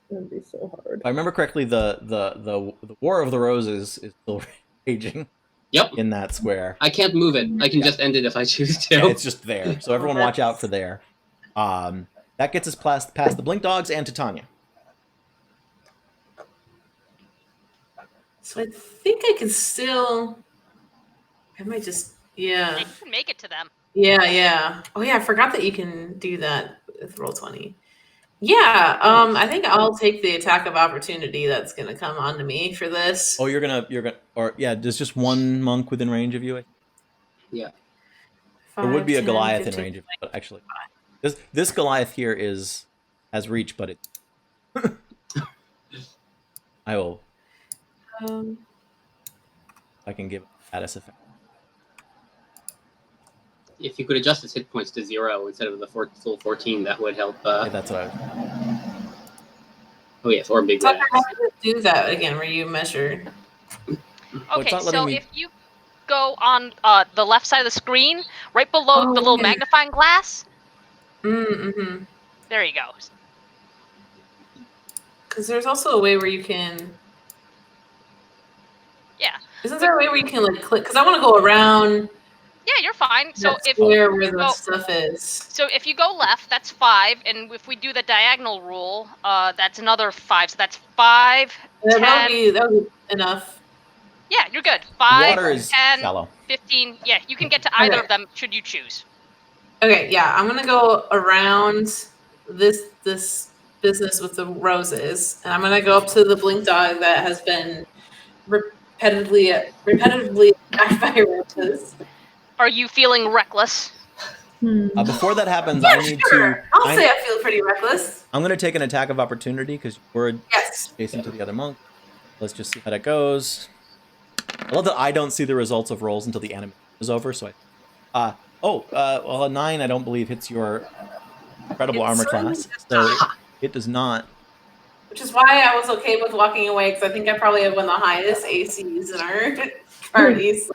It's gonna be so hard. If I remember correctly, the War of the Roses is still raging Yep. in that square. I can't move it. I can just end it if I choose to. Yeah, it's just there. So everyone watch out for there. That gets us past the Blink Dogs and Titania. So I think I can still. I might just. Yeah. You can make it to them. Yeah. Oh yeah, I forgot that you can do that with Roll20. Yeah. I think I'll take the attack of opportunity that's gonna come onto me for this. Oh, you're gonna, or yeah, there's just one monk within range of you. Yeah. There would be a 5, 10, Goliath 15. in range of you, but actually, this Goliath here has reach, but it. I will. I can give status effect. If you could adjust its hit points to 0 instead of the full 14, that would help. Yeah, that's what I was. Oh yes, or big Tucker, red. how do you do that again? Where you measure? it's Okay, not letting so me- if you go on the left side of the screen, right below Oh, the little yeah. magnifying glass, Mm-hmm. there you go. Because there's also a way where you can. Yeah. Isn't there a way where you can like click? Because I want to go around. Yeah, you're fine. So that if square where the oh. stuff is. So if you go left, that's 5, and if we do the diagonal rule, that's another 5. So that's 5, That 10. would be enough. Yeah, you're good. 5, Water is 10, shallow. 15. Yeah, you can get to either Okay. of them should you choose. Okay, yeah, I'm gonna go around this business with the roses, and I'm gonna go up to the blink dog that has been repetitively attacked by roses. Are you feeling reckless? Before that happens, Yeah, I need sure. to. I'll say I feel pretty reckless. I'm going to take an attack of opportunity because we're Yes. adjacent to the other monk. Let's just see how that goes. I love that I don't see the results of rolls until the animation is over. So well, a 9 I don't believe hits your incredible It armor certainly class. does So not. it does not. Which is why I was okay with walking away, because I think I probably have one of the highest ACs in our parties.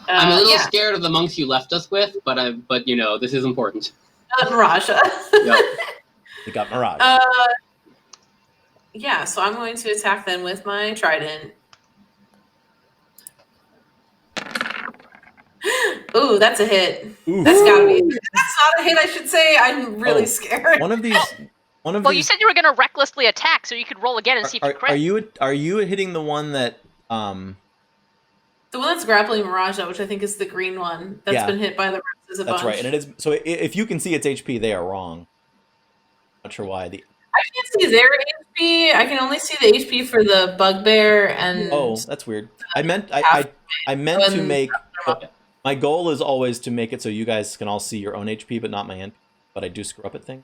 I'm a little yeah. scared of the monks you left us with, but you know, this is important. Miraja. Yep. It got Mirage. Yeah, so I'm going to attack them with my trident. Ooh, that's a hit. Oof. That's gotta be. That's not a hit, I should say. I'm really Oh, scared. One of these. Well, you said you were going to recklessly attack, so you could roll again and see if you crit. Are you hitting the one that The one that's grappling Miraja, which I think is the green one, that's Yeah. been hit by the roses a bunch. That's right, and it is. So if you can see its HP, they are wrong. Not sure why. I can't see their HP. I can only see the HP for the bugbear and. Oh, that's weird. I meant to make. My goal is always to make it so you guys can all see your own HP, but not my NP. But I do screw up at things.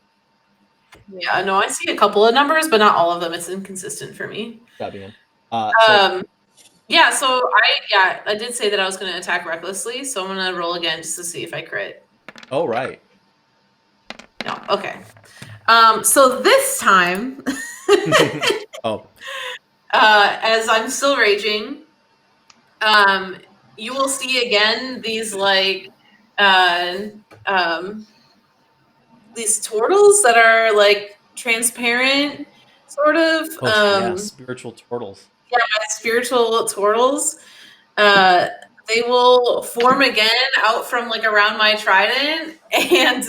Yeah, no, I see a couple of numbers, but not all of them. It's inconsistent for me. Ian. Yeah, so I did say that I was going to attack recklessly, so I'm going to roll again just to see if I crit. Oh, right. No, okay. So this time, Oh, as I'm still raging, you will see again these like these turtles that are like transparent, sort of. yeah, spiritual turtles. Yeah, spiritual turtles. They will form again out from like around my trident, and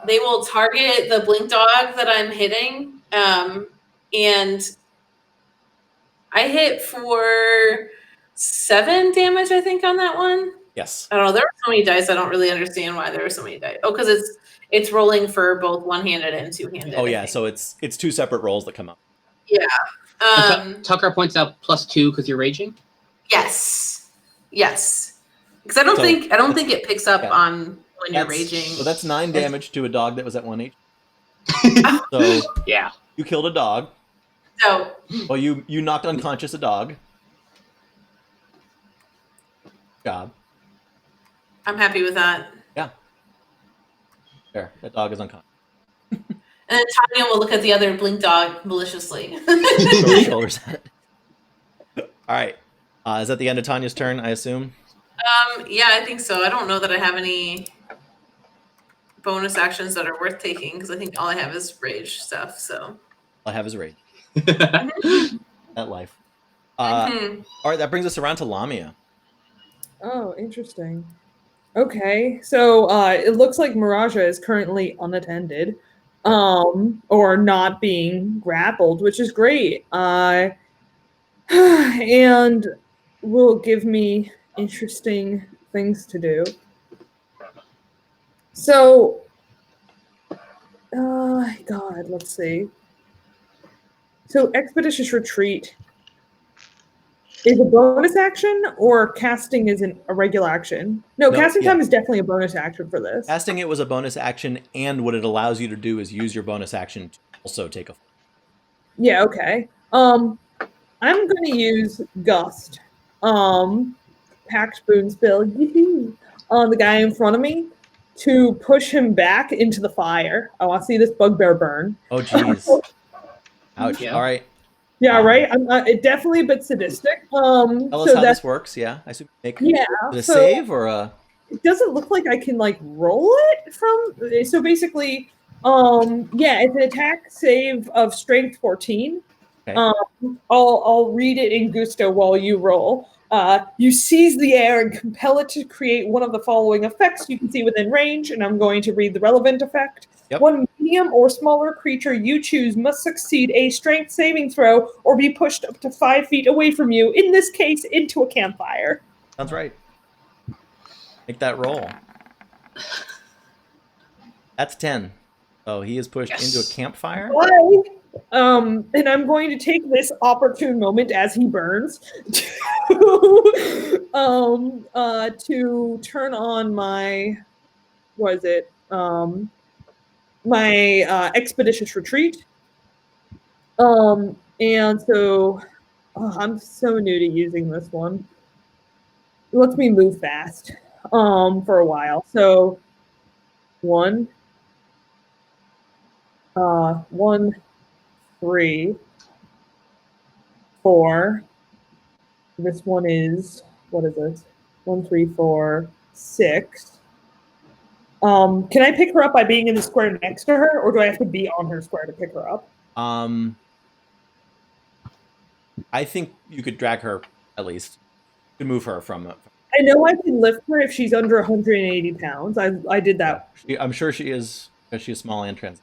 they will target the blink dog that I'm hitting. And I hit for 7 damage, I think, on that one. Yes. I don't know. There were so many dice. I don't really understand why there were so many dice. Oh, because it's rolling for both one-handed and two-handed. Oh yeah, so it's 2 separate rolls that come up. Yeah. Tucker points out +2 because you're raging. Yes. Because I don't think it picks up on when you're raging. So that's 9 damage to a dog that was at 1 HP. So yeah, you killed a dog. So Well, you knocked unconscious a dog. Job. I'm happy with that. Yeah. There, that dog is unconscious. And then Tanya will look at the other blink dog maliciously. Throw her shoulders at it. All right. Is that the end of Tanya's turn, I assume? Yeah, I think so. I don't know that I have any bonus actions that are worth taking because I think all I have is rage stuff. So All I have is rage. That life. All right, that brings us around to Lamia. Oh, interesting. Okay, so it looks like Miraja is currently unattended, or not being grappled, which is great. And will give me interesting things to do. So, God, let's see. So, Expeditious Retreat is a bonus action, or casting is a regular action? No, casting time is definitely a bonus action for this. Casting it was a bonus action, and what it allows you to do is use your bonus action to also take a... Yeah, okay. I'm going to use Gust. Packed Boon Spill on the guy in front of me to push him back into the fire. Oh, I see this bugbear burn. Oh, jeez. Ouch. Yeah. All right. Yeah, right? I'm definitely a bit sadistic. Tell us how this works, yeah? I assume make a save or a... It doesn't look like I can, like, roll it from... So basically, it's an attack save of strength 14. Okay. I'll read it in Gusto while you roll. You seize the air and compel it to create one of the following effects you can see within range, and I'm going to read the relevant effect. Yep. One medium or smaller creature you choose must succeed a strength saving throw or be pushed up to 5 feet away from you, in this case, into a campfire. Sounds right. Make that roll. That's 10. So he is pushed into a campfire. And I'm going to take this opportune moment as he burns to turn on my my Expeditious Retreat. And so I'm so new to using this one. It lets me move fast for a while. So 1, 3, 4. This one is, what is it? 1, 3, 4, 6. Can I pick her up by being in the square next to her, or do I have to be on her square to pick her up? I think you could drag her, at least. You could move her from... I know I can lift her if she's under 180 pounds. I did that. I'm sure she is, because she is small and trans.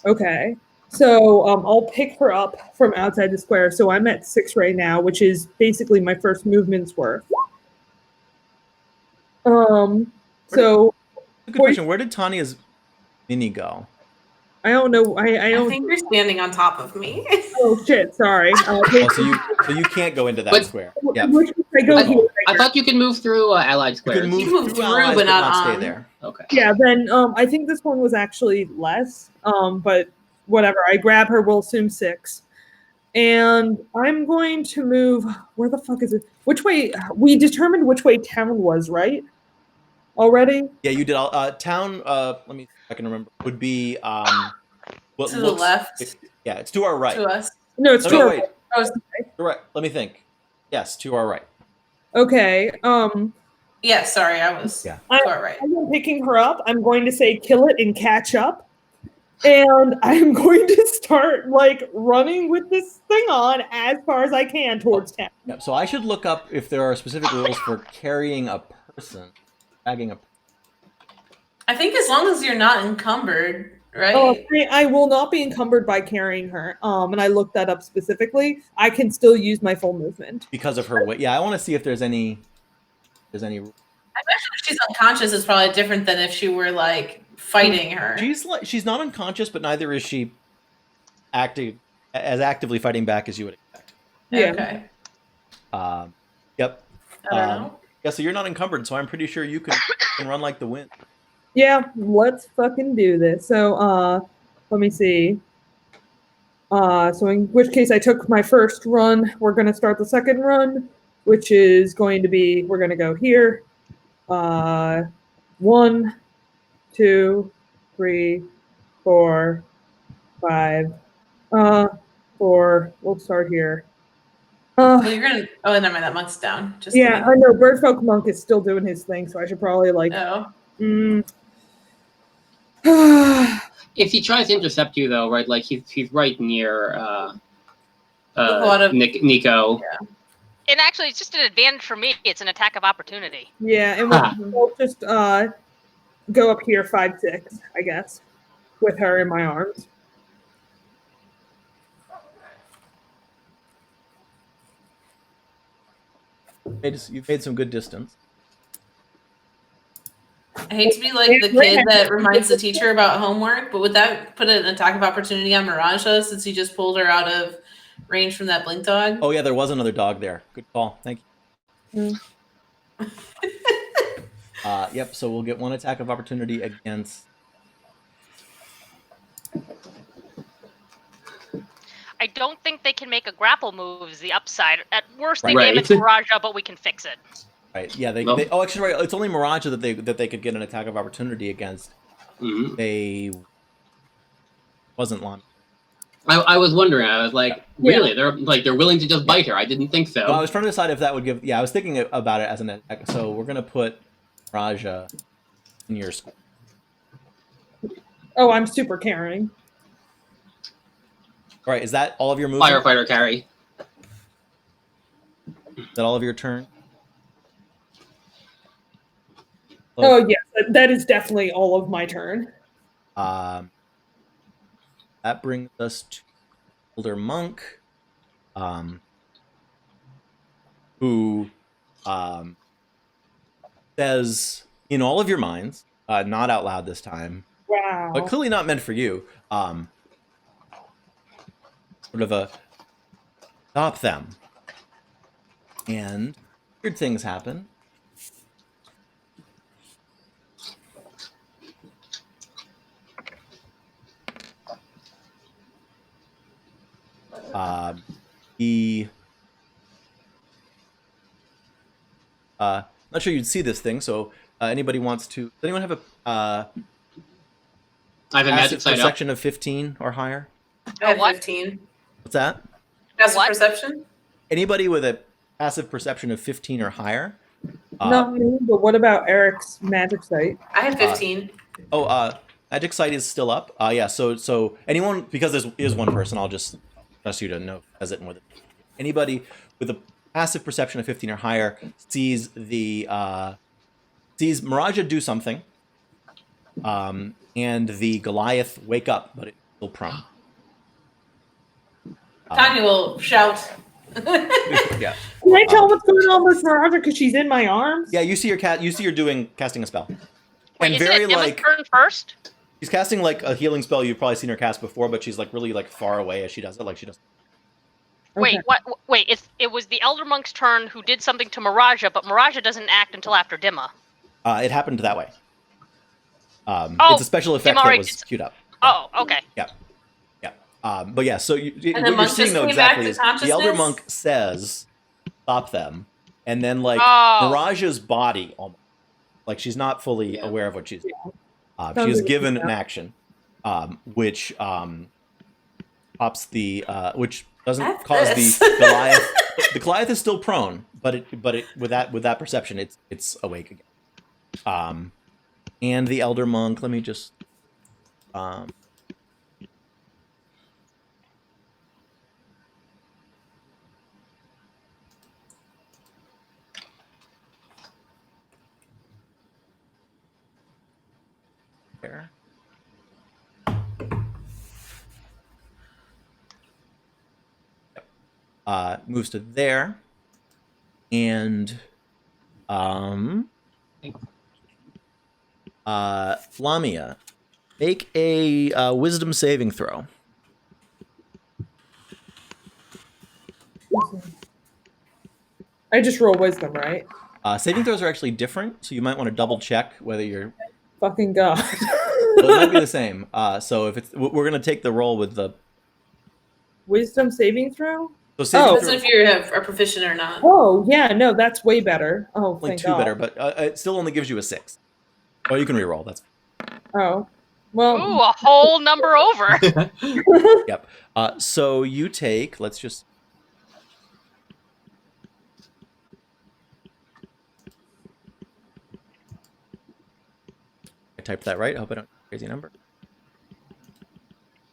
Okay. So I'll pick her up from outside the square. So I'm at 6 right now, which is basically my first movement's worth. So... Good question. Where did Tanya's mini go? I don't know. I don't think you're standing on top of me. Oh shit! Sorry. So you can't go into that square. Yeah. I go here. I thought you could move through allied You squares. can move, You move through through, allies, but not stay on. there. Okay. Yeah, then I think this one was actually less. But whatever. I grab her. We'll assume 6. And I'm going to move. Where the fuck is it? Which way? We determined which way town was, right? Already? Yeah, you did. Town. Let me see if I can remember. Would be what To the looks. left. Yeah, it's to our right. To us. No, it's Oh, to no, our wait. Oh, it's- Correct. Let me think. Yes, to our right. Okay. yeah, sorry, I was Yeah. far right. I'm picking her up. I'm going to say kill it and catch up. And I'm going to start like running with this thing on as far as I can towards town. Yep. So I should look up if there are specific rules for carrying a person, dragging a. I think as long as you're not encumbered, right? Oh, I will not be encumbered by carrying her. And I looked that up specifically. I can still use my full movement. Because of her weight. Yeah, I want to see if there's any. I imagine if she's unconscious, it's probably different than if she were like fighting her. She's not unconscious, but neither is she actively fighting back as you would expect. Yeah. Okay. Yep. I don't know. Yeah, so you're not encumbered, so I'm pretty sure you can run like the wind. Yeah, let's fucking do this. So, let me see. So in which case I took my first run. We're going to start the second run, which is going to be, we're going to go here. 1, 2, 3, 4, 5, 4. We'll start here. Well, you're gonna. Oh, never mind. That monk's down. Just Yeah, I know. Birdfolk Monk is still doing his thing, so I should probably like. Oh. If he tries to intercept you, though, right, like he's right near A lot of- Nico. And actually, it's just an advantage for me. It's an attack of opportunity. Yeah, and we'll just go up here 5, 6, I guess, with her in my arms. You've made some good distance. I hate to be like the kid that reminds the teacher about homework, but would that put an attack of opportunity on Miraja since he just pulled her out of range from that blink dog? Oh yeah, there was another dog there. Good call. Thank you. Yep. So we'll get one attack of opportunity against. I don't think they can make a grapple move is the upside. At worst, they Right. damage Miraja, but we can fix it. Right. Yeah. They. Nope. Oh, actually, right. It's only Miraja that they could get an attack of opportunity against. Mhm. They. Wasn't Lana. I was wondering. I was like, Yeah. really? They're willing to just bite her. I didn't think so. So I was trying to decide if that would give. Yeah, I was thinking about it as an attack. So we're gonna put Raja in your school. Oh, I'm super caring. All right. Is that all of your movement? Firefighter carry. Is that all of your turn? Oh, yes, that is definitely all of my turn. That brings us to Elder Monk, who says in all of your minds, not out loud this time, Wow. but clearly not meant for you, sort of a stop them. And weird things happen. He not sure you'd see this thing, so anybody wants to, does anyone have a I have a magic passive sight up. perception of 15 or higher? I have What? 15. What's that? Passive What? perception? Anybody with a passive perception of 15 or higher? Not me, but what about Eric's magic sight? I have 15. Magic sight is still up. Yeah, so anyone, because there is one person, I'll just trust you to know as it more than anybody with a passive perception of 15 or higher sees Miraja do something, and the Goliath wake up, but it's still prone. Tanya will shout. Yeah. Can I tell what's going on with Miraja because she's in my arms? Yeah, you see her casting a spell. Wait, And isn't very it Emma's like turn first? she's casting like a healing spell you've probably seen her cast before, but she's like really like far away as she does it, like she does. Wait, Okay. what? Wait, it was the Elder Monk's turn who did something to Miraja, but Miraja doesn't act until after Dimma. It happened that way. Oh, It's a special effect Dimma that already was did queued up. Oh, okay. Yeah. But yeah, so And what the you're monk seeing just though came back exactly to is the Elder consciousness? Monk says, stop them. And then like Oh. Miraja's body, almost, like she's not fully Yeah. aware of what she's doing. She Sounds is like given it's an action, which pops the, which doesn't F cause this. the Goliath. The Goliath is still prone, but it with that perception, it's awake again. And the Elder Monk, let me just there. Moves to there, and Lamia, make a wisdom saving throw. I just roll wisdom, right? Saving throws are actually different, so you might want to double check whether you're. Fucking god. Well, it might be the same. So if it's, we're gonna take the roll with the. Wisdom saving throw? So saving Oh. throw Doesn't if you are proficient or not. Oh, yeah, no, that's way better. Oh, only thank 2 god. better, but it still only gives you a 6. Oh, you can reroll. That's Oh. Well, Ooh, a whole number over. yep. So you take. Let's just. I typed that right. I hope I don't get a crazy number.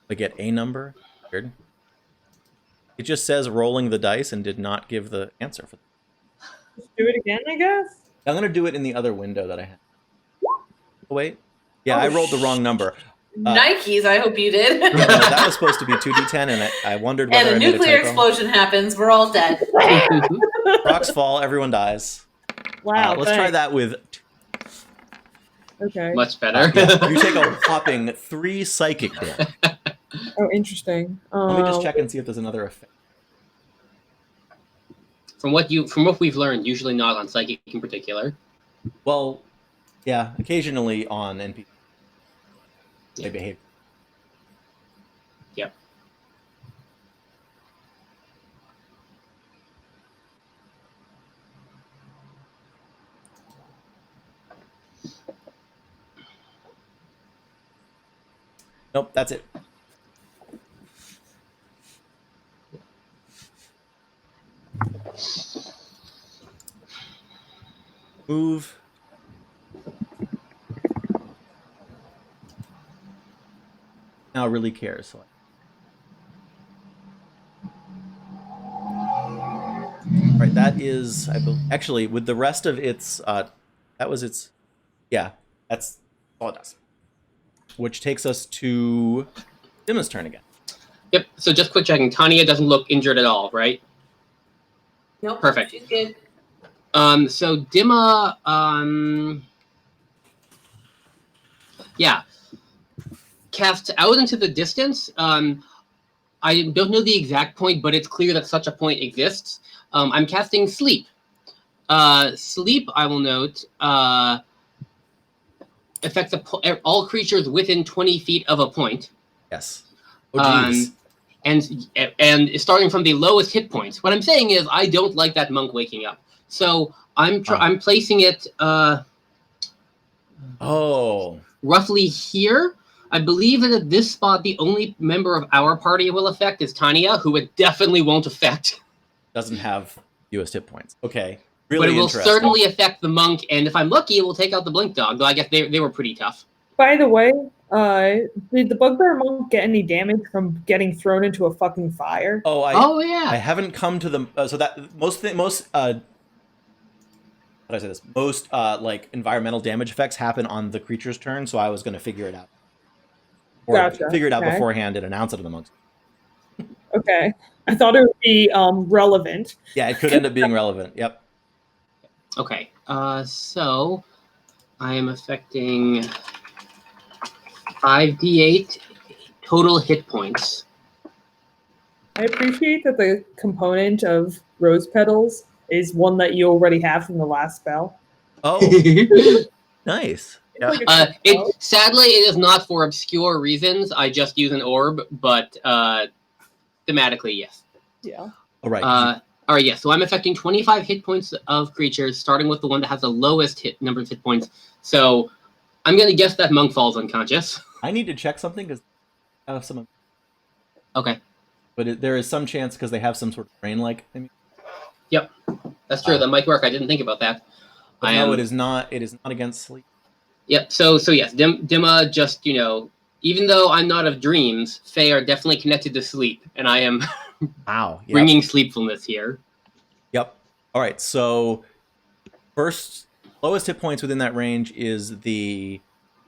I get a number. Weird. It just says rolling the dice and did not give the answer for. just do it again, I guess. I'm gonna do it in the other window that I had. Oh, wait. Yeah, Oh, I rolled the wrong number. Nikes, I hope you did. No, that was supposed to be 2d10, and I wondered whether And a I made nuclear a typo. explosion happens. We're all dead. Rocks fall, everyone dies. Wow. Let's try thanks. that with. Okay. Much better. Yeah, you take a whopping 3 psychic damage. Oh, interesting. Let me just check and see if there's another effect. From what we've learned, usually not on psychic in particular. Well, yeah, occasionally on NPC. They Yeah. behave. Yep. Nope, that's it. Move. Now really cares. So. Right, that is, I believe, actually with the rest of its, that was its, yeah, that's all it does. Which takes us to Dimma's turn again. Yep. So just quick checking. Tanya doesn't look injured at all, right? Nope. Perfect. She's good. So Dimma, yeah, casts out into the distance. I don't know the exact point, but it's clear that such a point exists. I'm casting Sleep. Sleep, I will note, affects all creatures within 20 feet of a point. Yes. Oh, geez. And starting from the lowest hit points. What I'm saying is, I don't like that monk waking up. So I'm placing it roughly here. I believe that at this spot, the only member of our party it will affect is Tanya, who it definitely won't affect. Doesn't have US hit points. Okay. Really But it will interesting. certainly affect the monk, and if I'm lucky, it will take out the Blink Dog, though I guess they were pretty tough. By the way, did the Bugbear Monk get any damage from getting thrown into a fucking fire? Oh, Oh, yeah. I haven't come to the so that most how do I say this? Most like environmental damage effects happen on the creature's turn, so I was going to figure it out. Or Gotcha. figure it out Okay. beforehand and announce it to the monks. Okay. I thought it would be relevant. Yeah, it could end up being relevant. Yep. Okay, so I am affecting 5d8 total hit points. I appreciate that the component of rose petals is one that you already have from the last spell. Oh, nice. It's like a good spell. Sadly, it is not for obscure reasons. I just use an orb, but thematically, yes. Yeah. All right. All right, yes. So I'm affecting 25 hit points of creatures, starting with the one that has the lowest number of hit points. So I'm going to guess that monk falls unconscious. I need to check something because I have some. Okay. But there is some chance because they have some sort of brain-like thing. Yep, that's true. That might work. I didn't think about that. But no, it is not. It is not against sleep. Yep. So yes, Dima just even though I'm not of dreams, Fae are definitely connected to sleep, and I am Wow. Yep. bringing sleepfulness here. Yep. All right. So first, lowest hit points within that range is the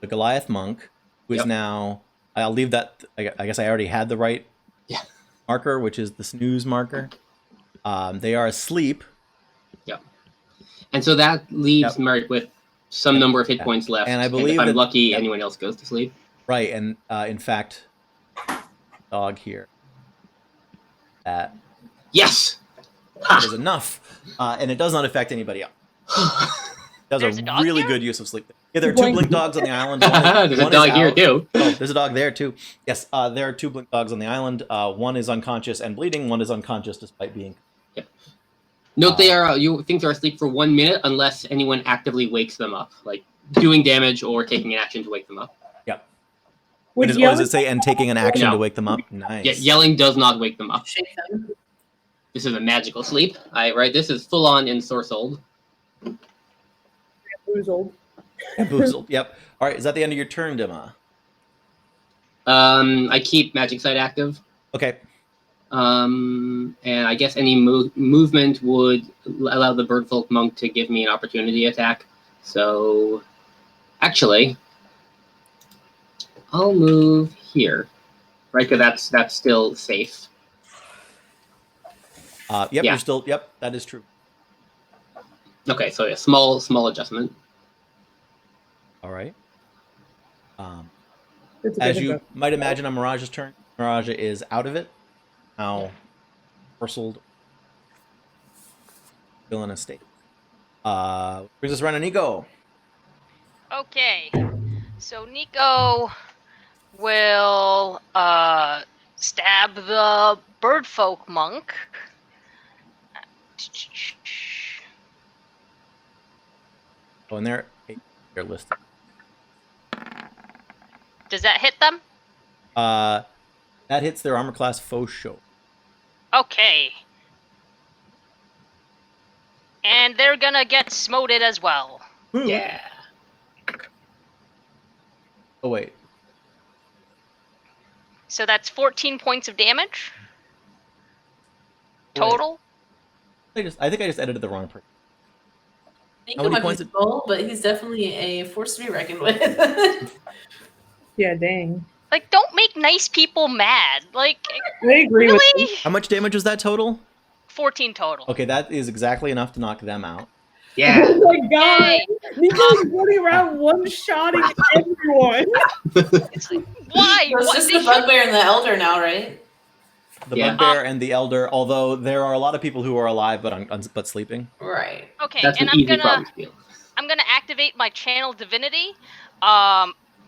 Goliath monk, who is now. I'll leave that. I guess I already had the right marker, which is the snooze marker. They are asleep. Yep. And so that leaves Merrick with some number of hit points left. And I believe if I'm that- lucky, anyone else goes to sleep. Right, and in fact, dog here. That Yes. is enough, and it does not affect anybody else. Does There's a a dog really here? good use of sleep. Yeah, there are two blink dogs on the island. There's a One is dog here out. too. Oh, there's a dog there too. Yes, there are two blink dogs on the island. One is unconscious and bleeding. One is unconscious despite being. Note they are things are asleep for 1 minute unless anyone actively wakes them up, like doing damage or taking an action to wake them up. Yep. Would Does yelling- it say and taking an action No. to wake them up? Nice. Yeah, yelling does not wake them up. Shake them. This is a magical sleep. Right? This is full on ensorcelled. Boozled. Boozled. Yep. All right. Is that the end of your turn, Dima? I keep magic sight active. Okay. And I guess any movement would allow the birdfolk monk to give me an opportunity attack. So, actually, I'll move here, right? Because that's still safe. Yep. Yeah. You're still. Yep. That is true. Okay, so yeah, small adjustment. All right. It's a As big you adjustment. might imagine on Mirage's turn, Mirage is out of it. Now, parceled. Still in a state. Brings us around to Nico. Okay, so Nico will stab the birdfolk monk. Oh, and they're listed. Does that hit them? That hits their armor class faux show. Okay. And they're gonna get smoted as well. Yeah. Oh wait. So that's 14 points of damage Wait. total. I think I just edited the wrong person. I think How it many might points be did- full, but he's definitely a force to be reckoned with. Yeah, dang. Like, don't make nice people mad. Like, I agree with you. really? How much damage was that total? 14 total. Okay, that is exactly enough to knock them out. Yeah. Oh my god! Yay. Nico's running around one-shotting everyone. It's like, why? It's What? just They the should- bugbear and the elder now, right? The Yeah. bugbear and the elder, although there are a lot of people who are alive but sleeping. Right. Okay, That's and an I'm easy gonna problem to feel. activate my channel divinity.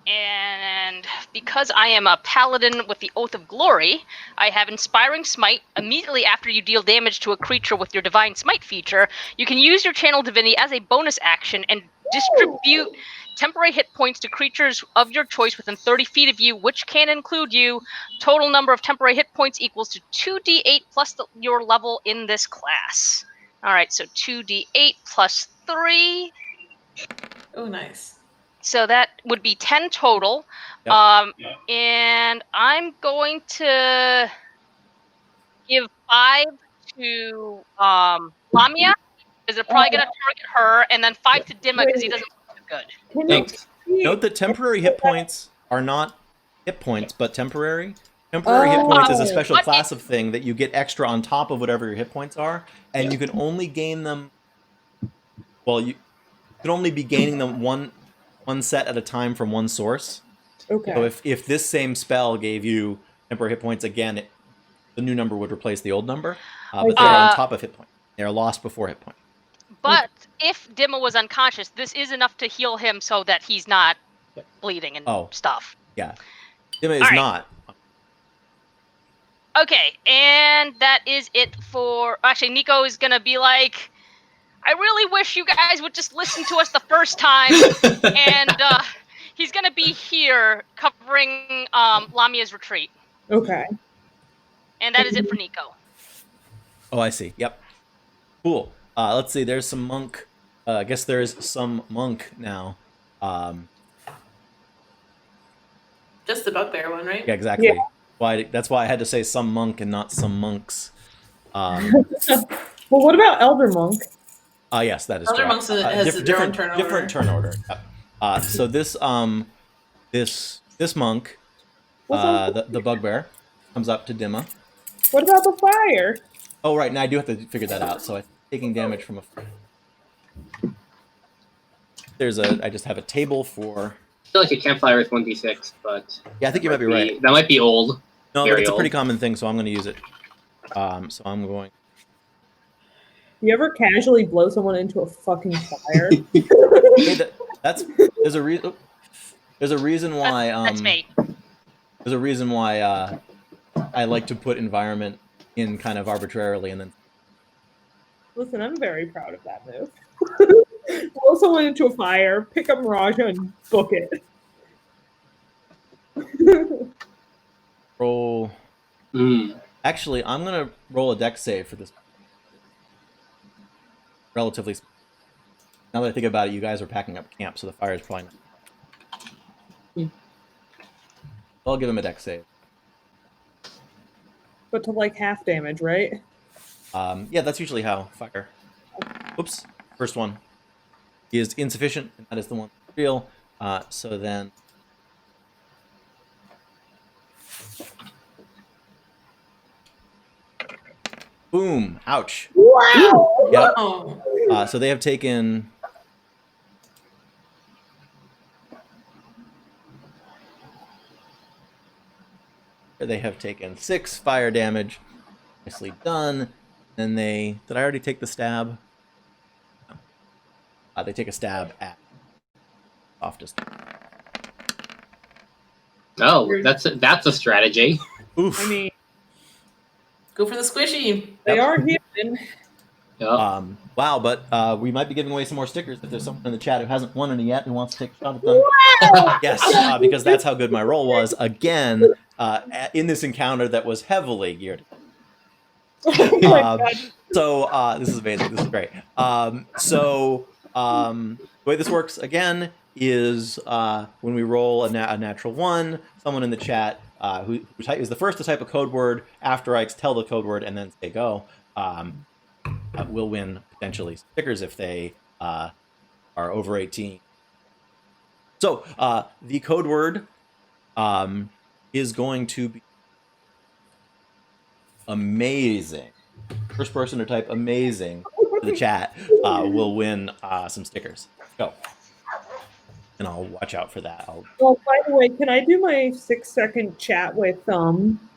And because I am a paladin with the Oath of Glory, I have Inspiring Smite. Immediately after you deal damage to a creature with your Divine Smite feature, you can use your channel divinity as a bonus action and distribute temporary hit points to creatures of your choice within 30 feet of you, which can include you. Total number of temporary hit points equals to 2d8 plus your level in this class. All right, so 2d8 plus 3. Oh, nice. So that would be 10 total. Yep. And I'm going to give 5 to Lamia, because they're probably going to target her, and then 5 to Dima, because he doesn't look too good. Can you Thanks. Note that temporary hit points are not hit points, but temporary. Temporary hit points is a special What? class of thing that you get extra on top of whatever your hit points are, and you can only gain them. Well, you can only be gaining them one set at a time from one source. Okay. So if this same spell gave you temporary hit points again, the new number would replace the old number, but they're on top of hit point. They're lost before hit point. But if Dimma was unconscious, this is enough to heal him so that he's not bleeding and stuff. Yeah, Dimma is All right. not. Okay, and that is it for. Actually, Nico is gonna be like, I really wish you guys would just listen to us the first time, and he's gonna be here covering Lamia's retreat. Okay. And that is it for Nico. Oh, I see. Yep. Cool. Let's see. There's some monk. I guess there is some monk now. Just the bugbear one, right? Yeah, exactly. Yeah. That's why I had to say some monk and not some monks. Well, what about Elder Monk? Yes, that is Elder correct. Monks has their own turn order. Different turn order. Yep. So this monk, the bugbear, comes up to Dimma. What about the fire? Oh, right. Now I do have to figure that out. So I'm taking damage from a. I just have a table for. I feel like a campfire is 1d6, but Yeah, I think you might be right. That might be old. No, Very but it's a old. pretty common thing, so I'm going to use it. So I'm going. You ever casually blow someone into a fucking fire? Hey, there's a reason. There's a reason why. That's me. There's a reason why I like to put environment in kind of arbitrarily, and then. Listen, I'm very proud of that move. Blow someone into a fire, pick up Miraja, and book it. Roll. Actually, I'm gonna roll a dex save for this. Relatively. Now that I think about it, you guys are packing up camp, so the fire is probably not. I'll give him a dex save. But to like half damage, right? Yeah, that's usually how fire. Oops, first one is insufficient, and that is the one real. So then. Boom! Ouch. Wow! Yep. Oh. So they have taken. They have taken 6 fire damage. Nicely done. Then they. Did I already take the stab? No. They take a stab at. Softest. Oh, that's a strategy. Oof. I mean, Go for the squishy. they Yep. are human. Yeah. Wow, but we might be giving away some more stickers if there's someone in the chat who hasn't won any yet who wants to take a shot at them. Yes, because that's how good my roll was. Again, in this encounter that was heavily geared. Oh my Um, god. So this is amazing. This is great. The way this works again is when we roll a natural 1, someone in the chat who is the first to type a code word after I tell the code word and then say go will win potentially stickers if they are over 18. So the code word is going to be amazing. First person to type amazing to the chat will win some stickers. Go. And I'll watch out for that. Well, by the way, can I do my 6-second chat with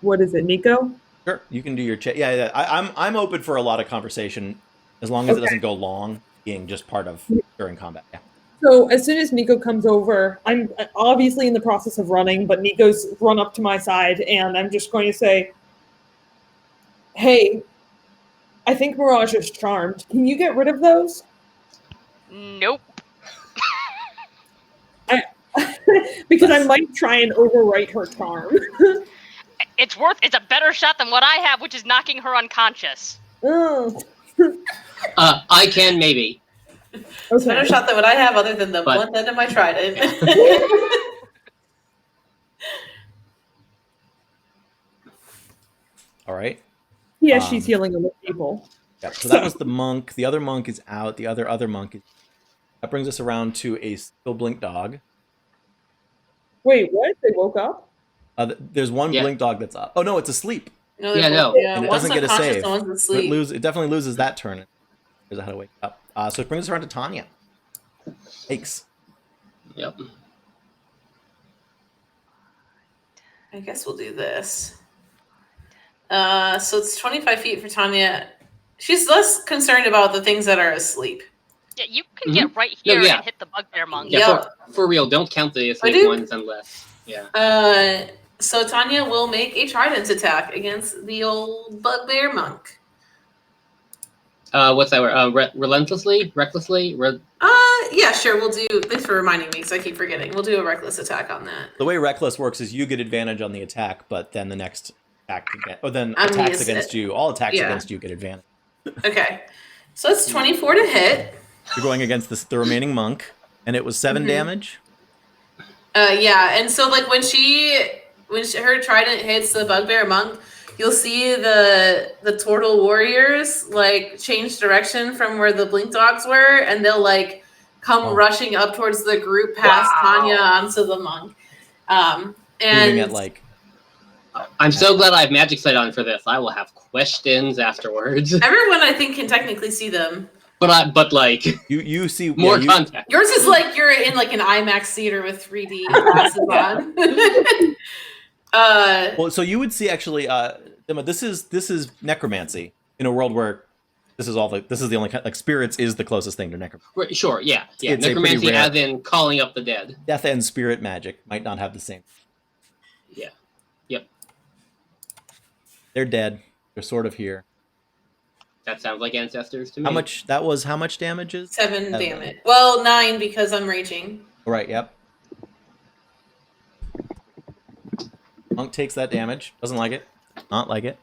what is it, Nico? Sure, you can do your chat. Yeah, I'm open for a lot of conversation as long as it doesn't go long, being just part of during combat. Yeah. So as soon as Nico comes over, I'm obviously in the process of running, but Nico's run up to my side, and I'm just going to say, "Hey, I think Mirage is charmed. Can you get rid of those?" Nope. Because I might try and overwrite her charm. It's a better shot than what I have, which is knocking her unconscious. Oh. I can maybe. It's a better Okay. shot than what I have, other than the But- blunt end of my trident. All right. Yeah, she's healing other people. Yeah, so that was the monk. The other monk is out. The other monk is. That brings us around to a still blink dog. Wait, what? They woke up? There's one Yeah. blink dog that's up. Oh no, it's asleep. No, Yeah, they're no. both- yeah, And it one's doesn't get a unconscious save. and one's asleep. It definitely loses that turn. It figures out how to wake up. So it brings us around to Tanya. Yikes. Yep. I guess we'll do this. So it's 25 feet for Tanya. She's less concerned about the things that are asleep. Yeah, you can get right No, here yeah. and hit the bugbear monk. Yeah, Yep. for real, don't count the asleep do? ones unless. Yeah. So Tanya will make a trident attack against the old bugbear monk. What's that word? Relentlessly? Recklessly? Yeah, sure. We'll do. Thanks for reminding me, because I keep forgetting. We'll do a reckless attack on that. The way reckless works is you get advantage on the attack, but then the next attack, then I'm attacks used against it. you, all attacks Yeah. against you get advantage. Okay. So it's 24 to hit. You're going against the remaining monk, and it was 7 Mhm. damage. Yeah, and so like when her trident hits the bugbear monk, you'll see the turtle warriors like change direction from where the blink dogs were, and they'll like come rushing up towards the group past Tanya onto the monk. And Moving at like I'm so glad I have magic sight on for this. I will have questions afterwards. everyone I think can technically see them. But like you see more you, context. Yours is like you're in like an IMAX theater with 3D glasses on. Well, so you would see actually, Emma, this is necromancy in a world where this is the only kind, like spirits is the closest thing to necromancy. Sure, yeah. It's a pretty Necromancy rare- as in calling up the dead. Death and spirit magic might not have the same. Yeah. Yep. They're dead. They're sort of here. That sounds like ancestors to me. How much damage is? 7 damage. Well, 9 because I'm raging. Right, yep. Monk takes that damage. Doesn't like it. Not like it.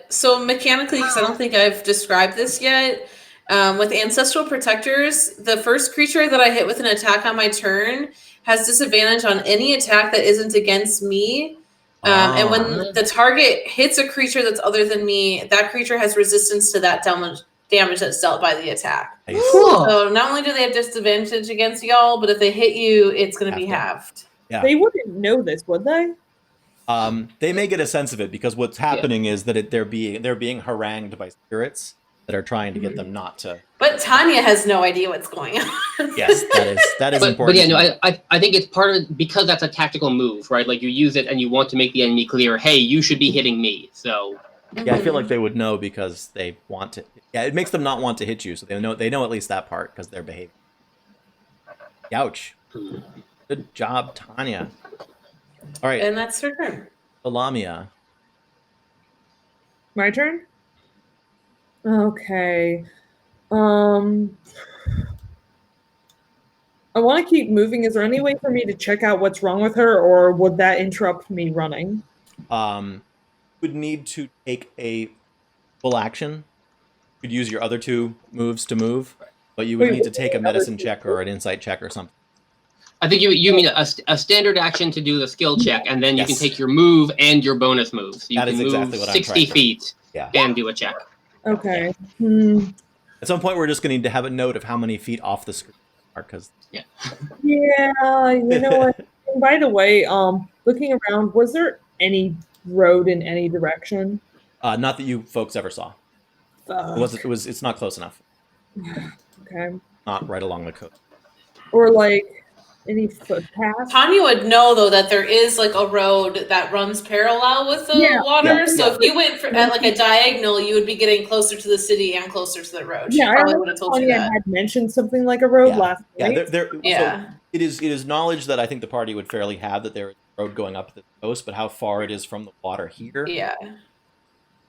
So mechanically, because I don't think I've described this yet, with Ancestral Protectors, the first creature that I hit with an attack on my turn has disadvantage on any attack that isn't against me. And when the target hits a creature that's other than me, that creature has resistance to that damage that's dealt by the attack. Nice. So not only do they have disadvantage against y'all, but if they hit you, it's going to be halved. Yeah. They wouldn't know this, would they? They may get a sense of it because what's happening is that they're being harangued by spirits that are trying to get them not to. But Tanya has no idea what's going on. Yes, that is important. But yeah, no, I think it's part of because that's a tactical move, right? Like you use it and you want to make the enemy clear, hey, you should be hitting me. So Yeah, I feel like they would know because they want to. Yeah, it makes them not want to hit you, so they know at least that part because they're behaving. Ouch. Good job, Tanya. All right, And that's her turn. Lamia. My turn? Okay. I want to keep moving. Is there any way for me to check out what's wrong with her, or would that interrupt me running? Would need to take a full action. You could use your other 2 moves to move, but you would Wait, need to take a medicine check or an insight check or something. I think you mean a standard action to do the skill check, and then you can Yes. take your move and your bonus moves. You That can is move exactly what I'm 60 trying to- feet Yeah. and do a check. Okay. At some point, we're just going to need to have a note of how many feet off the screen are, because Yeah, you know what? By the way, looking around, was there any road in any direction? not that you folks ever saw. Fuck. It's not close enough. Okay. Not right along the coast. Or like any footpaths? Tanya would know though that there is like a road that runs parallel with the water. Yeah, So yeah. if you went at like a diagonal, you would be getting closer to the city and closer to the road. She Yeah, I probably remember would have told you Tanya that. had mentioned something like a road last night. Yeah. So it is knowledge that I think the party would fairly have that there is a road going up the coast, but how far it is from the water here, Yeah.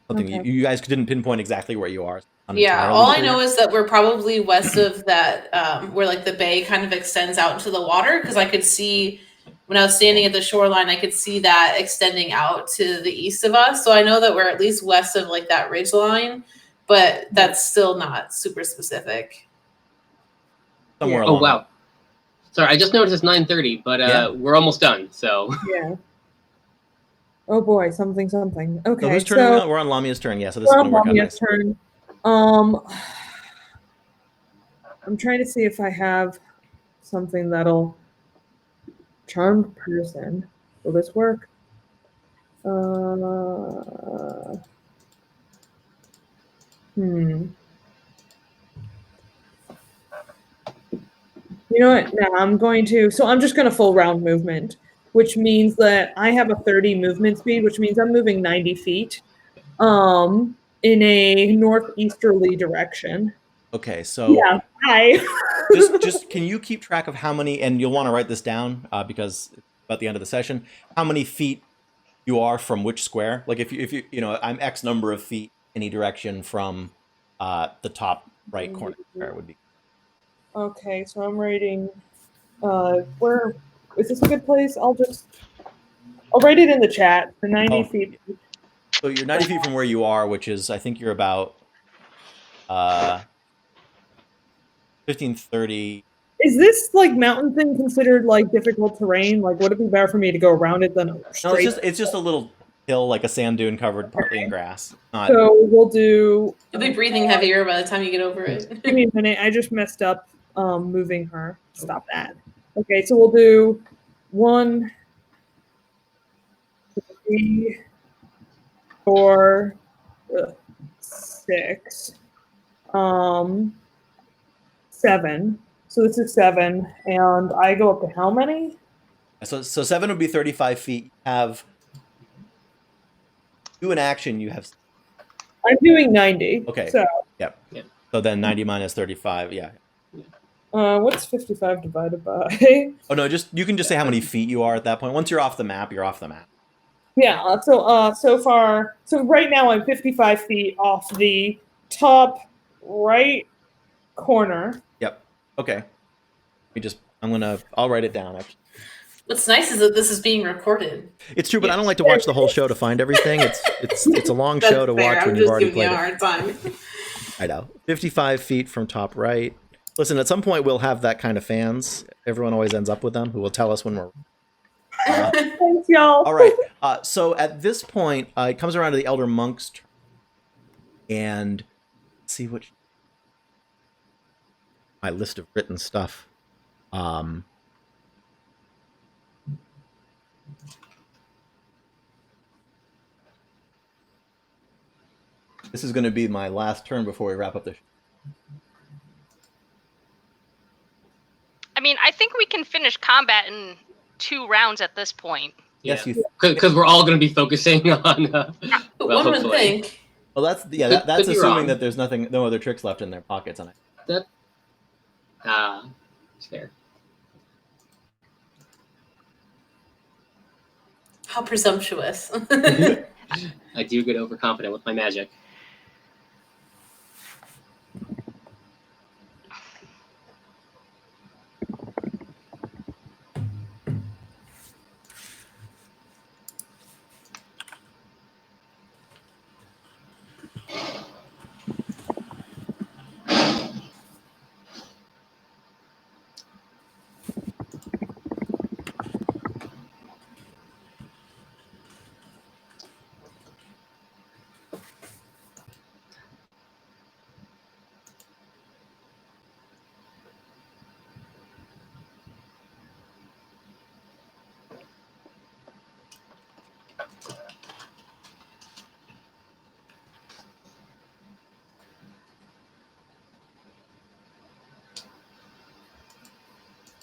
something Okay. you guys didn't pinpoint exactly where you are. I'm Yeah. entirely All I clear. know is that we're probably west of that, where like the bay kind of extends out into the water. Because I could see when I was standing at the shoreline, I could see that extending out to the east of us. So I know that we're at least west of like that ridge line, but that's still not super specific. somewhere Oh along. wow. Sorry, I just noticed it's 9:30, but Yeah. we're almost done. So Yeah. Oh boy, something. Okay. So whose turn are we on? We're on Lamia's turn. Yeah, so this is we're going on to work out Lamia's nice. turn. I'm trying to see if I have something that'll charmed person. Will this work? You know what? No, I'm going to. So I'm just going to full round movement. which means that I have a 30 movement speed, which means I'm moving 90 feet in a northeasterly direction. Okay, so Yeah, hi. just can you keep track of how many, and you'll want to write this down because it's about the end of the session, how many feet you are from which square? Like if you know, I'm X number of feet any direction from the top right corner square would be. Okay, so I'm writing. Where is this a good place? I'll write it in the chat. The 90 Oh, feet. so you're 90 feet from where you are, which is I think you're about 1530. Is this like mountain thing considered like difficult terrain? Like, would it be better for me to go around it than No, straight? it's just a little hill, like a sand dune covered partly in grass. Not So we'll do. You'll be breathing heavier by the time you get over it. Give me a minute. I just messed up moving her. Stop that. Okay, so we'll do 1, 2, 3, 4, 6, 7. So this is 7, and I go up to how many? so 7 would be 35 feet. You have do an action. You have I'm doing 90. okay. So Yep. Yep. So then 90 minus 35. Yeah. what's 55 divided by? Oh no, you can just say how many feet you are at that point. Once you're off the map, you're off the map. Yeah. So right now I'm 55 feet off the top right corner. Yep. Okay. I'll write it down. Actually, What's nice is that this is being recorded. it's true, but I don't like to watch the whole show to find everything. It's a long show to watch when you've already played it. hard time. I know. 55 feet from top right. Listen, at some point we'll have that kind of fans. Everyone always ends up with them who will tell us when we're. Thanks, y'all. All right. So at this point, it comes around to the Elder Monk's turn. And let's see what my list of written stuff. This is going to be my last turn before we wrap up the show. I mean, I think we can finish combat in 2 rounds at this point. Yes, Yeah. you. Because we're all going to be focusing on. But Well, one would hopefully. think. Well, that's Could that's be assuming wrong. that there's no other tricks left in their pockets on it. It's fair. How presumptuous. I do get overconfident with my magic.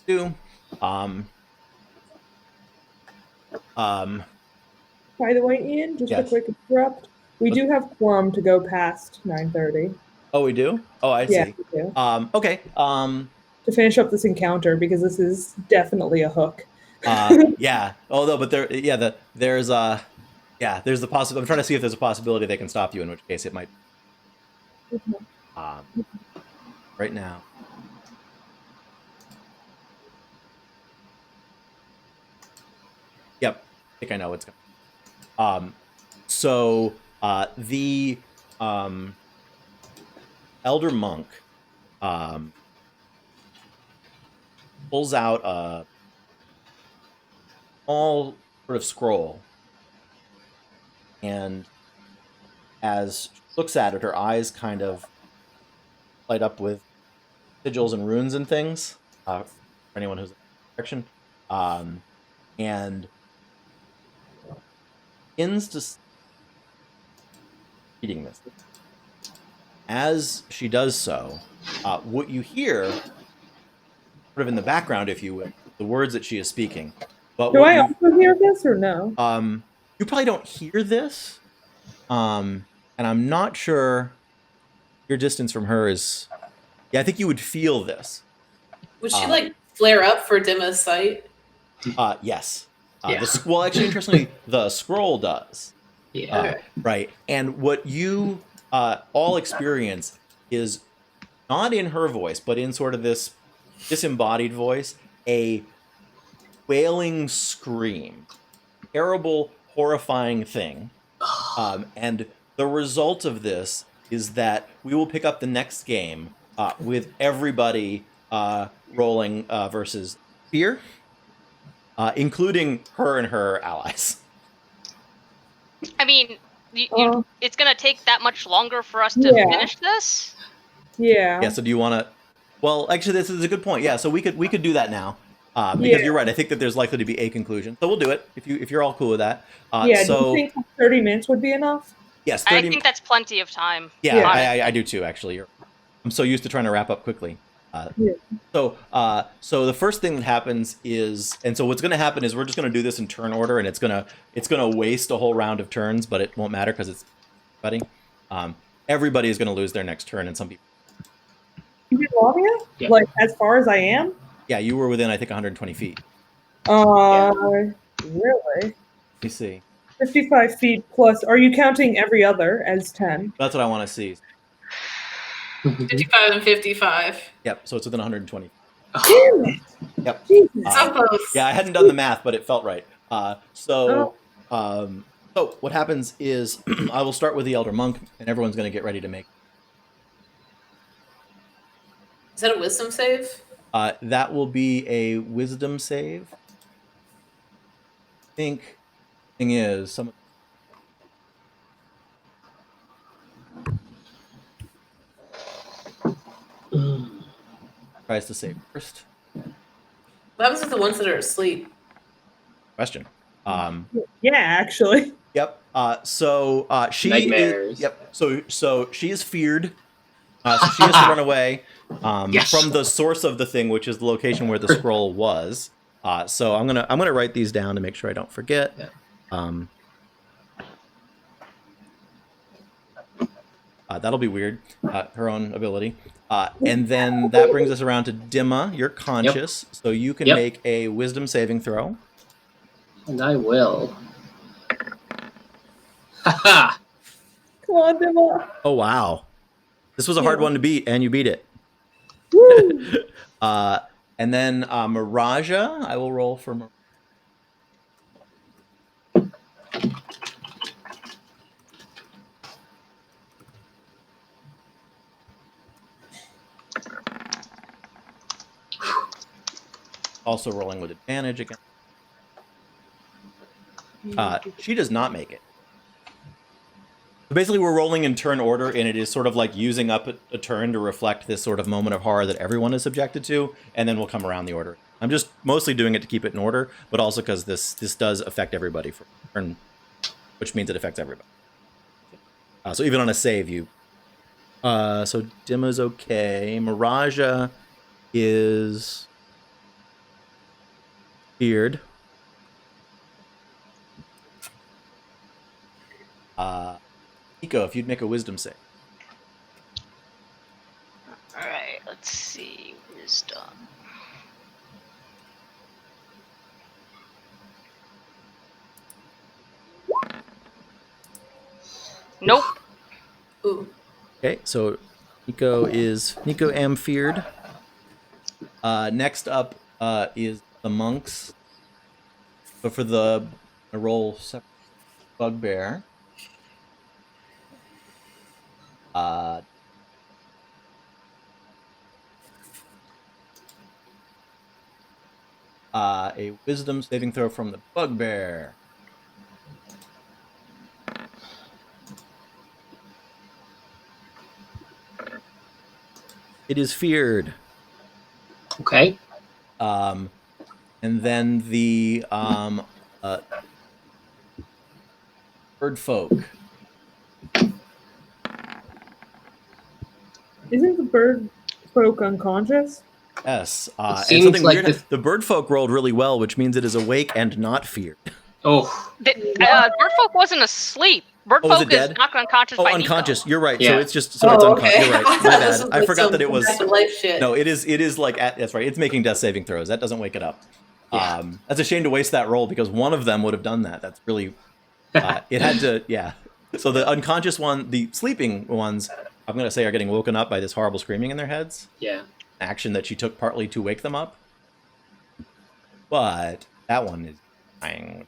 Do. By the way, Ian, just a Yes. quick interrupt. We do have quorum to go past 9:30. Oh, we do. Oh, I Yeah, see. we do. Okay. To finish up this encounter because this is definitely a hook. Yeah. Although, but there's the possibility. I'm trying to see if there's a possibility they can stop you. In which case, it might. Right now. Yep. I think I know what's going. So the Elder Monk pulls out a small sort of scroll, and as she looks at it, her eyes kind of light up with sigils and runes and things. For anyone who's in the direction, and begins to reading this. As she does so, what you hear, sort of in the background, if you will, the words that she is speaking, But Do what I you, also hear this or no? you probably don't hear this, and I'm not sure your distance from her is. Yeah, I think you would feel this. Would she like flare up for Dimma's sight? Yes. Yeah. Well, actually, interestingly, the scroll does. Yeah. Right. And what you all experience is not in her voice, but in sort of this disembodied voice, a wailing scream, terrible, horrifying thing. And the result of this is that we will pick up the next game with everybody rolling versus fear, including her and her allies. I mean, Uh, it's gonna take that much longer for us to Yeah. finish this. Yeah. Yeah. So do you want to? Well, actually, this is a good point. Yeah. So we could do that now. Because Yeah. you're right. I think that there's likely to be a conclusion. So we'll do it if you're all cool with that. Yeah. So Do you think 30 minutes would be enough? yes, I 30. think that's plenty of time. Yeah, Yeah. I do too. Actually, I'm so used to trying to wrap up quickly. Yeah. So the first thing that happens is, and so what's going to happen is we're just going to do this in turn order, and it's gonna waste a whole round of turns, but it won't matter because it's everybody. Everybody is going to lose their next turn, and some people. You did Lamia? Yeah. Like as far as I am? Yeah, you were within I think 120 feet. Really? Let me see. 55 feet plus. Are you counting every other as 10? That's what I want to see. 55 and 55. Yep. So it's within 120. Damn it! Yep. Jesus. So close. Yeah, I hadn't done the math, but it felt right. So what happens is I will start with the Elder Monk, and everyone's going to get ready to make. Is that a wisdom save? That will be a Wisdom save. I think thing is some. Tries to save first. What happens with the ones that are asleep? Question. Yeah, actually. Yep. So she Nightmares. is. Yep. So she is feared. So she has to run away Yes. from the source of the thing, which is the location where the scroll was. So I'm gonna write these down to make sure I don't forget. Yeah. That'll be weird. Her own ability. And then that brings us around to Dimma. You're conscious, so you can Yep. make a Wisdom saving throw. And I will. Haha. Come on, Dimma. Oh wow, this was a hard one to beat, and you beat it. Woo! And then Miraja, I will roll for. Also rolling with advantage again. She does not make it. So basically, we're rolling in turn order, and it is sort of like using up a turn to reflect this sort of moment of horror that everyone is subjected to, and then we'll come around the order. I'm just mostly doing it to keep it in order, but also because this does affect everybody for turn, which means it affects everybody. So even on a save, you. So Dimma's okay. Miraja is feared. Nico, if you'd make a wisdom save. All right, let's see. Wisdom. Nope. Ooh. Okay, so Nico am feared. Next up is the monks. So for the I roll separate bugbear. A wisdom saving throw from the bugbear. It is feared. Okay. And then the bird folk. Isn't the bird folk unconscious? Yes. And seems something like weird. this- The bird folk rolled really well, which means it is awake and not feared. Oh, Birdfolk wasn't asleep. Oh, was it Birdfolk is dead? knocked unconscious Oh, by unconscious. Nico. You're right. Yeah. So it's just it's unconscious. okay. You're right. My This bad. is I like forgot some that it was. back to life shit. No, it is like that's right. It's making death saving throws. That doesn't wake it up. Yeah. That's a shame to waste that roll because one of them would have done that. That's really. It had to. Yeah. So the unconscious one, the sleeping ones, I'm gonna say are getting woken up by this horrible screaming in their heads. yeah. Action that she took partly to wake them up. But that one is dying.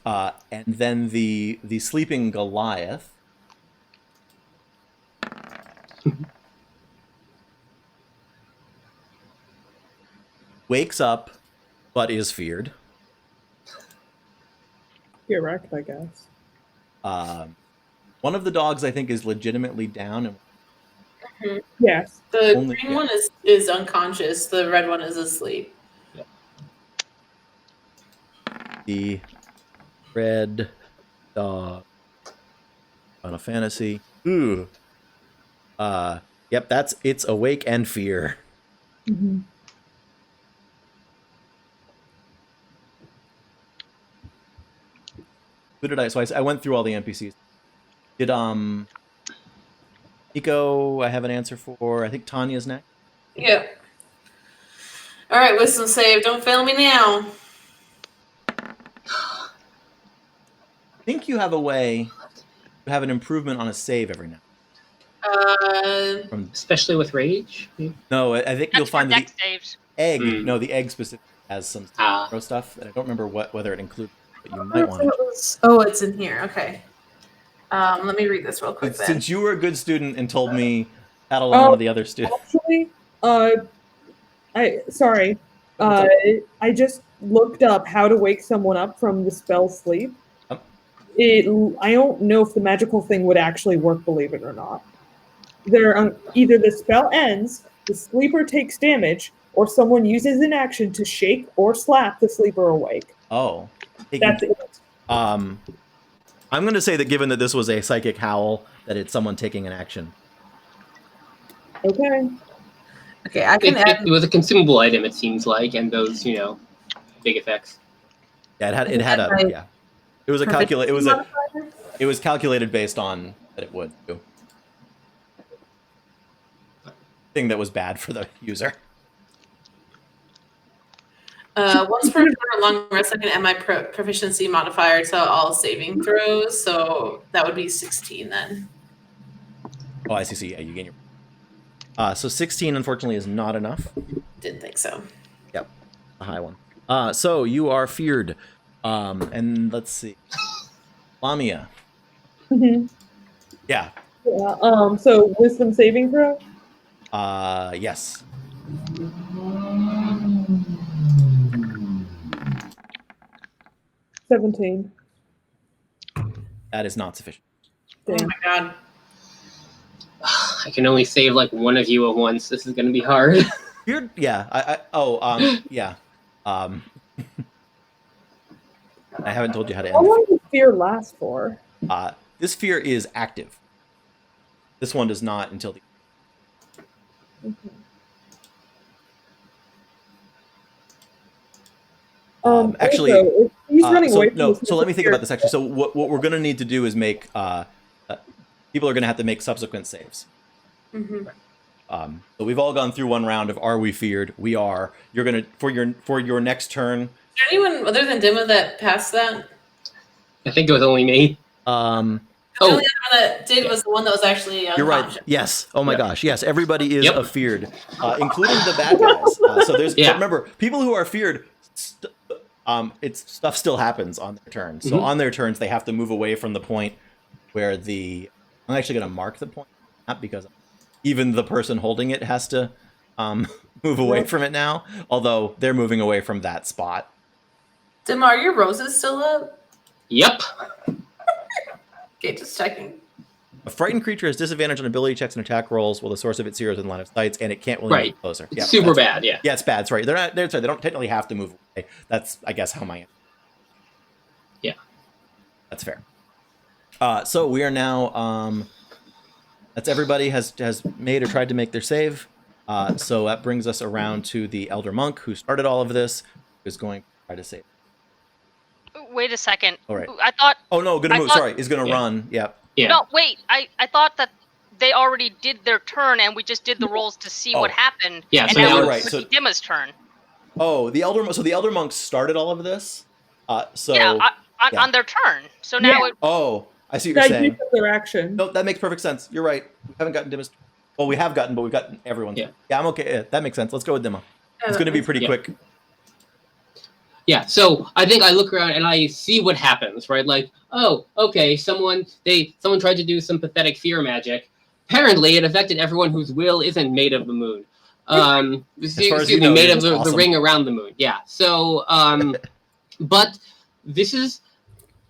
And then the sleeping Goliath. Wakes up, but is feared. Correct, I guess. One of the dogs, I think, is legitimately down, and Yes. The Only- green one is unconscious. The red one is asleep. the red dog. Final Fantasy. Ooh. Yep, it's awake and fear. Mhm. Who did I? So I went through all the NPCs. Did Nico? I have an answer for. I think Tanya's next. Yeah. All right, wisdom save. Don't fail me now. I think you have a way to have an improvement on a save every now. From Especially with rage. no, I think you'll That's for find that deck saves. the egg. Mm. No, the egg specifically has some Ah. throw stuff, and I don't remember whether it includes. But you might want to. Oh, it's in here. Okay. Let me read this real quick then. Since you were a good student and told me that along one of the other students. Actually, I just looked up how to wake someone up from the spell sleep. Oh. I don't know if the magical thing would actually work, believe it or not. Either the spell ends, the sleeper takes damage, or someone uses an action to shake or slap the sleeper awake. Oh, That's it. I'm going to say that given that this was a psychic howl, that it's someone taking an action. Okay. Okay, I can add. It was a consumable item, it seems like, and those, big effects. Yeah, it had a Right. yeah. It was a calculate. It was calculated based on that it would do. Thing that was bad for the user. Once per turn or long rest, I can add my proficiency modifier to all saving throws, so that would be 16 then. Oh, I see. So yeah, you gain your. So 16 unfortunately is not enough. Didn't think so. Yep, a high one. So you are feared. And let's see, Lamia. Mhm. Yeah. Yeah. So wisdom saving throw. Yes. – 17. That is not sufficient. Oh Damn. my god. I can only save like one of you at once. This is going to be hard. Feared. Yeah. Yeah. I haven't told you how to How end. long does fear last for? This fear is active. This one does not until the. Actually, also, if he's running away from so let me think fear- about this actually. So what we're going to need to do is make people are going to have to make subsequent saves. Mm-hmm. So we've all gone through one round of are we feared? We are. You're gonna for your next turn. Is there anyone other than Dima that passed that? I think it was only me. The Oh, only other one that did was the one that was actually You're right. unconscious. Yes. Oh my Yep. gosh. Yes. Everybody is Yep. afeared, including the bad guys. So there's. Yeah. So remember, people who are feared. It's stuff still happens on their turn. So Mhm. on their turns, they have to move away from the point where the. I'm actually going to mark the point, not because even the person holding it has to move away from it now. Although they're moving away from that spot. Dima, are your roses still up? yep. Okay, just checking. A frightened creature has disadvantage on ability checks and attack rolls while the source of its zeros in line of sight, and it can't really Right. move closer. It's Yeah, super that's- bad, yeah. Yeah, it's bad. It's right. They're not. They're sorry. They don't technically have to move away. That's, I guess, how my. Yeah. That's fair. So we are now. That's everybody has made or tried to make their save. So that brings us around to the Elder Monk who started all of this, who's going to try to save. Wait a second. All right. I thought. Oh no, gonna I move. thought- Sorry, he's gonna run. Yep. Yeah. No, wait. I thought that they already did their turn, and we just did the rolls to see what Oh. happened. Yeah, And so now now it's right, so- Dimma's turn. Oh, the Elder Monk started all of this. So Yeah, yeah. on their turn. So now Yeah. it. oh, I see what you're That saying. use of their action. No, that makes perfect sense. You're right. We haven't gotten Dimma's. Well, we have gotten, but we've gotten everyone's. Yeah. I'm okay. Yeah, that makes sense. Let's go with Dimma. It's that going to be makes- pretty Yeah. quick. Yeah, so I think I look around and I see what happens, right? Like, oh, okay, someone tried to do some pathetic fear magic. Apparently, it affected everyone whose will isn't made of the moon. Excuse you me, know, made you're of just the awesome. ring around the moon. Yeah. So, but this is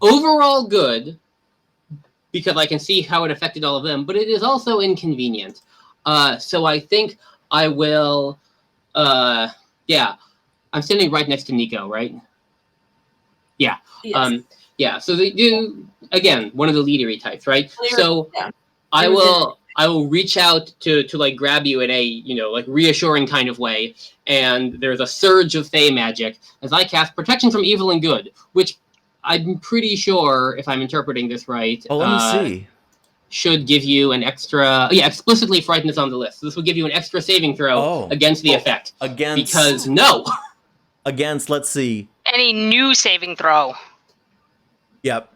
overall good because I can see how it affected all of them. But it is also inconvenient. So I think I will. Yeah. I'm standing right next to Nico, right? Yes. Yeah. So they do again one of the leadery types, right? Clear- So yeah. I will reach out to like grab you in a like reassuring kind of way, and there's a surge of Fey magic as I cast Protection from Evil and Good, which I'm pretty sure, if I'm interpreting this right, Oh, let me see. should give you an extra. Yeah, explicitly frighten is on the list. This will give you an extra saving throw Oh. against the effect Against because no. against. Let's see. Any new saving throw. Yep.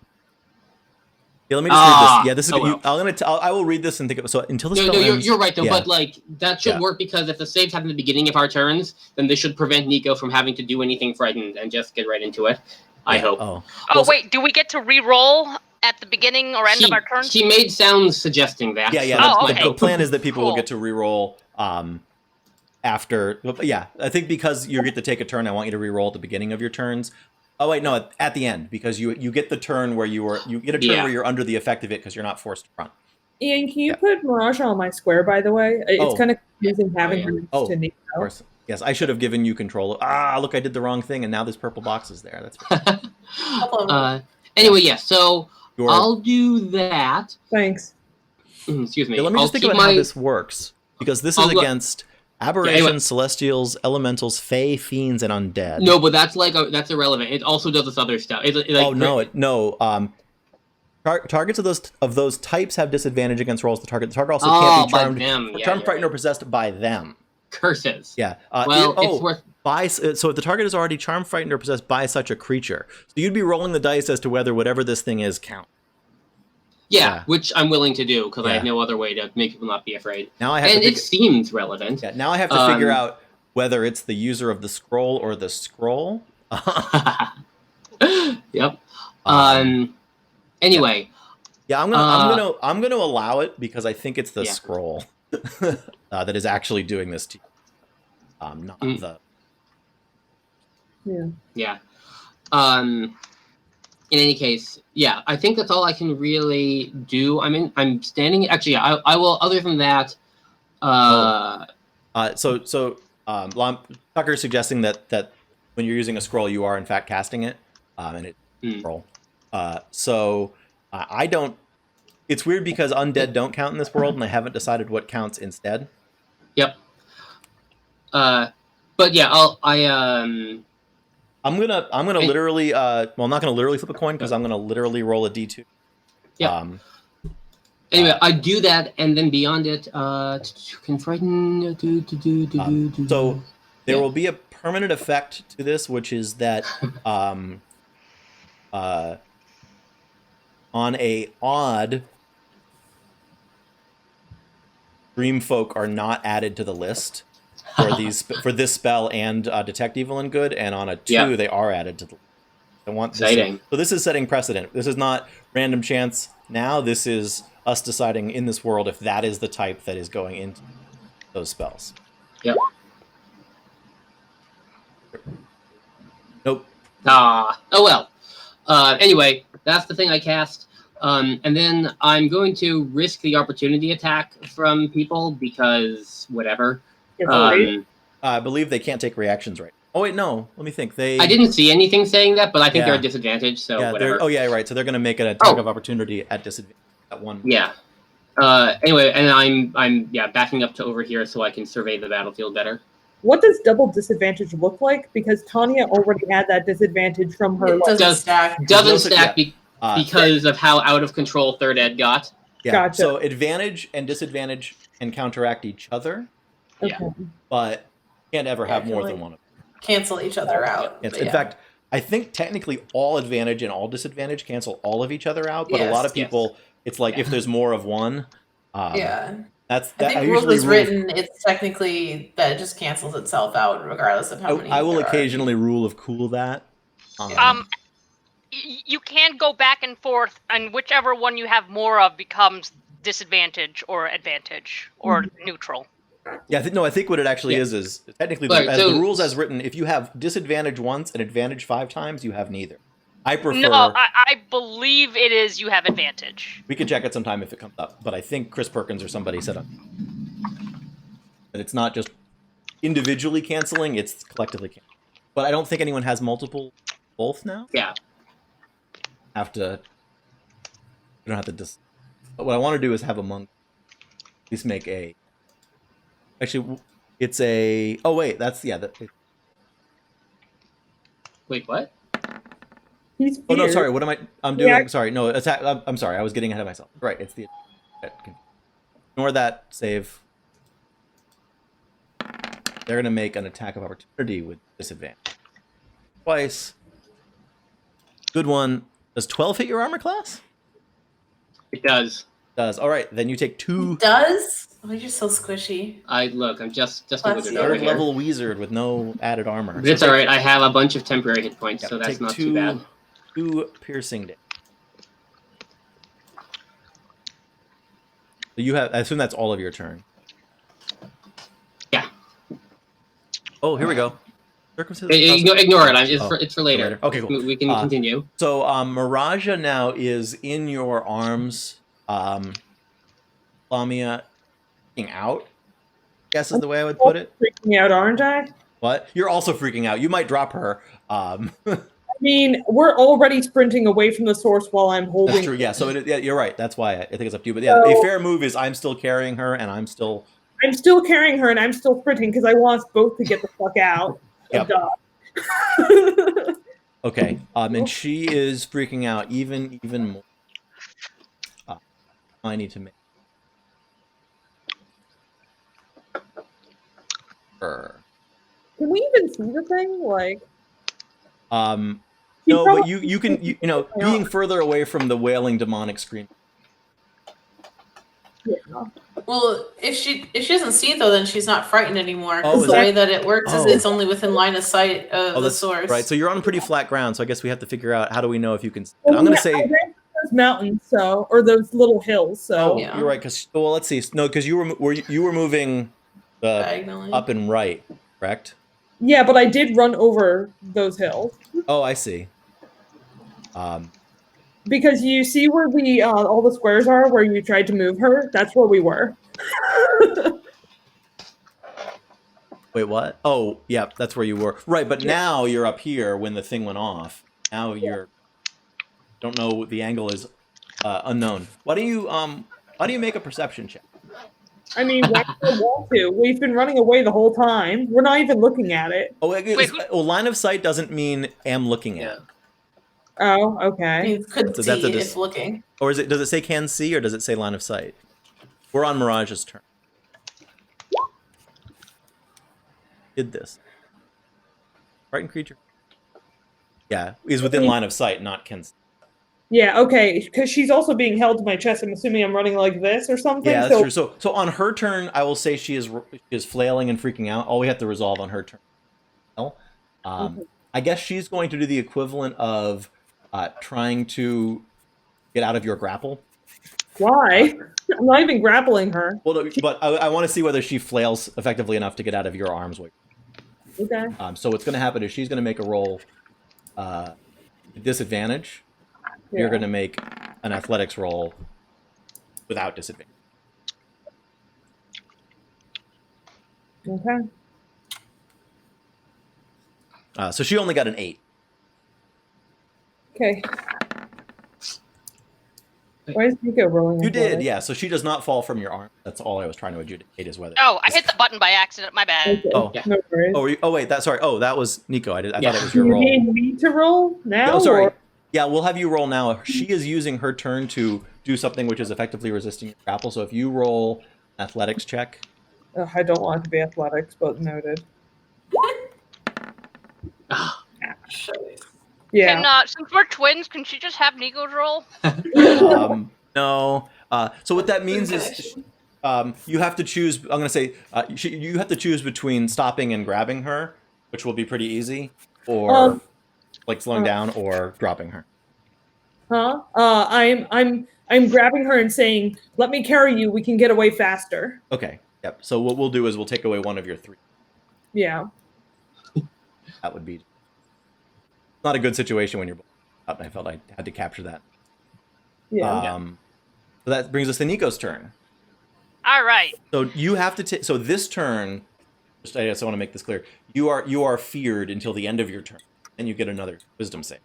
Yeah, let me just read this. Yeah, this is. oh well. I will read this and think of. So until the No, spell ends. you're right though. yeah. But like that should Yeah. work because if the saves happen at the beginning of our turns, then this should prevent Nico from having to do anything frightened and just get right into it. I hope. Oh. Oh Well, wait, do we get to re-roll at the beginning or end of our turns? He made sounds suggesting that. Yeah, so yeah. that's Oh, my okay. The hope. plan is that people will Cool. get to reroll after. Yeah, I think because you get to take a turn, I want you to reroll at the beginning of your turns. Oh wait, no, at the end because you get the turn where you get a turn Yeah. where you're under the effect of it because you're not forced to run. Ian, can you Yeah. put Mirage on my square, by the way? It's Oh. kind of confusing having yeah. her next Oh, to Nico. Of course. Yes, I should have given you control. Look, I did the wrong thing, and now this purple box is there. That's fine. Anyway, yeah. So Your- I'll do that. Thanks. Excuse me. Yeah, let me I'll just think keep about how my- this works because this is I'll go- against aberrations, anyway. celestials, elementals, fae, fiends, and undead. No, but that's that's irrelevant. It also does this other stuff. Targets of those types have disadvantage against rolls. The target also Oh, can't be by charmed, them. Yeah, charmed, you're frightened, or right. possessed by them. Curses. Yeah. Well, it's worth. So if the target is already charmed, frightened, or possessed by such a creature, so you'd be rolling the dice as to whether whatever this thing is count. Yeah, Yeah. which I'm willing to do because I Yeah. have no other way to make people not be afraid. Now I have And to it seems relevant. yeah, now I have to figure Um, out whether it's the user of the scroll or the scroll. Yep. Anyway, Yeah, I'm gonna allow it because I think it's the Yeah. scroll that is actually doing this to you, not Mm. the. Yeah. yeah. In any case, yeah, I think that's all I can really do. I'm standing. Actually, I will. Other than that, Tucker's suggesting that when you're using a scroll, you are in fact casting it, and it's a scroll. I don't. It's weird because undead don't count in this world, and I haven't decided what counts instead. Yep. But yeah, I'm gonna Hey. literally I'm not gonna literally flip a coin because I'm gonna literally roll a d2. Yeah. Anyway, I do that, and then beyond it, can frighten. So there Yeah. will be a permanent effect to this, which is that on a odd, dream folk are not added to the list for this spell and detect evil and good, and on a 2 Yeah. they are added to the list. I want this. Exciting. So this is setting precedent. This is not random chance. Now this is us deciding in this world if that is the type that is going into those spells. Yep. Nope. Oh well. Anyway, that's the thing I cast. And then I'm going to risk the opportunity attack from people because whatever. I believe they can't take reactions right. Oh wait, no. Let me think. I didn't see anything saying that, but I think they're Yeah. at disadvantage, so Yeah, whatever. oh yeah, right. So they're going to make an attack Oh. of opportunity at disadvantage. At one. Yeah. Anyway, and I'm backing up to over here so I can survey the battlefield better. What does double disadvantage look like? Because Tanya already had that disadvantage from her. It doesn't stack. Doesn't No, stack yeah. because of how out of control Third Ed got. Yeah. Gotcha. So advantage and disadvantage can counteract each other, Yeah. Okay. but can't ever have Yeah, more can, than one of them. Cancel each other out. It's, but in yeah. fact, I think technically all advantage and all disadvantage cancel all of each other out, but a lot of Yes. people, it's like if there's more of one. Yeah. That's I that. think rules is written, it's technically that it just cancels itself out regardless of how many. I will there are. occasionally rule of cool that. You can go back and forth, and whichever one you have more of becomes disadvantage or advantage or neutral. Yeah, I think what it actually is technically Right, as so- the rules as written. If you have disadvantage once and advantage 5 times, you have neither. I prefer. No, I believe it is you have advantage. We can check it sometime if it comes up, but I think Chris Perkins or somebody said that it's not just individually canceling; it's collectively canceling. But I don't think anyone has multiple both now. Yeah. We don't have to. But what I want to do is have a monk. At least make a. Actually, it's a. Oh wait, that's Wait, what? He's Oh no, feared. sorry. What am I? I'm doing. Yeah. Sorry, no. Attack. I'm sorry. I was getting ahead of myself. Right. It's the. Ignore that save. They're gonna make an attack of opportunity with disadvantage. Twice. Good one. Does 12 hit your armor class? It does. Does. All right. Then you take 2 Does? Oh, you're so squishy. I'm just a Plus wizard you. over third here. level wizard with no added armor. But it's So all right. I have a bunch of temporary hit points, yeah, so that's take not too bad. 2 piercing damage. So you have. I assume that's all of your turn. Yeah. Oh, here we go. Circumstances. Ignore it. It's Oh, for later. Okay, cool. We can continue. So Miraja now is in your arms. Lamia freaking out, I guess is the way I would put it. Freaking out, aren't I? What? You're also freaking out. You might drop her. I mean, we're already sprinting away from the source while I'm holding. That's true. Yeah. So yeah, you're right. That's why I think it's up to you. But yeah, a fair move is I'm still carrying her, and I'm still carrying her, and I'm still sprinting because I want us both to get the fuck out. Yep. Of Dodge. okay. And she is freaking out even more. I need to make her. Can we even see the thing? Like, No, but you can being further away from the wailing demonic scream. yeah. Well, if she doesn't see it though, then she's not frightened anymore. Oh, Because is the that- way that it works is Oh. it's only within line of sight of the that's source. right. So you're on pretty flat ground. So I guess we have to figure out how do we know if you can. Well, I'm going yeah, to I say. ran those mountains, or those little hills. So Oh, Yeah. you're right. Because let's see. No, because you were moving Diagonally. up and right, correct? yeah, but I did run over those hills Oh, I see. because you see where the all the squares are where you tried to move her. That's where we were. Wait, what? Oh, yeah, that's where you were. Right, but now you're up here when the thing went off. Now you're don't know what the angle is unknown. Why do you make a perception check? I mean, why do I want to? We've been running away the whole time. We're not even looking at it. Oh, Wait, line of sight doesn't mean am looking at. Oh, okay. You could So see that's a if looking. Or does it say can see or does it say line of sight? We're on Mirage's turn. Did this. Frightened creature. Yeah, is within line of sight, not can see. Yeah, okay. Because she's also being held to my chest. I'm assuming I'm running like this or something. Yeah, that's true. So on her turn, I will say she is flailing and freaking out. All we have to resolve on her turn. I guess she's going to do the equivalent of trying to get out of your grapple. Why? I'm not even grappling her. Well, but I want to see whether she flails effectively enough to get out of your arms. Okay. So what's going to happen is she's going to make a roll disadvantage. You're Yeah. going to make an athletics roll without disadvantage. Okay. So she only got an 8. Okay. Why is Nico rolling? You did, athletics? yeah. So she does not fall from your arm. That's all I was trying to adjudicate is whether. Oh, I hit the button by accident. My bad. Okay. Oh. Yeah. No worries. Wait, sorry. Oh, that was Nico. I thought Yeah. it was Do your you roll. need me to roll now? Oh, sorry. or- Yeah, we'll have you roll now. She is using her turn to do something which is effectively resisting your grapple. So if you roll athletics check, Ugh, I don't want it to be athletics, but noted. Ah, Yeah. Can, since we're twins, can she just have Nico's roll? no. So what that means is you have to choose. I'm going to say you have to choose between stopping and grabbing her, which will be pretty easy, or like slowing down or dropping her. Huh? I'm grabbing her and saying, "Let me carry you. We can get away faster." Okay. Yep. So what we'll do is we'll take away one of your 3. Yeah. That would be not a good situation when you're up. I felt I had to capture that. Yeah. So that brings us to Nico's turn. All right. So you have to take. So this turn, I guess I want to make this clear. You are feared until the end of your turn, and you get another wisdom save.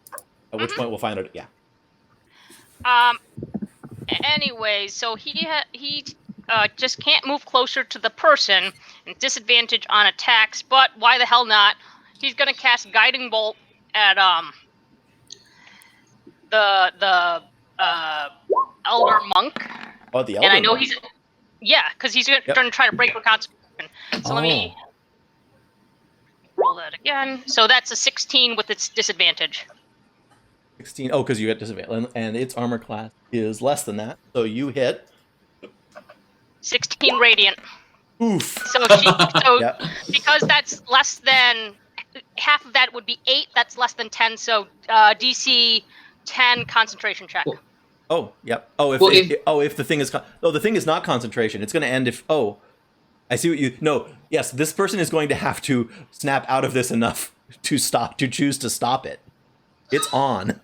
At which point we'll find out. Yeah. Anyways, so he just can't move closer to the person, and disadvantage on attacks. But why the hell not? He's gonna cast Guiding Bolt at the Elder Monk, Oh, the elder. and I know monk. because he's going to try to break for concentration. So let me roll that again. So that's a 16 with its disadvantage. 16. Oh, because you get disadvantage, and its armor class is less than that. So you hit. 16 radiant. Oof. So Yep. because that's less than half of that would be 8. That's less than 10. So DC 10 concentration check. Cool. Oh, yep. Oh, if the thing is the thing is not concentration. It's going to end if I see what you no. Yes, this person is going to have to snap out of this enough to choose to stop it. It's on.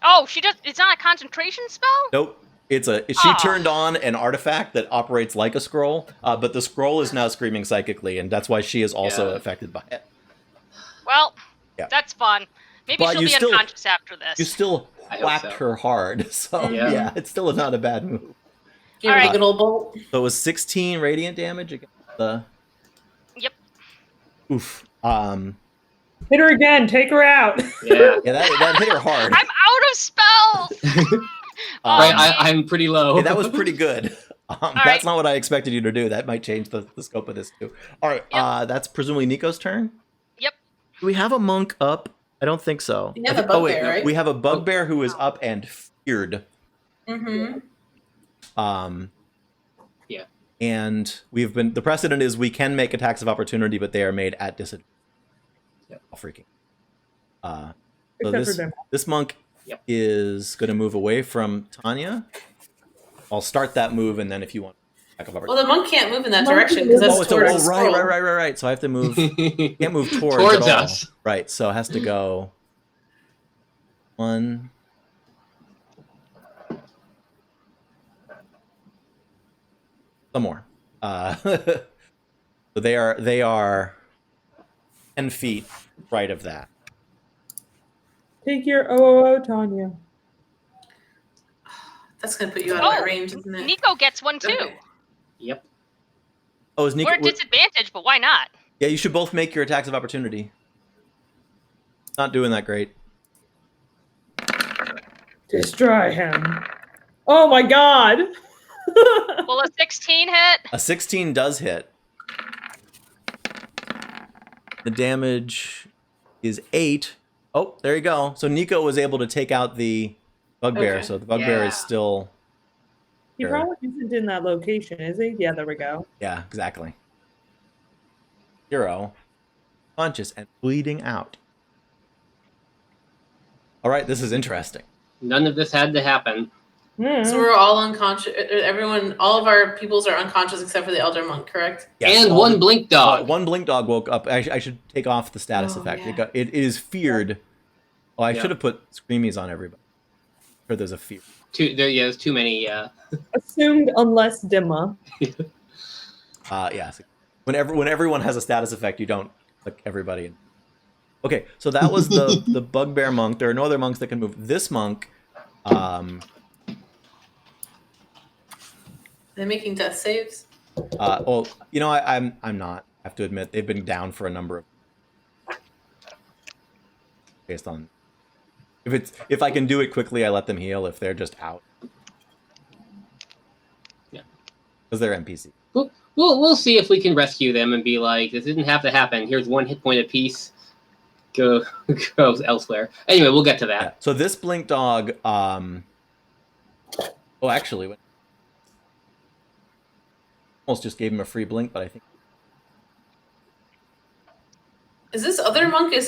Oh, it's not a concentration spell? Nope. She turned on an artifact that operates like a scroll, but the scroll is now screaming psychically, and that's why she is also affected by it. Well, Yeah. that's fun. Maybe But she'll you be still- unconscious after this. You still I hope whacked so. her hard, so Yeah. yeah, it's still not a bad move. Give All me right. a good old bolt. So it was 16 radiant damage against the. Yep. Oof. Hit her again. Take her out. yeah. Yeah, that hit her hard. I'm out of spells. I'm pretty low. Hey, that was pretty good. That's right. not what I expected you to do. That might change the scope of this too. All right, that's presumably Nico's turn. Yep. Do we have a monk up? I don't think so. You have I a think- oh, wait, bugbear, right? we have a bugbear who is up and feared. Mm-hmm. Yeah. And the precedent is we can make attacks of opportunity, but they are made at disadvantage. Yep. Oh, freaking. So Except for them. this monk Yep. is going to move away from Tanya. I'll start that move, and then if you want attack of opportunity. Well, the monk can't move in that Monk direction can because move- that's towards the scroll. right. So I have to move. Can't move towards Towards at all. us. Right. So it has to go 1. Some more. So they are 10 feet right of that. Take your OOO, Tanya. That's going to put you out of my Oh, range, isn't it? Nico gets one too. Okay. Yep. Oh, is Nico? We're at disadvantage, but why not? Yeah, you should both make your attacks of opportunity. Not doing that great. Destroy him. Oh my god. Will a 16 hit? A 16 does hit. The damage is 8. Oh, there you go. So Nico was able to take out the bugbear. Okay. So the bugbear Yeah. is still. He Sure. probably isn't in that location, is he? Yeah, there we go. Yeah, exactly. Hero, conscious and bleeding out. All right, this is interesting. None of this had to happen. Hmm. So we're all unconscious. Everyone, all of our peoples are unconscious except for the elder monk, correct? Yes, And all one the- blink dog. one blink dog woke up. I should take off the status Oh, effect. yeah. It is feared. Oh, I Yeah. should have put screamies on everybody. Or there's a fear. There's too many. Assumed unless Dimma. Yeah. So when everyone has a status effect, you don't click everybody. Okay, so that was the bugbear monk. There are no other monks that can move. This monk They're making death saves. Well, you know, I'm not. I have to admit, they've been down for a number of. Based on, if I can do it quickly, I let them heal. If they're just out, Yeah. because they're NPC. We'll see if we can rescue them and be like, this didn't have to happen. Here's 1 hit point apiece. Go elsewhere. Anyway, we'll get to that. Yeah. So this blink dog. Oh, actually, almost just gave him a free blink, but I think. Is this other monk? It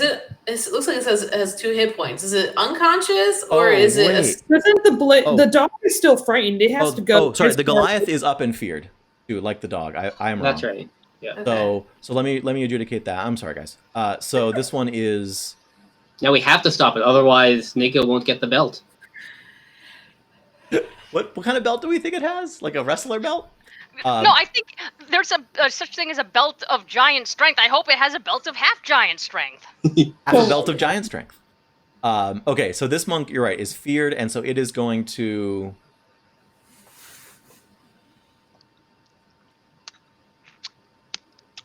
looks like it has 2 hit points. Is it unconscious or is it? Isn't the dog is still frightened? It has to go. Oh, sorry. The Goliath is up and feared, too, like the dog. I am wrong. That's right. Yeah. Okay. So let me adjudicate that. I'm sorry, guys. So this one is. Now we have to stop it, otherwise Nico won't get the belt. What kind of belt do we think it has? Like a wrestler belt? No, I think there's a such thing as a belt of giant strength. I hope it has a belt of half giant strength. Have a belt of giant strength. Okay, so this monk, you're right, is feared, and so it is going to.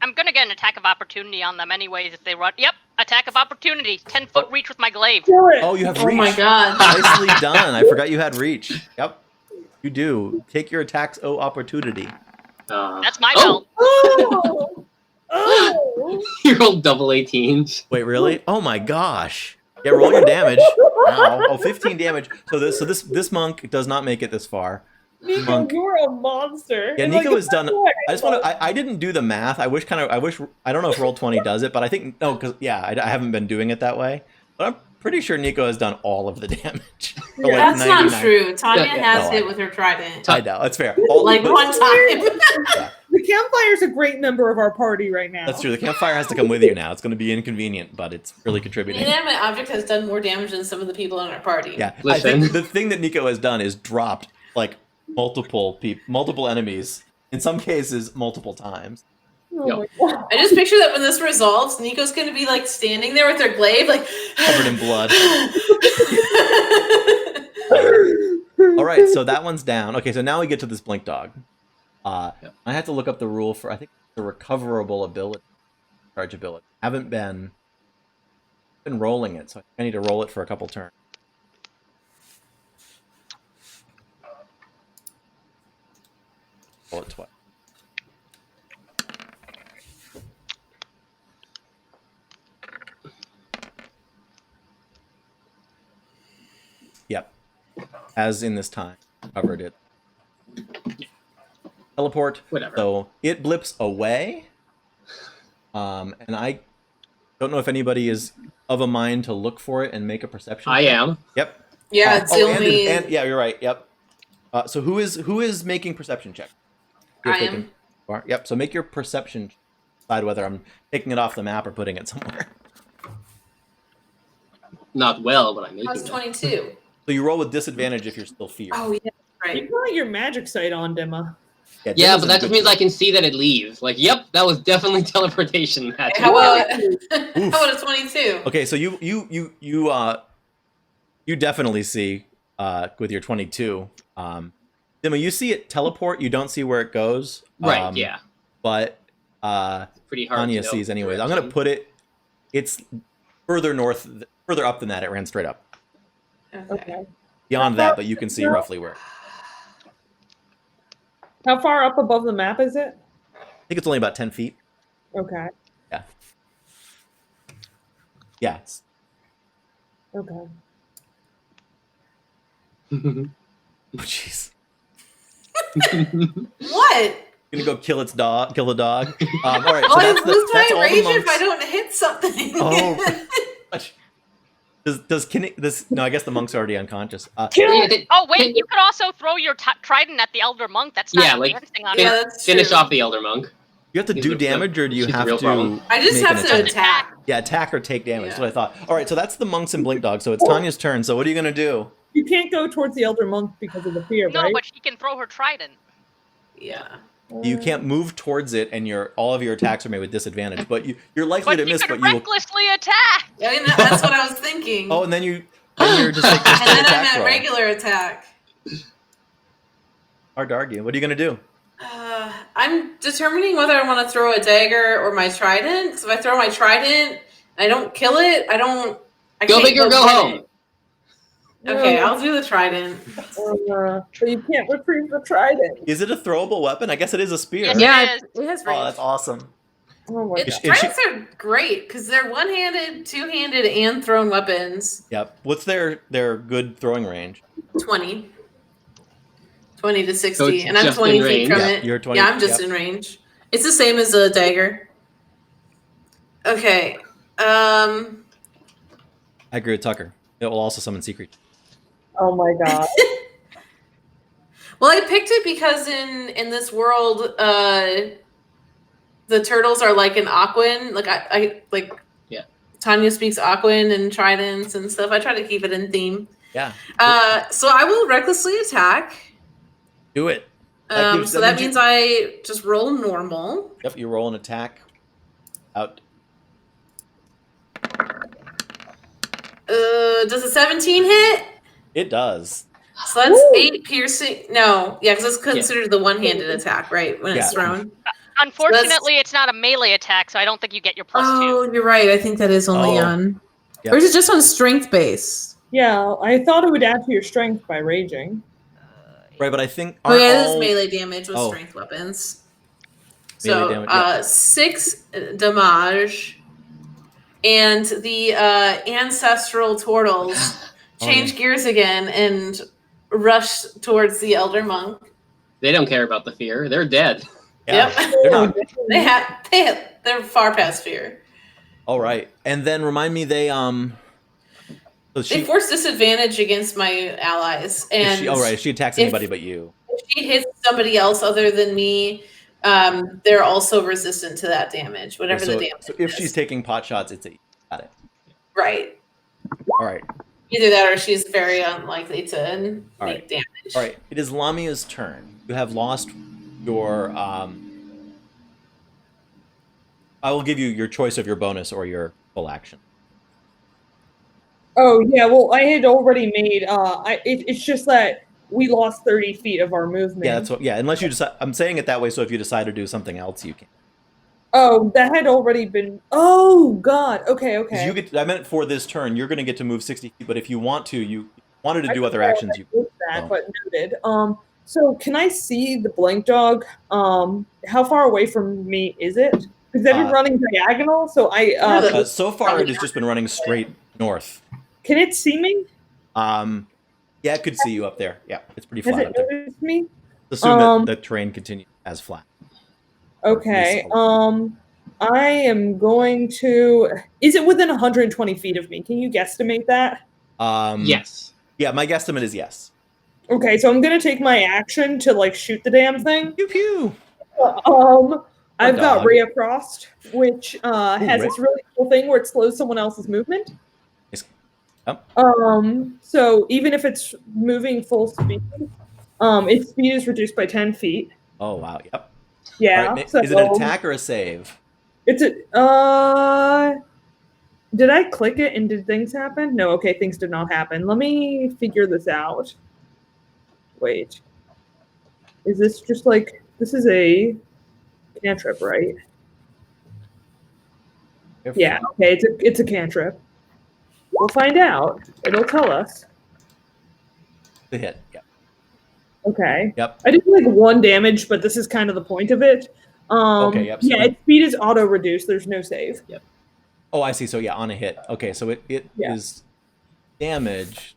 I'm gonna get an attack of opportunity on them anyways if they run. Yep, attack of opportunity. 10-foot reach with my glaive. Do it. Oh, you have Oh reach. my god. Nicely done. I forgot you had reach. Yep, you do. Take your attacks. Oh, opportunity. That's my Oh! belt. Oh. You rolled double 18s. Wait, really? Oh my gosh. Yeah, roll your damage. Ow. Oh, 15 damage. So this monk does not make it this far. Nico, Monk. you're a monster. Yeah, And, Nico like, has done. I just want to. I didn't do the math. I wish. I don't know if Roll20 does it, but I think no, because I haven't been doing it that way. But I'm pretty sure Nico has done all of the damage. For, Yeah. That's not 99. true. Tanya Yeah, has no, hit with her trident. I know that's fair. Like one time. The campfire's a great member of our party right now. That's true. The campfire has to come with you now. It's going to be inconvenient, but it's really contributing. Inanimate object has done more damage than some of the people in our party. Yeah, I Listen. think the thing that Nico has done is dropped like multiple enemies. In some cases, multiple times. Oh Yo. my God. I just picture that when this resolves, Nico's gonna be like standing there with her glaive, like Covered in blood. All right, so that one's down. Okay, so now we get to this blink dog. I had to look up the rule for I think the recoverable ability, charge ability. Haven't been rolling it, so I need to roll it for a couple turns. Roll it twice. Yep. As in this time, covered it. Teleport. Whatever. So it blips away. And I don't know if anybody is of a mind to look for it and make a perception. I am. Yep. yeah, it's the only. and yeah, you're right. Yep. So who is making perception check? I If they am. Yep. So make your perception check. Decide whether I'm taking it off the map or putting it somewhere. Not well, but I'm making That's it. 22. So you roll with disadvantage if you're still feared. Oh yeah, right. You got your magic sight on, Dimma. Yeah, Dimma's but in that good just means I shape. can see that it leaves. Like, yep, that was definitely teleportation magic. How about how about a 22? Okay, so you definitely see with your 22. Dimma, you see it teleport. You don't see where it goes. Right, yeah. But Pretty hard Tanya to know sees anyways. I'm direction. gonna put it. It's further north, further up than that. It ran straight up. Okay. Beyond that, but you can see roughly where. How far up above the map is it? I think it's only about 10 feet. Okay. Yeah. Yeah. Okay. Oh, jeez. What? Gonna go kill its dog. Kill the dog. All right. Oh, So I that's, lose that's my all the rage if monks. I don't hit something. Oh. Does this? No, I guess the monk's already unconscious. Yeah, th- Oh wait, you could also throw your trident at the elder monk. That's not Yeah, like, dancing on fin- it. Yeah, that's finish true. off the elder monk. You have to He's do the- damage, or do you she's the have real to? problem. I just make have an to attack? attack. Yeah, attack or take damage. That's Yeah. what I thought. All right, so that's the monks and blink dog. So it's Tanya's turn. So what are you gonna do? You can't go towards the elder monk because of the fear, No, right? but she can throw her trident. Yeah. You can't move towards it, and all of your attacks are made with disadvantage. But you're likely But to you miss. could But you will. recklessly attack. I mean, that's what I was thinking. Oh, and then you're just like and then I'm attack at roll. regular attack. Hard to argue. What are you gonna do? I'm determining whether I want to throw a dagger or my trident. Because if I throw my trident, I don't kill it. I Go can't big or go get home. it. Okay, I'll do the trident. So you can't retrieve the trident. Is it a throwable weapon? I guess it is a spear. Yes, Yeah, it is. it has Oh, range. that's awesome. Oh my It's, god. tridents are great because they're one-handed, two-handed, and thrown weapons. Yep. What's their good throwing range? 20. 20 to 60. So it's and I'm just 20 in feet range. from Yeah, it. you're 20 Yeah, I'm just yep. in range. It's the same as a dagger. Okay. I agree with Tucker. It will also summon sea creatures. Oh my god. Well, I picked it because in this world, the turtles are like an Aquan. Like I like. Yeah. Tanya speaks Aquan and tridents and stuff. I try to keep it in theme. Yeah. So I will recklessly attack. Do it. So that means I just roll normal. Yep. You roll an attack. Out. Does a 17 hit? It does. So that's Woo. 8 piercing. No, yeah, because it's considered the one-handed attack, right? When it's Yeah. thrown. Unfortunately, it's not a melee attack, so I don't think you get your +2. You're right. I think that is only Oh. on. Yep. Or is it just on strength base? Yeah, I thought it would add to your strength by raging. Right, but I think Oh yeah, this all- is melee damage with Oh. strength weapons. Melee So damage, yeah. 6 damage, and the ancestral turtles Oh, change gears again and rush towards the elder monk. They don't care about the fear. They're dead. Yeah, Yep. they're not. They're far past fear. All right, and then remind me they So They she. force disadvantage against my allies, and All right, she attacks if- anybody but you. if she hits somebody else other than me, they're also resistant to that damage, whatever so, the damage so if is. she's taking pot shots, it's a. Got it. Right. All right. Either that or she's very unlikely to All make right. damage. All right. It is Lamia's turn. You have lost your. I will give you your choice of your bonus or your full action. Oh yeah, well I had already made. It's just that we lost 30 feet of our movement. Yeah, that's what. Yeah, unless you decide. I'm saying it that way, so if you decide to do something else, you can. Oh, that had already been. Oh God. Okay. 'Cause Okay. you get. I meant for this turn, you're going to get to move 60 feet, but if you want to, you wanted to I do other forgot actions. I You. did that, Oh. but noted. So can I see the blink dog? How far away from me is it? Because they've been running diagonal, so I. So far, it has just been running straight north. Can it see me? Yeah, it could see you up there. Yeah, it's pretty Has flat it up there. noticed me? Assume Um, that the terrain continues as flat. Okay. Yes. I am going to. Is it within 120 feet of me? Can you guesstimate that? Yes. Yeah, my guesstimate is yes. Okay, so I'm gonna take my action to like shoot the damn thing. Pew pew. I've got dog. Ray of Frost, which has Ray- this really cool thing where it slows someone else's movement. Yes. Yep. So even if it's moving full speed, its speed is reduced by 10 feet. Oh wow. Yep. Yeah. All right, so is it an attack or a save? It's a. Did I click it and did things happen? No. Okay, things did not happen. Let me figure this out. Wait. Is this just like this is a cantrip, right? Yeah. Okay. It's a cantrip. We'll find out. It'll tell us. The hit. Yep. Okay. Yep. I did like 1 damage, but this is kind of the point of it. Okay, yep, so- Yeah, its speed is auto reduced. There's no save. Oh, I see. So yeah, on a hit. Okay, so it Yeah. is damage.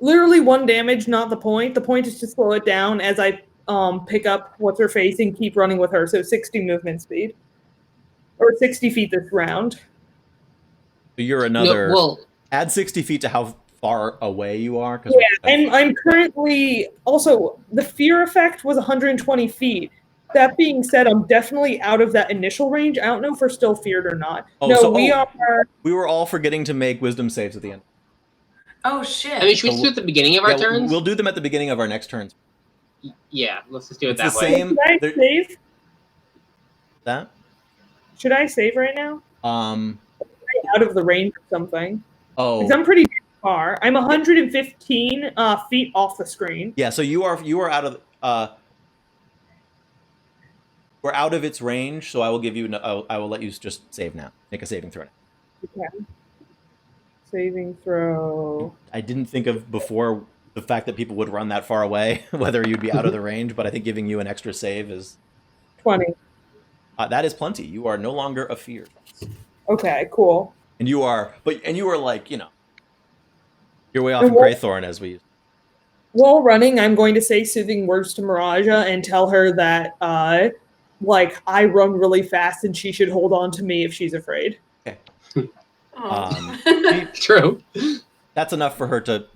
Literally 1 damage, not the point. The point is to slow it down as I pick up what's her face and keep running with her. So 60 movement speed. Or 60 feet this round. So you're another. No, well, Add 60 feet to how far away you are. 'Cause I'm currently also the fear effect was 120 feet. That being said, I'm definitely out of that initial range. I don't know if we're still feared or not. Oh, No, so- we oh. are. we were all forgetting to make wisdom saves at the end. Oh shit. I mean, should we So do it at the beginning of our Yeah, turns? we'll do them at the beginning of our next turns. Yeah, let's just do it It's that the way. same. Should I there- save? That. Should I save right now? Out of the range of something. Oh. Because I'm pretty far. I'm 115 feet off the screen. Yeah. So you are out of. we're out of its range, so I will give you. I will let you just save now. Make a saving throw. Okay. Saving throw. I didn't think of before the fact that people would run that far away, whether you'd be out of the range. But I think giving you an extra save is 20. That is plenty. You are no longer afeared, Okay, cool. and you are like you're way off And in what- Greythorn as we. While running, I'm going to say soothing words to Miraja and tell her that, like, I run really fast and she should hold on to me if she's afraid. Oh. True. That's enough for her to,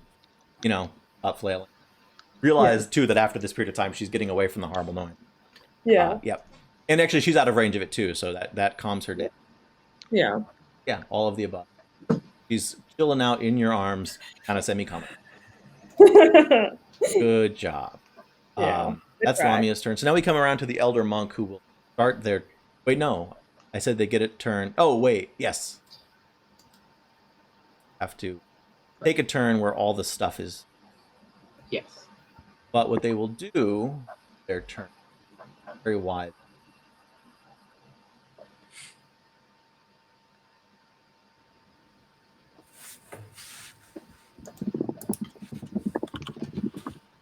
stop flailing. Realize too that after this period of time, she's getting away from the horrible noise. Yeah, Yep. And actually, she's out of range of it too, so that calms her down. yeah. Yeah, all of the above. She's chilling out in your arms, kind of semi-comic. Good job. Yeah, That's try. Lamia's turn. So now we come around to the elder monk who will start their. Wait, no, I said they get a turn. Oh, wait, yes. Have to take a turn where all the stuff is. Yes. But what they will do, their turn, very wide.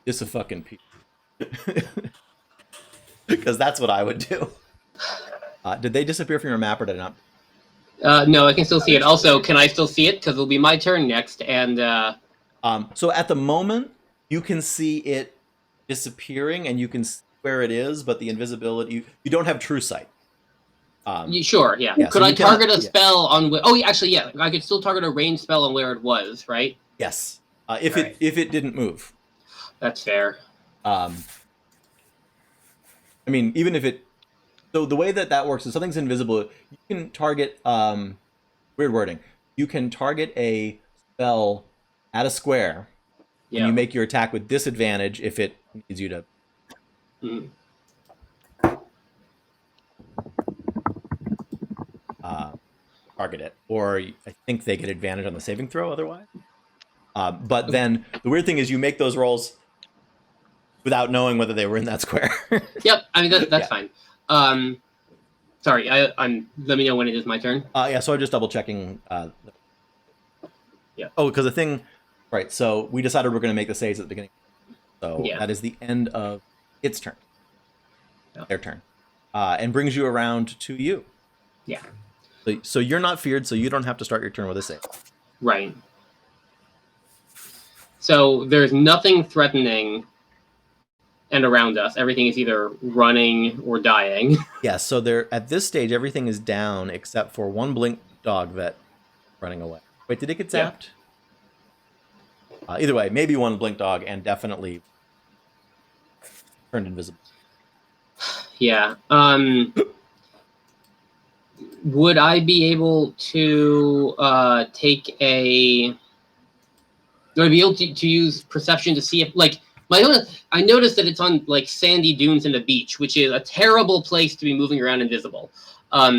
Just a fucking piece. Because that's what I would do. Did they disappear from your map or did I not? No, I can still see it. Also, can I still see it? Because it'll be my turn next. And So at the moment, you can see it disappearing and you can see where it is, but the invisibility, you don't have true sight. sure, yeah. Yeah, Could so I you cannot- target a yeah. spell on? Oh, yeah, actually, yeah. I could still target a ranged spell on where it was, right? Yes. If Right. it didn't move. That's fair. I mean, even if it. So the way that works is something's invisible. You can target. Weird wording. You can target a spell at a square, Yeah. and you make your attack with disadvantage if it needs you to. Mhm. Target it, or I think they get advantage on the saving throw otherwise. But then the weird thing is you make those rolls without knowing whether they were in that square. Yep. I mean that's Yeah. fine. Sorry. I'm. Let me know when it is my turn. Yeah, so I'm just double checking. Yeah. Oh, because the thing, right? So we decided we're going to make the saves at the beginning. So Yeah. that is the end of its turn. Yeah. Their turn, and brings you around to you. Yeah. So you're not feared, so you don't have to start your turn with a save. Right. So there's nothing threatening and around us. Everything is either running or dying. Yeah. So there, at this stage, everything is down except for one blink dog vet running away. Wait, did it get Yeah. zapped? Either way, maybe one blink dog and definitely turned invisible. Yeah. Would I be able to take a? Would I be able to use perception to see if I noticed that it's on like sandy dunes and a beach, which is a terrible place to be moving around invisible.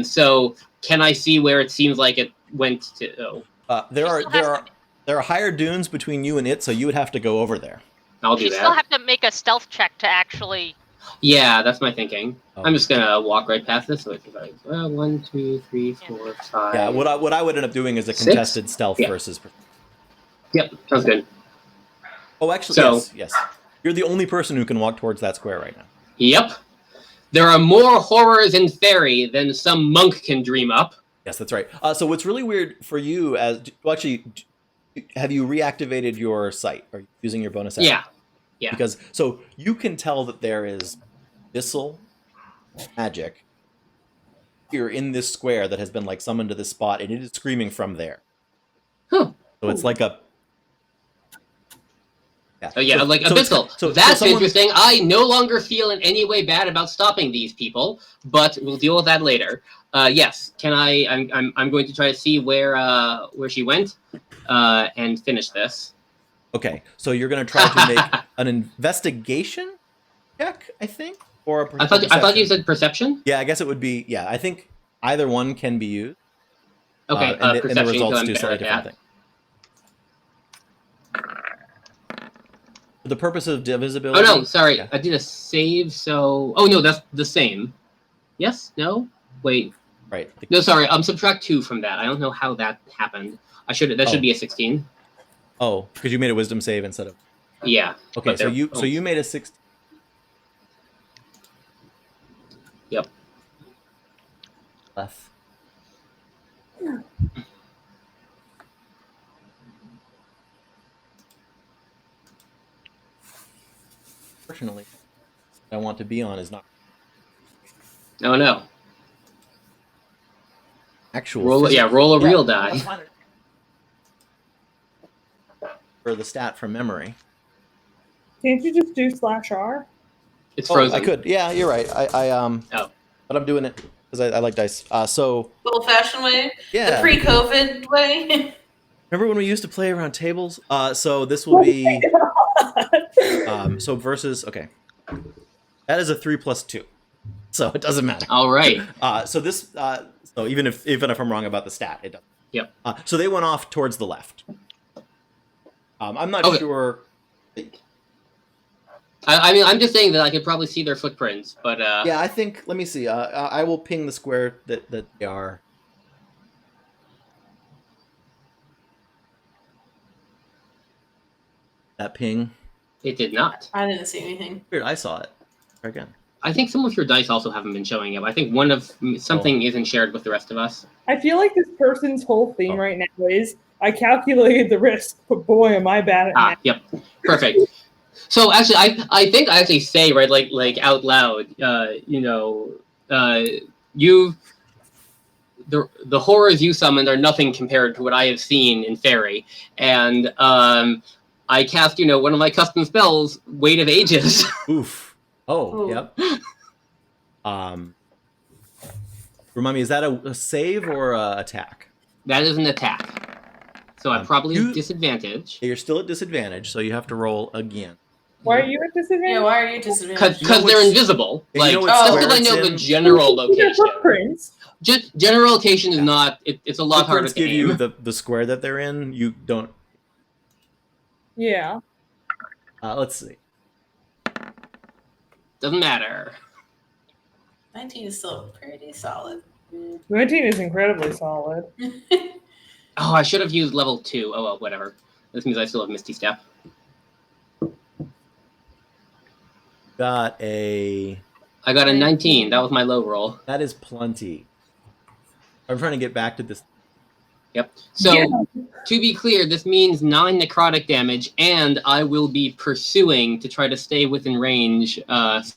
So can I see where it seems like it went to? Oh, There She still has are higher dunes between you and it, so you would have to go over there. I'll do You that. still have to make a stealth check to actually. Yeah, that's my thinking. Oh. I'm just gonna walk right past this. So it's like 1, 2, 3, 4, 5. Yeah, what I would end up doing is a 6? contested stealth Yeah. versus. Yep, sounds good. Oh, actually, So- yes. You're the only person who can walk towards that square right now. Yep. There are more horrors in Fairy than some monk can dream up. Yes, that's right. So what's really weird for you have you reactivated your sight? Are you using your bonus action? Yeah. Yeah. Because so you can tell that there is abyssal magic here in this square that has been like summoned to this spot, and it is screaming from there. Huh. So it's like a. Oh yeah, So- like so it's- Abyssal. so That's someone- interesting. I no longer feel in any way bad about stopping these people, but we'll deal with that later. Yes, can I? I'm going to try to see where she went, and finish this. Okay, so you're going to try to make an investigation check, I think, or a I thought you perception. said perception. Yeah, I guess it would be. Yeah, I think either one can be used. Okay, and the perception. results because I'm do better slightly at different that. things. For the purpose of divisibility. Oh no, sorry, Yeah. I did a save. So, oh no, that's the same. Yes? No? Wait. Right. No, sorry. Subtract 2 from that. I don't know how that happened. That should be a 16. Oh, because you made a wisdom save instead of. Yeah. Okay, but so they're- you made a 16. Yep. Left. Fortunately, what I want to be on is not Oh no. actual. Roll physical- roll a real that's die. fine. For the stat from memory. Can't you just do /R? It's Oh, frozen. I could. Yeah, you're right. Oh. But I'm doing it because I like dice. So Old-fashioned way, the yeah. pre-COVID way. Remember when we used to play around tables? So this will be so versus okay. That is a 3 + 2, so it doesn't matter. All right. So this so even if I'm wrong about the stat, it doesn't. Yep. So they went off towards the left. I'm not Okay. sure. I mean, I'm just saying that I could probably see their footprints, but Yeah, I think. Let me see. I will ping the square that they are. That ping. it did not. I didn't see anything. Weird. I saw it. Try again. I think some of your dice also haven't been showing up. I think something isn't shared with the rest of us. I feel like this person's whole theme Oh. right now is I calculated the risk, but boy, am I bad at math. Yep. Perfect. So actually, I think I actually say right like out loud, the horrors you summoned are nothing compared to what I have seen in Fairy, and I cast one of my custom spells, Weight of Ages. Oof. Oh, Ooh. yep. Remind me, is that a save or a attack? That is an attack, so I probably you- disadvantage You're still at disadvantage, so you have to roll again. Why are you at disadvantage? Yeah, why are you disadvantaged? because You know they're what's- invisible. you Like know what just square because I it's know the in? general Your location. footprints. Just general location is not. It's a lot harder Footprints to give you aim. the square that they're in. You don't. Yeah. Let's see. Doesn't matter. 19 is still pretty solid. 19 is incredibly solid. Oh, I should have used level 2. Oh well, whatever. This means I still have Misty Step. Got a. I got a 19. That was my low roll. That is plenty. I'm trying to get back to this. Yep. So Yeah. to be clear, this means 9 necrotic damage, and I will be pursuing to try to stay within range,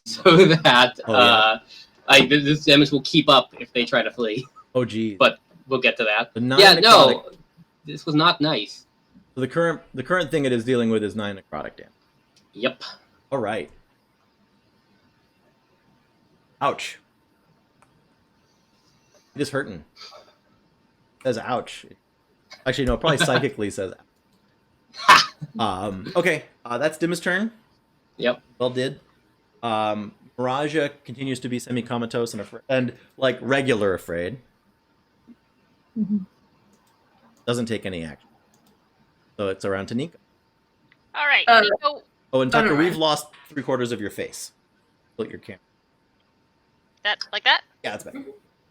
so that Oh, yeah. this damage will keep up if they try to flee. Oh, geez. But we'll get to that. The 9 Yeah, necrotic, no, this was not nice. So the current thing it is dealing with is 9 necrotic damage. Yep. All right. Ouch. It is hurting. It says ouch. Actually, no, it probably psychically says ouch. Okay, that's Dimma's turn. Yep. Well did. Miraja continues to be semi-comatose and like regular afraid. Mhm. Doesn't take any action. So it's around to Nico. All right, Uh, Nico. Oh, and Tucker, Alright. we've lost 3/4 of your face. Split your camera. That like that. Yeah, that's better.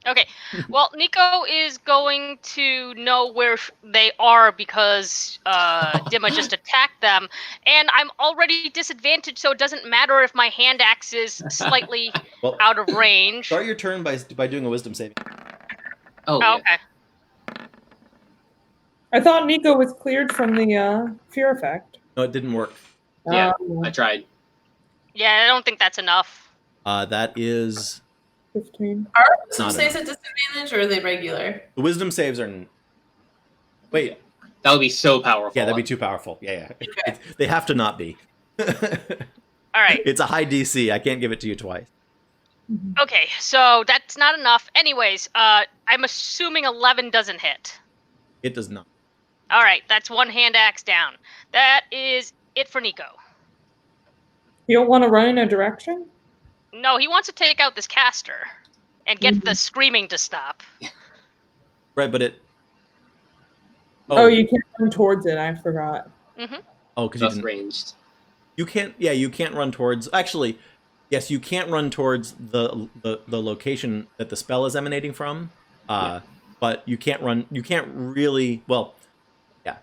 Okay. Well, Nico is going to know where they are because Dimma just attacked them, and I'm already disadvantaged, so it doesn't matter if my hand axe is slightly Well, out of range. start your turn by doing a wisdom saving. Oh, Oh, yeah. okay. I thought Nico was cleared from the fear effect. No, it didn't work. Yeah. Um, I tried. Yeah, I don't think that's enough. That is 15. Are wisdom Not saves at disadvantage or are they regular? the wisdom saves are. Wait, That would be so powerful. yeah, that'd be too powerful. Yeah. Okay. They have to not be. All right. It's a high DC. I can't give it to you twice. Okay, so that's not enough. Anyways, I'm assuming 11 doesn't hit. It does not. All right, that's one hand axe down. That is it for Nico. You don't want to run in a direction? No, he wants to take out this caster and get the screaming to stop. Right, but it. Oh, you can't run towards it. I forgot. Oh, because you Just didn't. ranged. You can't. Yeah, you can't run towards. Actually, Yes, you can't run towards the location that the spell is emanating from, but you can't run. You can't really. Well, yeah,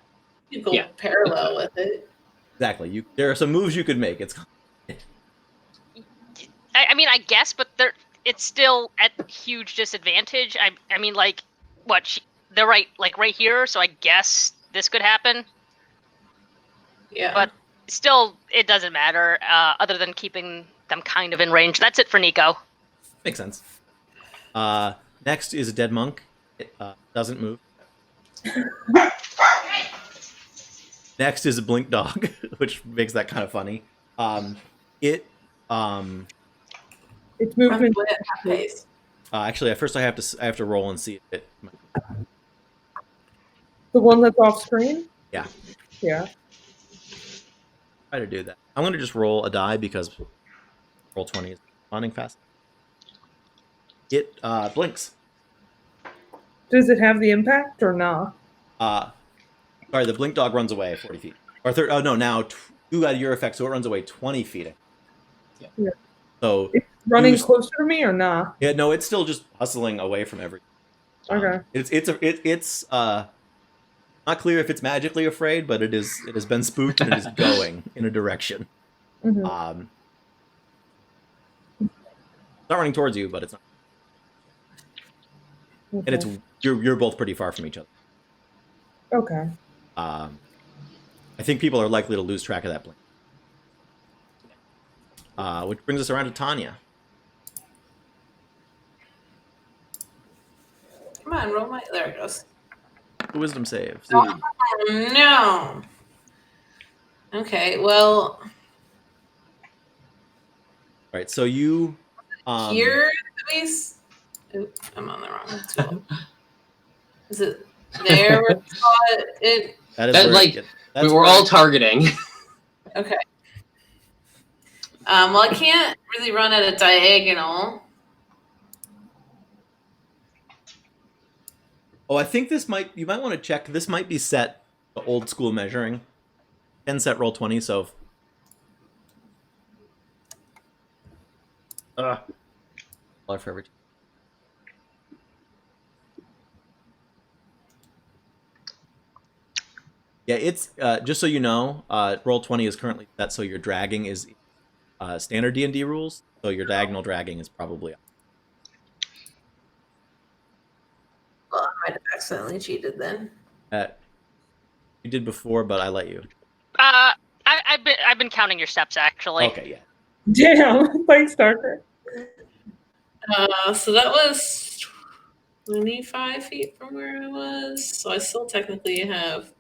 You go Yeah. parallel with it. exactly. There are some moves you could make. It's I mean, I guess, but it's still at huge disadvantage. I mean, like, what? They're right here, so I guess this could happen. Yeah. But still, it doesn't matter. Other than keeping them kind of in range. That's it for Nico. makes sense. Next is a dead monk. It doesn't move. Next is a blink dog, which makes that kind of funny. Its movement. At half pace. actually, at first I have to roll and see if it. The one that's off screen? Yeah. Yeah. Try to do that. I'm gonna just roll a die because roll 20 is responding fast. It blinks. Does it have the impact or not? Sorry, the blink dog runs away 40 feet. Or oh no, now you got your effect, so it runs away 20 feet. Yeah. So It's running closer to me or not? yeah, no, it's still just hustling away from everything. Okay. It's not clear if it's magically afraid, but it has been spooked and it is going in a direction. Mhm. It's not running towards you, but it's not. Okay. And it's you're both pretty far from each other. Okay. I think people are likely to lose track of that blink. Which brings us around to Tanya. Come on, roll my. There it goes. Wisdom save. Oh, no. Okay, well, All right, so you here at least. Oop, I'm on the wrong tool. Is it there? Where it's got it? that is That, where like, that's we're where- all targeting. Okay. Well, I can't really run at a diagonal. Oh, I think you might want to check. This might be set to old school measuring. 10 set roll 20, so $1 for every. Yeah, it's just so you know, roll 20 is currently set, so your dragging is standard D&D rules. So your diagonal dragging is probably up. Well, I might have accidentally cheated then. You did before, but I let you. I've been counting your steps actually. Okay, yeah. Damn. Thanks, Darker. So that was 25 feet from where I was. So I still technically have.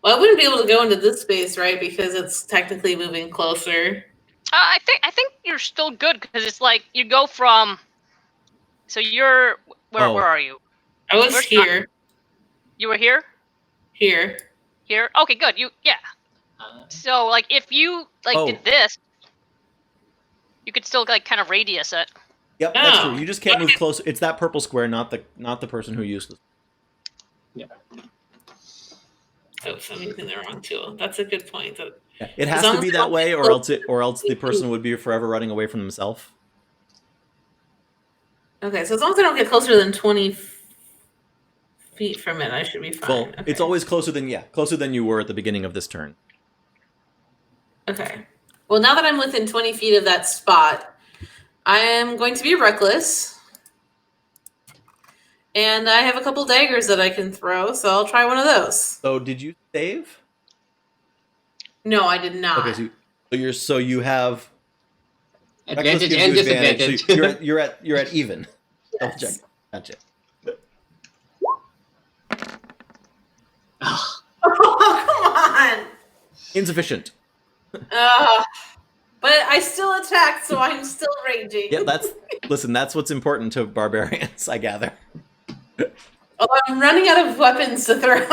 Well, I wouldn't be able to go into this space, right? Because it's technically moving closer. I think you're still good because it's like you go from. So you're where are you? I was Where's here. You were here. Here. Here. Okay, good. So like if you did this, you could still like kind of radius it. Yep, that's Oh. true. You just can't move close. It's that purple square, not the person who used this. Oops, I'm using the wrong tool. That's a good point. Yeah, it has As long to be as that it's way, or close- else the person would be forever running away from themselves. Okay, so as long as I don't get closer than 20 feet from it, I should be fine. Well, Okay. it's always closer than you were at the beginning of this turn. Okay. Well, now that I'm within 20 feet of that spot, I am going to be reckless. And I have a couple daggers that I can throw, so I'll try one of those. So did you save? No, I did not. Okay, so you have Advantage Reckless gives and you advantage. disadvantage. So you're at even. Double check. Yes. Gotcha. Ugh. Oh, come on. Insufficient. But I still attacked, so I'm still raging. Yeah, that's what's important to barbarians, I gather. Although I'm running out of weapons to throw.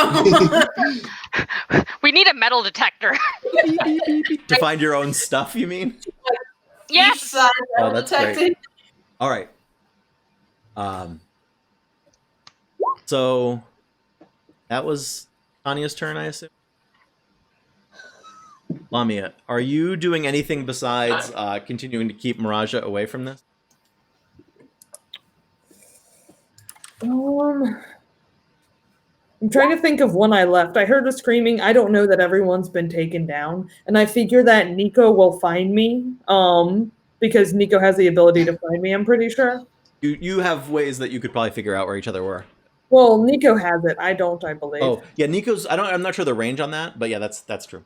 We need a metal detector. To find your own stuff, you mean? Each Yes. side Oh, metal that's detected. All right. So that was Tanya's turn, I assume. Lamia, are you doing anything besides continuing to keep Miraja away from this? I'm trying to think of when I left. I heard the screaming. I don't know that everyone's been taken down, and I figure that Nico will find me. Because Nico has the ability to find me. I'm pretty sure. You have ways that you could probably figure out where each other were. Well, Nico has it. I don't. I believe. Oh yeah, Nico's. I'm not sure the range on that, but yeah, that's true.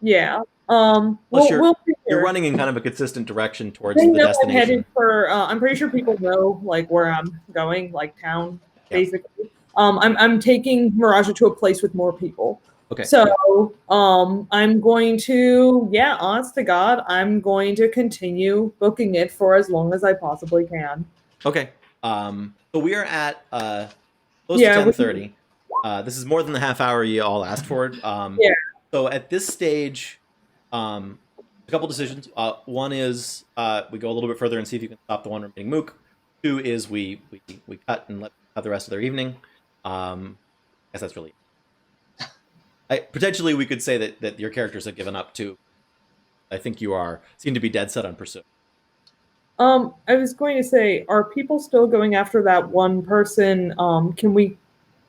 Yeah. Plus, We'll you're running in kind of a consistent direction towards they the know I'm destination. headed for. I'm pretty sure people know like where I'm going, like town, Yeah. basically. I'm taking Miraja to a place with more people. Okay. So, I'm going to, yeah, honest to God, I'm going to continue booking it for as long as I possibly can. Okay. So we are at close Yeah, to 10:30. This is more than the half hour you all asked for. Yeah. So at this stage, a couple decisions. One is we go a little bit further and see if you can stop the one remaining mook. Two is we cut and let them have the rest of their evening. I guess that's really. Potentially, we could say that your characters have given up too. I think you seem to be dead set on pursuit. I was going to say, are people still going after that one person? Can we,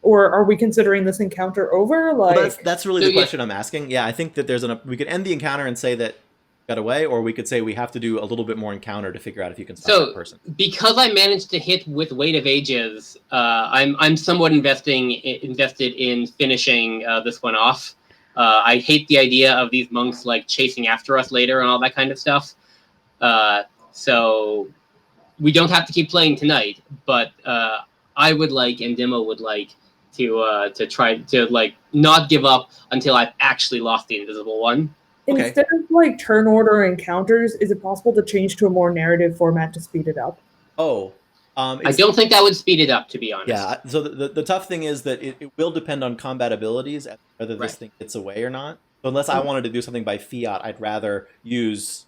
or are we considering this encounter over? Like, Well, that's really the question I'm asking. Yeah, I think that we could end the encounter and say that got away, or we could say we have to do a little bit more encounter to figure out if you can stop that person. Because I managed to hit with Weight of Ages, I'm somewhat invested in finishing this one off. I hate the idea of these monks like chasing after us later and all that kind of stuff. So we don't have to keep playing tonight, but I would like, and Demo would like, to try to like not give up until I've actually lost the Invisible One. Okay. instead of like turn order encounters, is it possible to change to a more narrative format to speed it up? Oh, I don't think that would speed it up, to be honest. Yeah. So the tough thing is that it will depend on combat abilities as to whether this thing gets away or not. So unless I wanted to do something by fiat, I'd rather use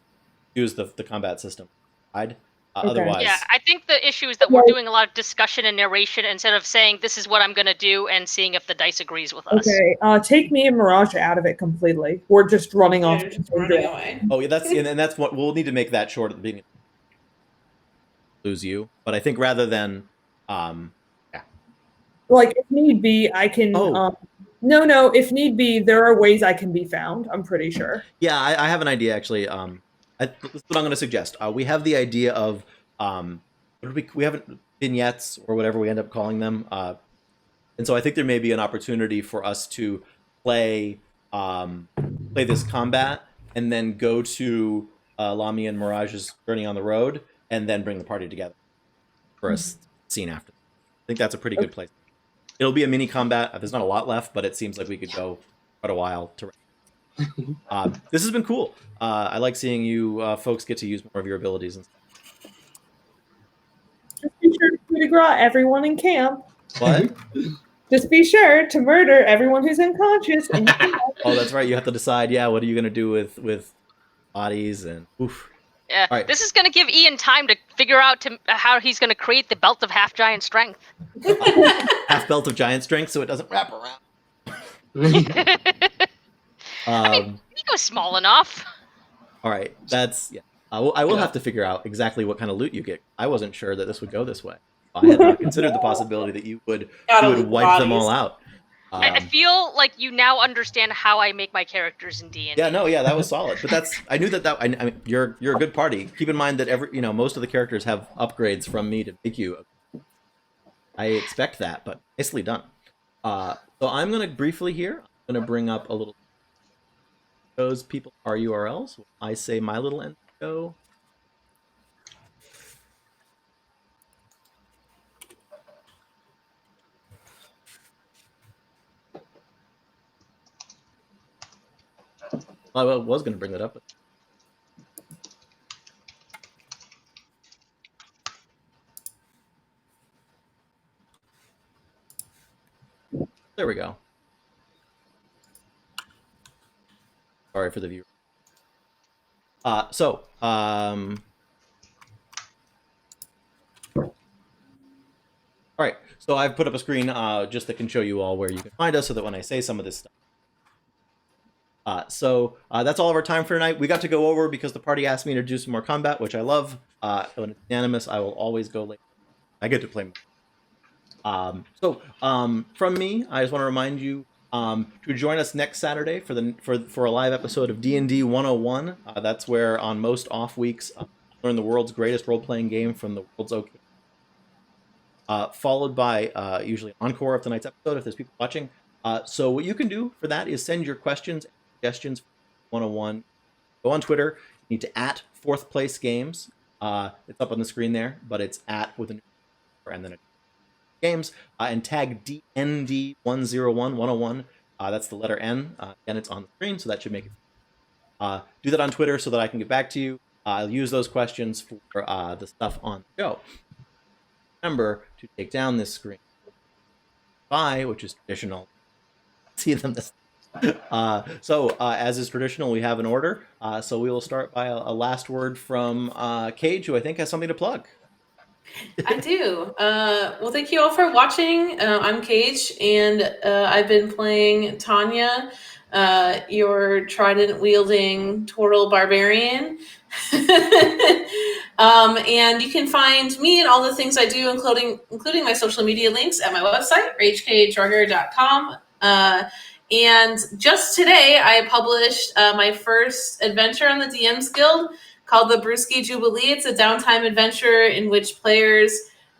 the combat system. Okay. Otherwise, Yeah, I think the issue is that we're doing a lot of discussion and narration instead of saying this is what I'm going to do and seeing if the dice agrees with us. Okay, take me and Mirage out of it completely. We're just running off. They're just running away. Oh yeah, that's what we'll need to make that short at the beginning. Lose you, but I think rather than, Like if need be, I can. Oh. No. If need be, there are ways I can be found. I'm pretty sure. Yeah, I have an idea actually. This is what I'm going to suggest. We have the idea of we haven't vignettes or whatever we end up calling them, and so I think there may be an opportunity for us to play this combat and then go to Lamia and Mirage's journey on the road, and then bring the party together for a scene after. I think that's a pretty good place. It'll be a mini combat. There's not a lot left, but it seems like we could go quite a while to. This has been cool. I like seeing you folks get to use more of your abilities and stuff. Just be sure to coup de grace everyone in camp. What? Just be sure to murder everyone who's unconscious. And Oh, that's right. You have to decide. Yeah, what are you going to do with bodies and oof. Yeah, All right. this is going to give Ian time to figure out how he's going to create the belt of half giant strength. Half belt of giant strength, so it doesn't wrap around. I mean, Nico's small enough. All right, that's yeah. I will have to figure out exactly what kind of loot you get. I wasn't sure that this would go this way. I had not considered the possibility that you would wipe them all out. I feel like you now understand how I make my characters in D&D. Yeah, no, yeah, that was solid. But I knew that I mean, you're a good party. Keep in mind that most of the characters have upgrades from me to make you. I expect that, but nicely done. So I'm gonna briefly here. I'm gonna bring up a little. Those people are URLs. I say my little end go. I was going to bring that up. But... There we go. Sorry for the viewer. All right. So I've put up a screen just that can show you all where you can find us, so that when I say some of this stuff, So that's all of our time for tonight. We got to go over because the party asked me to do some more combat, which I love. When it's unanimous, I will always go late. I get to play. From me, I just want to remind you to join us next Saturday for a live episode of D&D 101. That's where on most off weeks, learn the world's greatest role-playing game from the world's OK. Followed by usually an encore of tonight's episode if there's people watching. So what you can do for that is send your questions and suggestions for 101. Go on Twitter. You need to @ 4th Place Games. It's up on the screen there, but it's @ with an and then a games, and tag DND101. That's the letter N. And it's on the screen, so that should make it. Do that on Twitter so that I can get back to you. I'll use those questions for the stuff on the show. Remember to take down this screen. Which is traditional. See them this. As is traditional, we have an order. So we will start by a last word from Cage, who I think has something to plug. I do. Well, thank you all for watching. I'm Cage, and I've been playing Tanya, your trident-wielding Tortle barbarian. And you can find me and all the things I do, including my social media links at my website, ragecagedrugger.com. And just today, I published my first adventure on the DM's Guild called the Brewski Jubilee. It's a downtime adventure in which players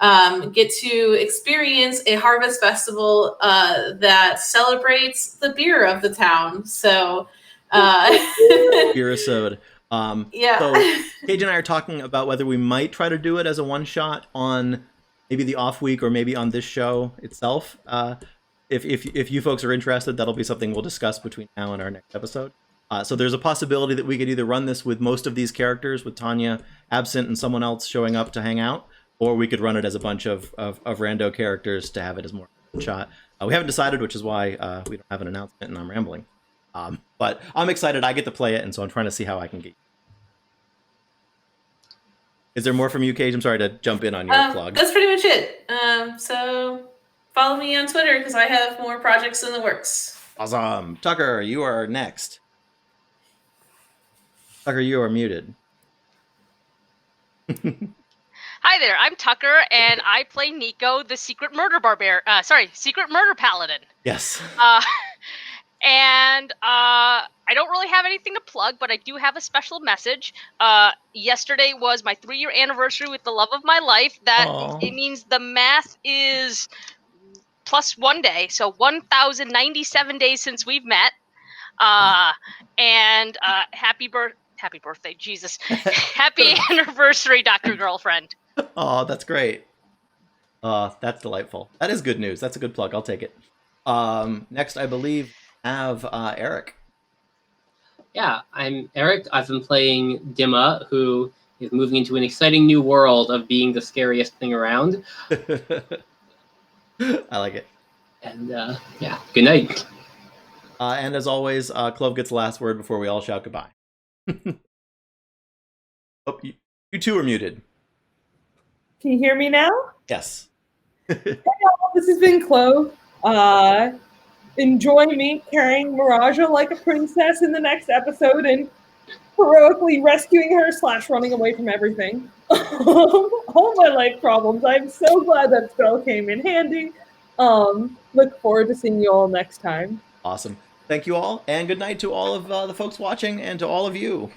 get to experience a harvest festival that celebrates the beer of the town. So, Beer-isode. yeah. So Cage and I are talking about whether we might try to do it as a one-shot on maybe the off week or maybe on this show itself. If you folks are interested, that'll be something we'll discuss between now and our next episode. So there's a possibility that we could either run this with most of these characters, with Tanya absent and someone else showing up to hang out, or we could run it as a bunch of rando characters to have it as more shot. We haven't decided, which is why we don't have an announcement and I'm rambling. But I'm excited. I get to play it, and so I'm trying to see how I can get. Is there more from you, Cage? I'm sorry to jump in on your plug. That's pretty much it. So follow me on Twitter because I have more projects in the works. Awesome. Tucker, you are next. Tucker, you are muted. Hi there, I'm Tucker, and I play Nico, the secret murder paladin. Yes. And I don't really have anything to plug, but I do have a special message. Yesterday was my 3-year anniversary with the love of my life. It means the math is plus 1 day, so 1,097 days since we've met. And happy birthday, Jesus! Happy anniversary, Dr. Girlfriend. Oh, that's great. That's delightful. That is good news. That's a good plug. I'll take it. Next, I believe, have Eric. Yeah, I'm Eric. I've been playing Dimma, who is moving into an exciting new world of being the scariest thing around. I like it. And yeah, good night. And as always, Clove gets the last word before we all shout goodbye. Oh, you two are muted. Can you hear me now? Yes. Hey, y'all, this has been Clove. Enjoy me carrying Miraja like a princess in the next episode and heroically rescuing her / running away from everything. All my life problems. I'm so glad that spell came in handy. Look forward to seeing you all next time. Awesome. Thank you all, and good night to all of the folks watching and to all of you.